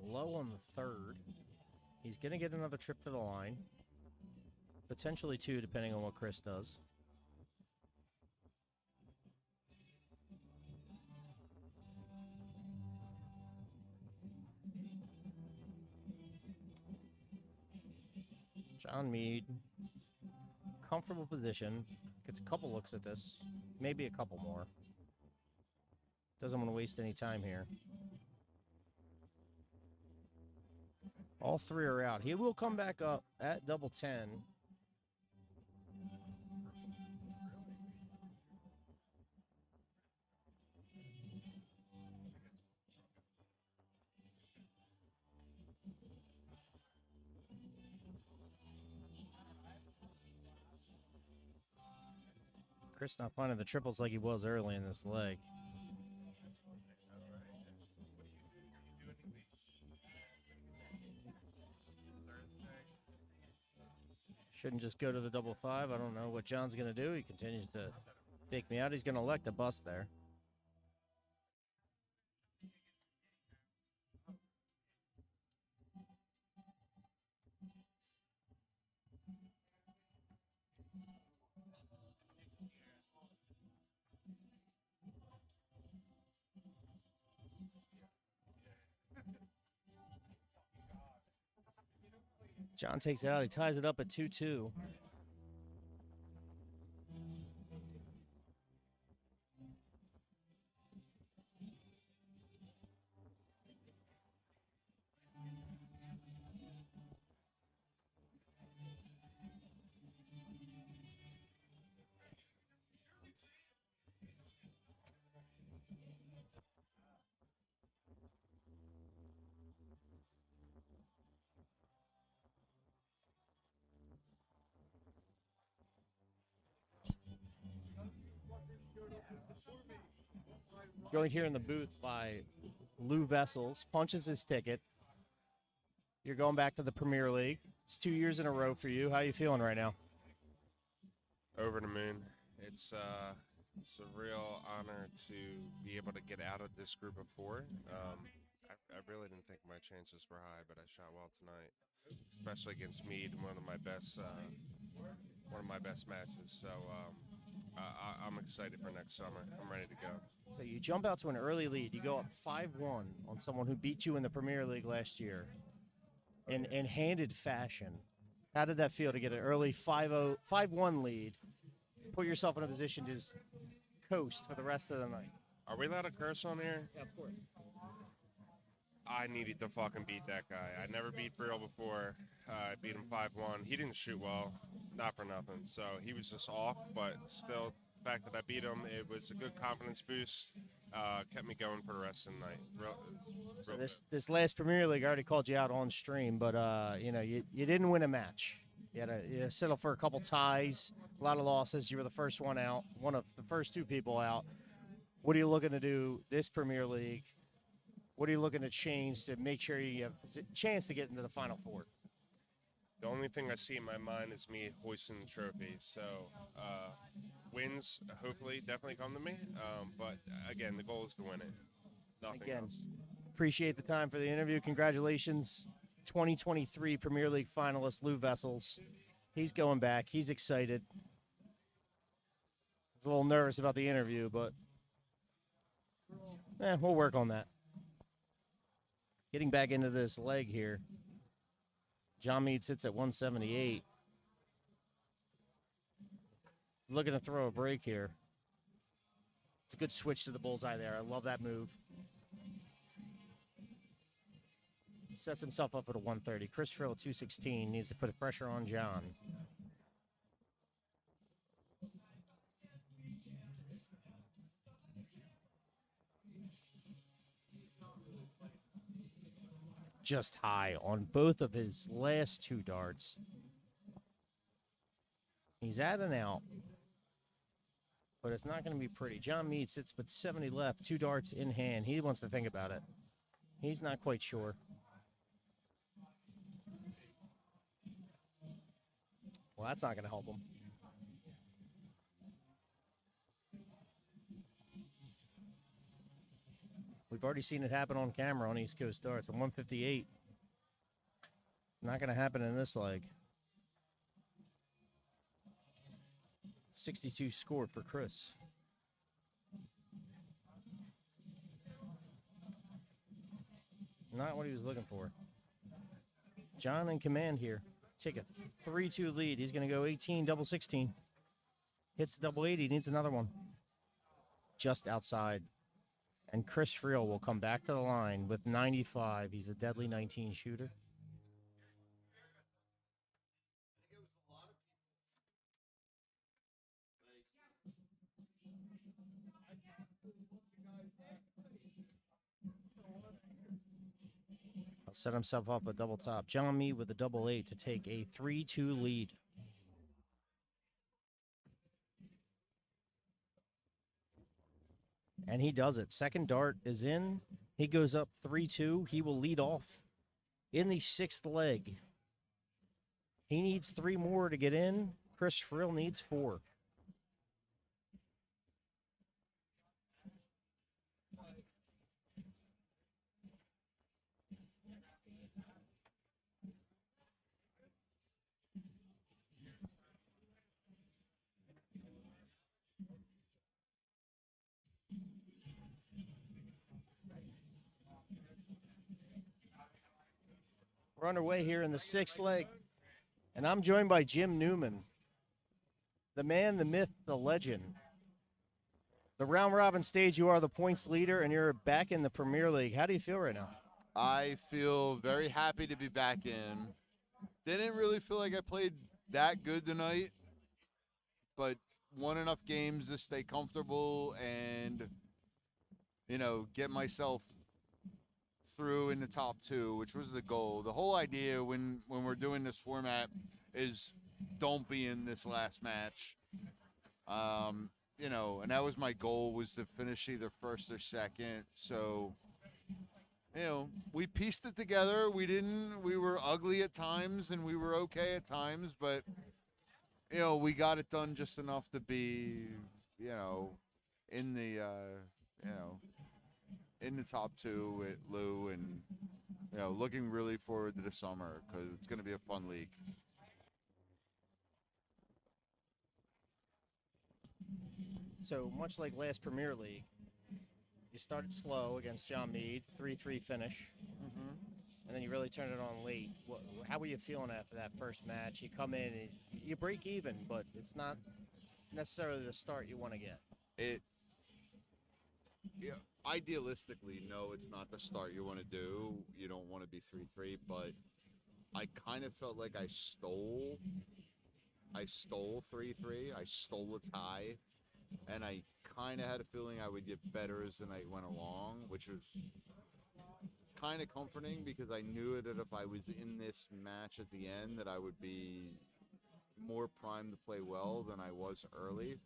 Low on the third. He's going to get another trip to the line. Potentially two, depending on what Chris does. John Mead. Comfortable position. Gets a couple looks at this. Maybe a couple more. Doesn't want to waste any time here. All three are out. He will come back up at double 10. Chris not finding the triples like he was early in this leg. Shouldn't just go to the double five. I don't know what John's going to do. He continues to fake me out. He's going to elect a bust there. John takes it out. He ties it up at 2-2. Joined here in the booth by Lou Vessels. Punches his ticket. You're going back to the Premier League. It's 2 years in a row for you. How are you feeling right now? Over the moon. It's a real honor to be able to get out of this group of four. I really didn't think my chances were high, but I shot well tonight, especially against Mead, one of my best matches. So I'm excited for next summer. I'm ready to go. So you jump out to an early lead. You go up 5-1 on someone who beat you in the Premier League last year in handed fashion. How did that feel to get an early 5-1 lead, put yourself in a position to just coast for the rest of the night? Are we allowed to curse on here? Yeah, of course. I needed to fucking beat that guy. I never beat Friel before. I beat him 5-1. He didn't shoot well, not for nothing. So he was just off, but still, the fact that I beat him, it was a good confidence boost. Kept me going for the rest of the night. So this last Premier League, I already called you out on stream, but you didn't win a match. You had to settle for a couple ties, a lot of losses. You were the first one out, one of the first two people out. What are you looking to do this Premier League? What are you looking to change to make sure you have a chance to get into the Final Four? The only thing I see in my mind is me hoisting the trophy. So wins, hopefully, definitely come to me. But, again, the goal is to win it. Nothing else. Appreciate the time for the interview. Congratulations, 2023 Premier League finalist Lou Vessels. He's going back. He's excited. He's a little nervous about the interview, but we'll work on that. Getting back into this leg here. John Mead sits at 178. Looking to throw a break here. It's a good switch to the bullseye there. I love that move. Sets himself up at a 130. Chris Friel, 216, needs to put pressure on John. Just high on both of his last two darts. He's at and out, but it's not going to be pretty. John Mead sits with 70 left, two darts in hand. He wants to think about it. He's not quite sure. Well, that's not going to help him. We've already seen it happen on camera on East Coast Darts. A 158. Not going to happen in this leg. 62 scored for Chris. Not what he was looking for. John in command here. Take a 3-2 lead. He's going to go 18, double 16. Hits the double 80. Needs another one. Just outside. And Chris Friel will come back to the line with 95. He's a deadly 19 shooter. I'll set himself up a double top. John Mead with a double 8 to take a 3-2 lead. And he does it. Second dart is in. He goes up 3-2. He will lead off in the sixth leg. He needs 3 more to get in. Chris Friel needs 4. We're underway here in the sixth leg, and I'm joined by Jim Newman, the man, the myth, the legend. The round robin stage, you are the points leader, and you're back in the Premier League. How do you feel right now? I feel very happy to be back in. Didn't really feel like I played that good tonight, but won enough games to stay comfortable and, get myself through in the top 2, which was the goal. The whole idea when we're doing this format is don't be in this last match. you know, and that was my goal, was to finish either first or second. So, you know, we pieced it together. We were ugly at times and we were okay at times, but, you know, we got it done just enough to be, you know, in the, you know, in the top two with Lou, and, you know, looking really forward to the summer because it's going to be a fun league. So much like last Premier League, you started slow against John Mead, 3-3 finish, and then you really turned it on late. How were you feeling after that first match? You come in and you break even, but it's not necessarily the start you want to get. Yeah, idealistically, no, it's not the start you want to do. You don't want to be 3-3, but I kind of felt like I stole 3-3. I stole a tie, and I kind of had a feeling I would get better as the night went along, which was kind of comforting because I knew that if I was in this match at the end that I would be more primed to play well than I was early.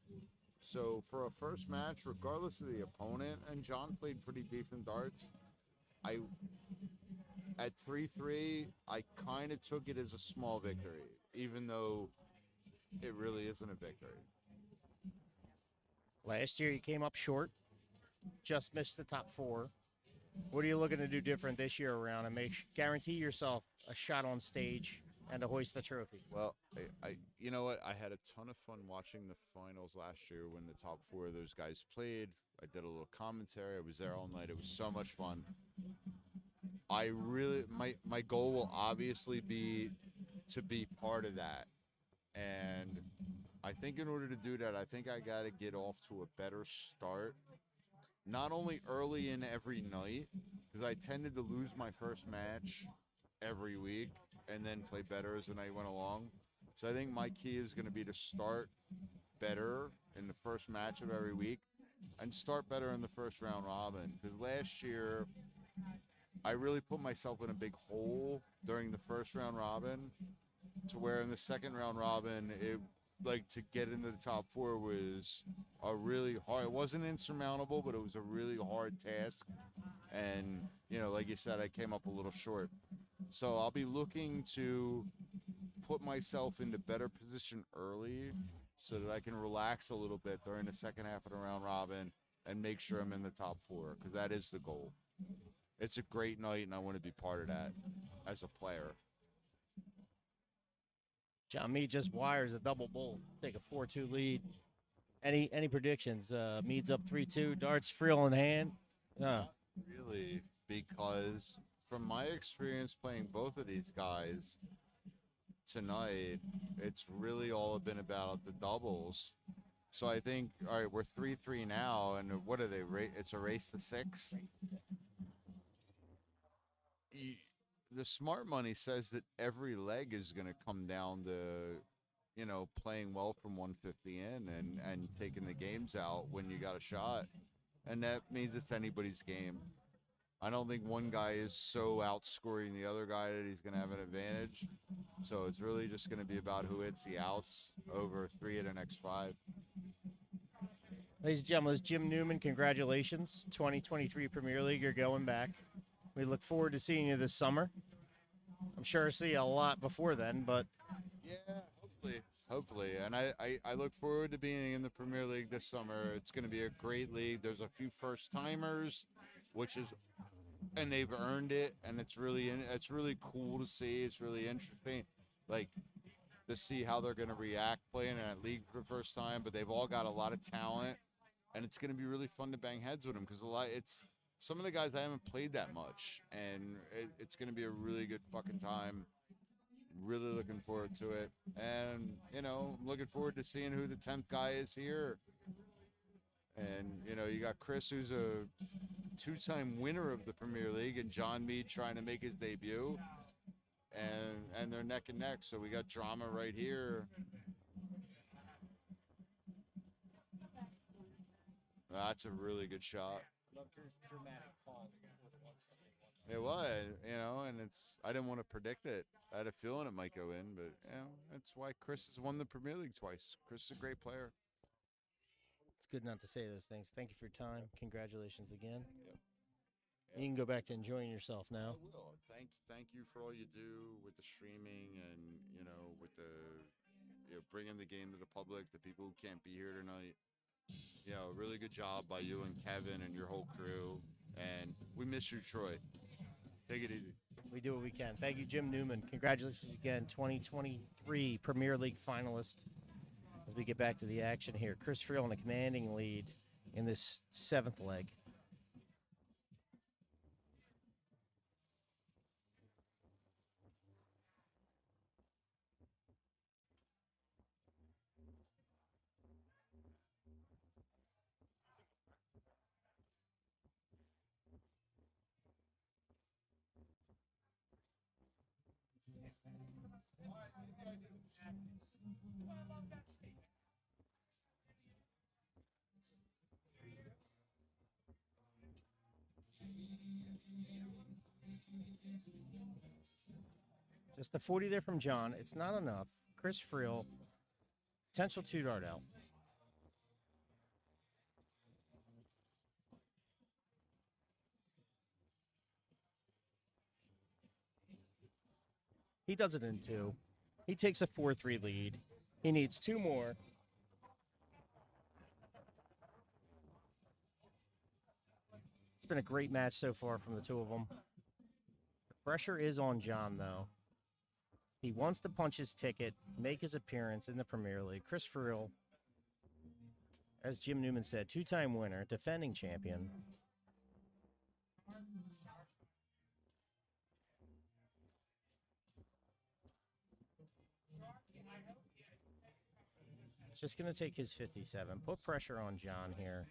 So for a first match, regardless of the opponent, and John played pretty decent darts, at 3-3, I kind of took it as a small victory, even though it really isn't a victory. Last year you came up short, just missed the top four. What are you looking to do different this year around and guarantee yourself a shot on stage and to hoist the trophy? Well, I you know what? I had a ton of fun watching the finals last year when the top four of those guys played. I did a little commentary. I was there all night. It was so much fun. I really, my goal will obviously be to be part of that. And I think in order to do that, I think I got to get off to a better start. Not only early in every night, because I tended to lose my first match every week and then play better as the night went along. So I think my key is going to be to start better in the first match of every week and start better in the first round robin. Because last year, I really put myself in a big hole during the first round robin, to where in the second round robin, it like to get into the top four was a really hard. It wasn't insurmountable, but it was a really hard task. And, you know, like you said, I came up a little short. So I'll be looking to put myself into better position early so that I can relax a little bit during the second half of the round robin and make sure I'm in the top four, because that is the goal. It's a great night, and I want to be part of that as a player. John Mead just wires a double bull, take a 4-2 lead. Any predictions? Mead's up 3-2, darts frill in hand. Really, because from my experience playing both of these guys tonight, it's really all been about the doubles. So I think, all right, we're 3-3 now, and what are they? It's a race to 6. The smart money says that every leg is going to come down to, you know, playing well from 150 in and taking the games out when you got a shot. And that means it's anybody's game. I don't think one guy is so outscoring the other guy that he's going to have an advantage. So it's really just going to be about who hits the outs over 3 of the next 5. Ladies and gentlemen, this is Jim Newman. Congratulations. 2023 Premier League, you're going back. We look forward to seeing you this summer. I'm sure I'll see you a lot before then, but... Yeah, hopefully. And I look forward to being in the Premier League this summer. It's going to be a great league. There's a few first-timers, and they've earned it, and it's really cool to see. It's really interesting, like, to see how they're going to react playing in that league for the first time. But they've all got a lot of talent, and it's going to be really fun to bang heads with them, because some of the guys I haven't played that much, and it's going to be a really good fucking time. Really looking forward to it. And, you know, I'm looking forward to seeing who the 10th guy is here. And, you know, you got Chris, who's a 2-time winner of the Premier League, and John Mead trying to make his debut. And they're neck and neck, so we got drama right here. That's a really good shot. It was, you know, and I didn't want to predict it. I had a feeling it might go in, but, you know, that's why Chris has won the Premier League twice. Chris is a great player. It's good not to say those things. Thank you for your time. Congratulations again. Yep. You can go back to enjoying yourself now. I will. Thank you for all you do with the streaming and with the bringing the game to the public, the people who can't be here tonight. Really good job by you and Kevin and your whole crew. And we miss you, Troy. Take it easy. We do what we can. Thank you, Jim Newman. Congratulations again, 2023 Premier League finalist. As we get back to the action here, Chris Friel in a commanding lead in this 7th leg. Just the 40 there from John. It's not enough. Chris Friel, potential 2-dart out. He does it in 2. He takes a 4-3 lead. He needs 2 more. It's been a great match so far from the two of them. The pressure is on John, though. He wants to punch his ticket, make his appearance in the Premier League. Chris Friel, as Jim Newman said, 2-time winner, defending champion. It's just going to take his 57. Put pressure on John here.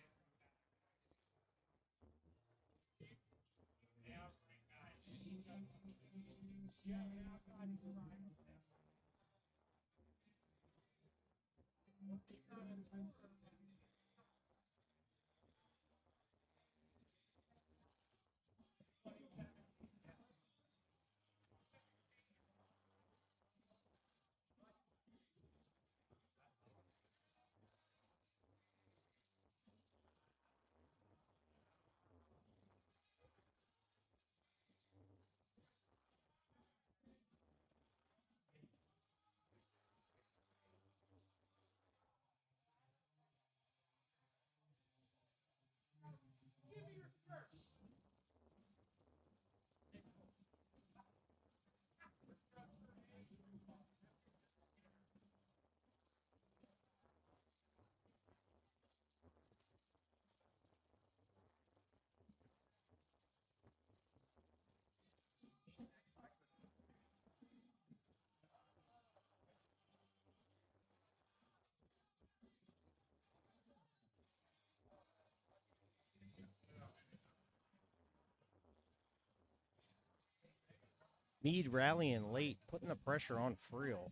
Mead rallying late, putting the pressure on Friel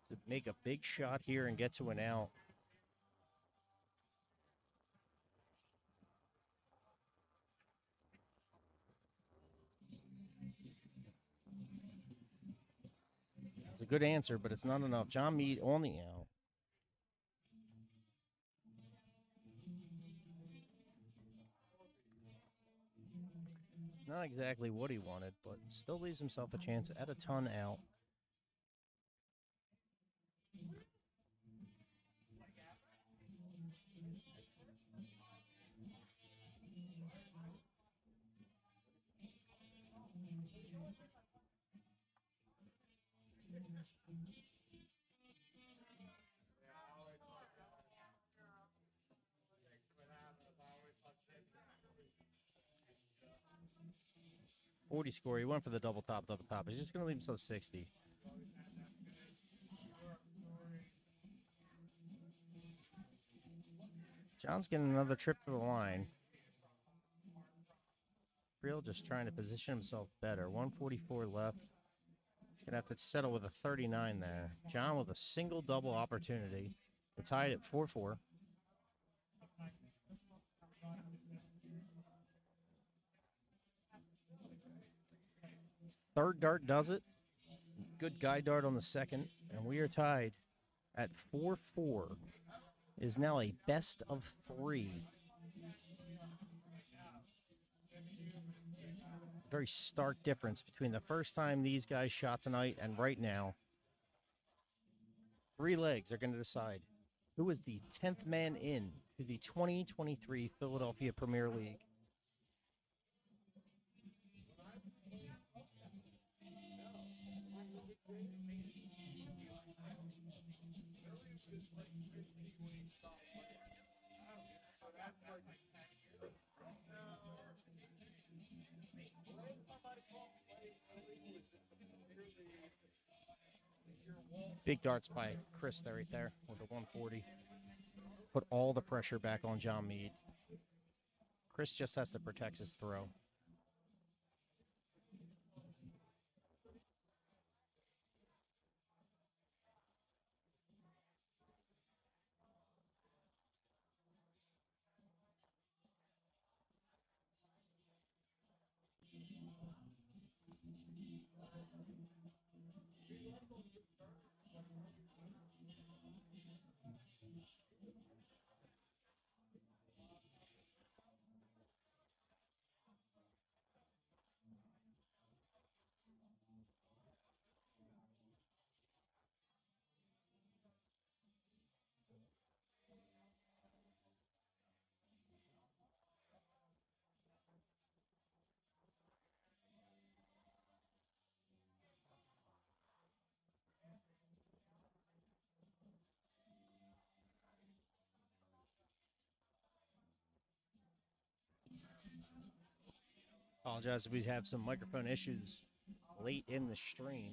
to make a big shot here and get to an out. It's a good answer, but it's not enough. John Mead on the out. Not exactly what he wanted, but still leaves himself a chance at a ton out. .40 score. He went for the double top, double top. He's just going to leave himself 60. John's getting another trip to the line. Friel just trying to position himself better. 144 left. He's going to have to settle with a 39 there. John with a single double opportunity to tie it at 4-4. Third dart does it. Good guide dart on the second. And we are tied at 4-4. is now a best of 3. Very stark difference between the first time these guys shot tonight and right now. 3 legs are going to decide who is the 10th man in to the 2023 Philadelphia Premier League. Big darts by Chris there, right there with the 140. Put all the pressure back on John Meade. Chris just has to protect his throw. Apologize if we have some microphone issues late in the stream.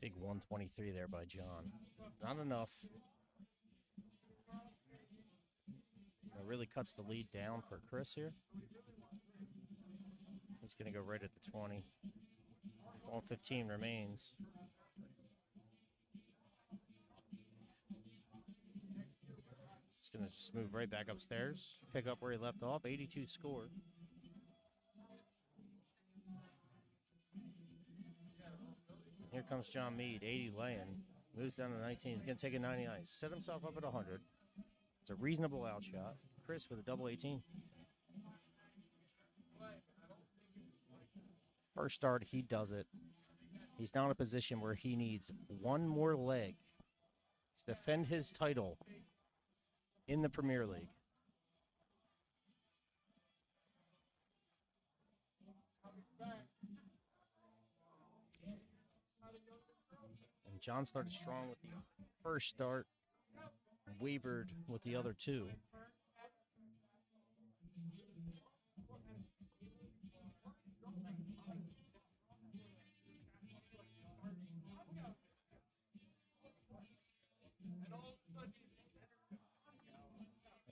Big 123 there by John. Not enough. It really cuts the lead down for Chris here. He's going to go right at the 20. 115 remains. He's going to just move right back upstairs, pick up where he left off. 82 score. Here comes John Meade, 80 laying. Moves down to 19. He's going to take a 99. Set himself up at 100. It's a reasonable outshot. Chris with a double 18. First start, he does it. He's now in a position where he needs one more leg to defend his title in the Premier League. And John started strong with the first start, wavered with the other 2.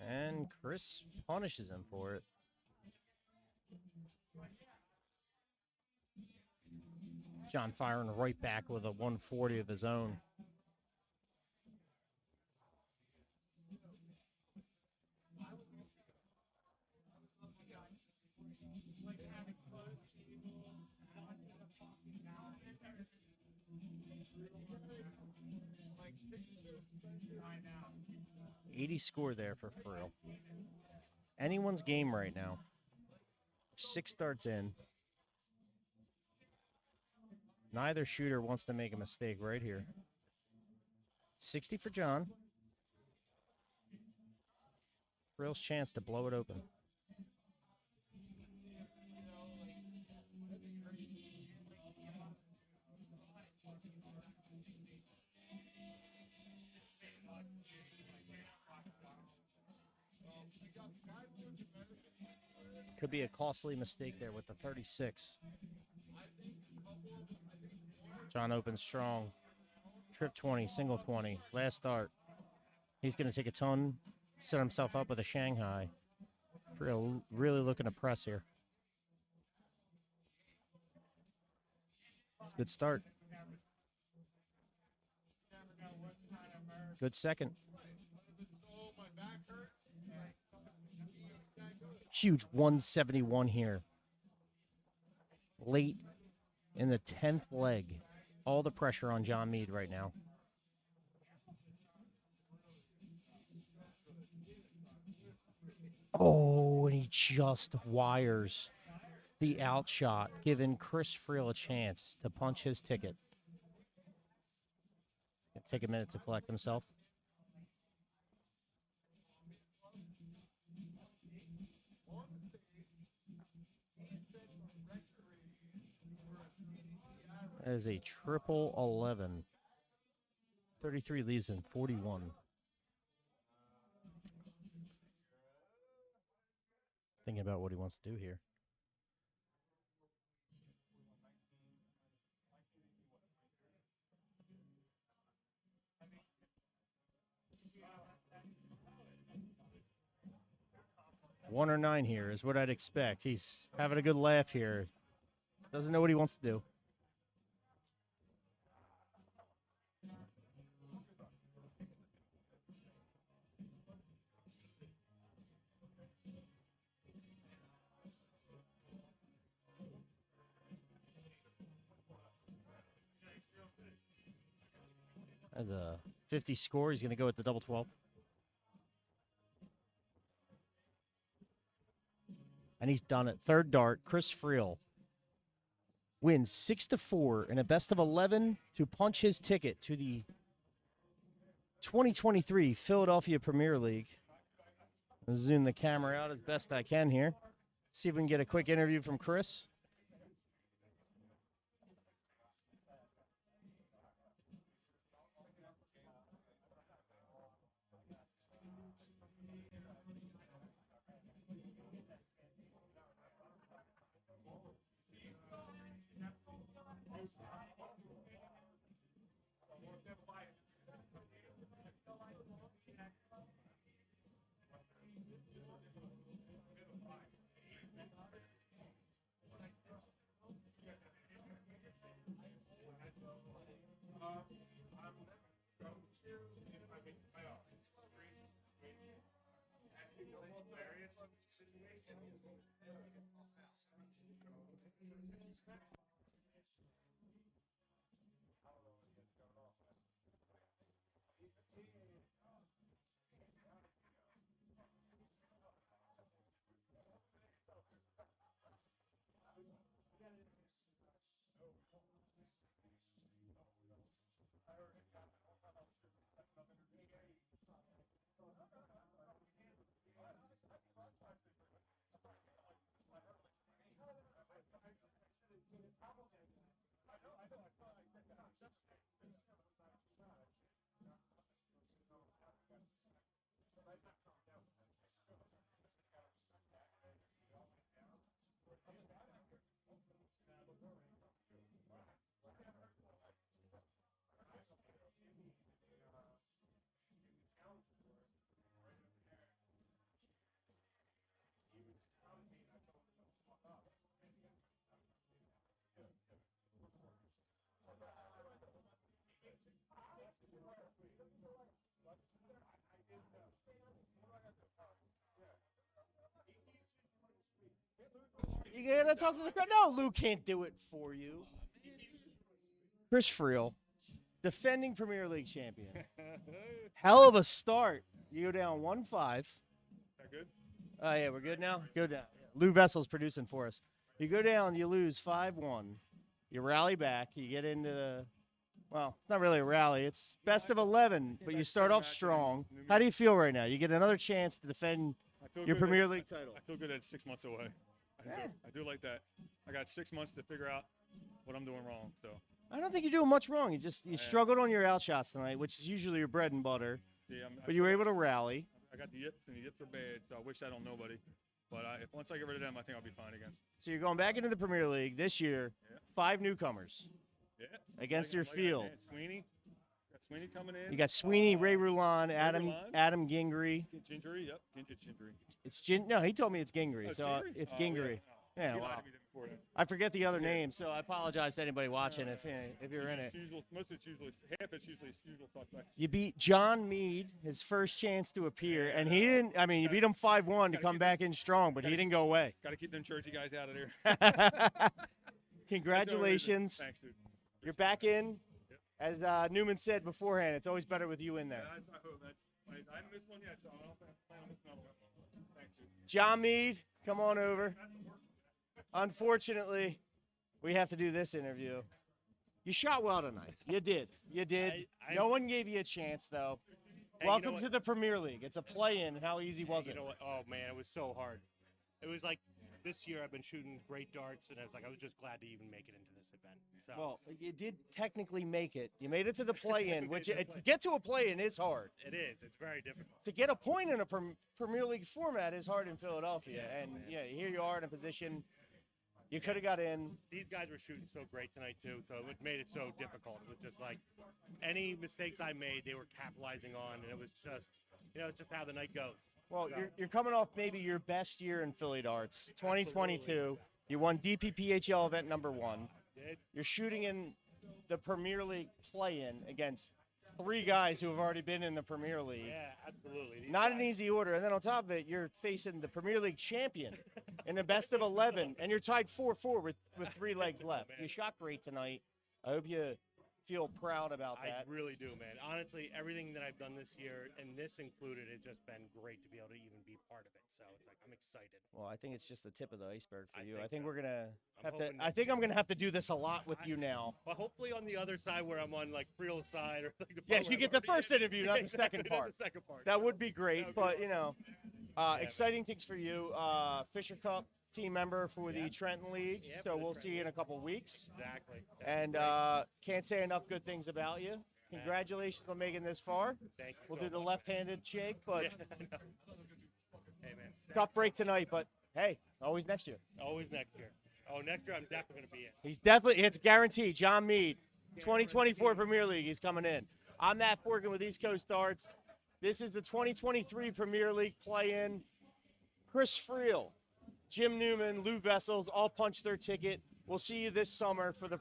And Chris punishes him for it. John firing right back with a 140 of his own. .80 score there for Frill. Anyone's game right now. 6 starts in. Neither shooter wants to make a mistake right here. 60 for John. Frill's chance to blow it open. Could be a costly mistake there with the 36. John opens strong. Trip 20, single 20. Last start. He's going to take a ton, set himself up with a Shanghai. Really looking to press here. It's a good start. Good second. Huge 171 here. Late in the 10th leg. All the pressure on John Meade right now. Oh, and he just wires the outshot, giving Chris Friel a chance to punch his ticket. Take a minute to collect himself. That is a triple 11. 33 leaves in 41. Thinking about what he wants to do here. One or nine here is what I'd expect. He's having a good laugh here. Doesn't know what he wants to do. As a 50 score, he's going to go with the double 12. And he's done it. Third dart, Chris Friel wins 6-4 in a best of 11 to punch his ticket to the 2023 Philadelphia Premier League. I'll zoom the camera out as best I can here. See if we can get a quick interview from Chris. You gotta talk to the crowd. No, Lou can't do it for you. Chris Friel, defending Premier League champion. Hell of a start. You go down 1-5. That good? Oh, yeah, we're good now? Good now. Lou Vessel's producing for us. You go down, you lose 5-1. You rally back. You get into the, well, it's not really a rally. It's best of 11, but you start off strong. How do you feel right now? You get another chance to defend your Premier League title. I feel good at 6 months away. I do like that. I got 6 months to figure out what I'm doing wrong. So I don't think you're doing much wrong. You struggled on your outshots tonight, which is usually your bread and butter. Yeah, but you were able to rally. I got the yips, and the yips are bad, so I wish that on nobody. But if once I get rid of them, I think I'll be fine again. So you're going back into the Premier League this year. Yeah. 5 newcomers. Yeah. Against your field. Sweeney. Got Sweeney coming in. You got Sweeney, Ray Rulon, Adam Gingery. Gingery, yep. It's Gingery. No, he told me it's Gingery. So Gingery? It's Gingery. Yeah, wow. I forget the other name, so I apologize to anybody watching if you're in it. Most of it's usually, half it's usually usual suspects. You beat John Mead, his first chance to appear, and he didn't. I mean, you beat him 5-1 to come back in strong, but he didn't go away. Got to keep them Jersey guys out of there. Congratulations. Thanks, dude. You're back in. Yep. As Newman said beforehand, it's always better with you in there. Yeah, I hope that's. I haven't missed one yet, so I don't plan on missing another one. Thanks, dude. John Mead, come on over. Unfortunately, we have to do this interview. You shot well tonight. You did. You did. No one gave you a chance, though. Hey, you know Welcome what? to the Premier League. It's a play-in. How easy was You it? know what? Oh man, it was so hard. It was like this year I've been shooting great darts, and I was just glad to even make it into this event. So Well, you did technically make it. You made it to the play-in, which to get to a play-in is hard. it is. It's very difficult. To get a point in a Premier League format is hard in Philadelphia. Yeah, And yeah, here you are in a position you could have got in. These guys were shooting so great tonight too, so it made it so difficult. It was just like any mistakes I made, they were capitalizing on, and it was just, it's just how the night goes. Well, So- you're coming off maybe your best year in Philly darts, 2022. You won DPPHL event number 1. Did You're shooting in the Premier League play-in against 3 guys who have already been in the Premier League. yeah, absolutely. These Not an guys- easy order. And then on top of it, you're facing the Premier League champion in a best of 11, and you're tied 4-4 with 3 legs left. man. You shot great tonight. I hope you feel proud about I that. really do, man. Honestly, everything that I've done this year, and this included, has just been great to be able to even be part of it. So it's like I'm excited. Well, I think it's just the tip of the iceberg for I you. think I think so. we're gonna I'm have to. hoping I next think year. I'm gonna have to do this a lot with you now. But hopefully on the other side where I'm on like Friel's side or like the part Yes, where you I'm get the already first in. interview, not the second Exactly, not part. the second part. That would be great, That would be but awesome. you know, exciting things for you. Fisher Cup team member for the Yeah. Trenton League. Yeah, So for the we'll Trenton see you in a League. couple weeks. Exactly. That's And great. can't say enough good things about you. Congratulations on making this far. Thank you. We'll so do the much. left-handed shake, but Yeah, I know. Hey man, tough break tonight. But hey, always next year. always next year. Oh, next year I'm definitely gonna be in. He's definitely, it's guaranteed. John Mead, 2024 Premier League, he's coming in. I'm Matt Forgan with East Coast Darts. This is the 2023 Premier League play-in. Chris Friel, Jim Newman, Lou Vessels all punched their ticket. We'll see you this summer for the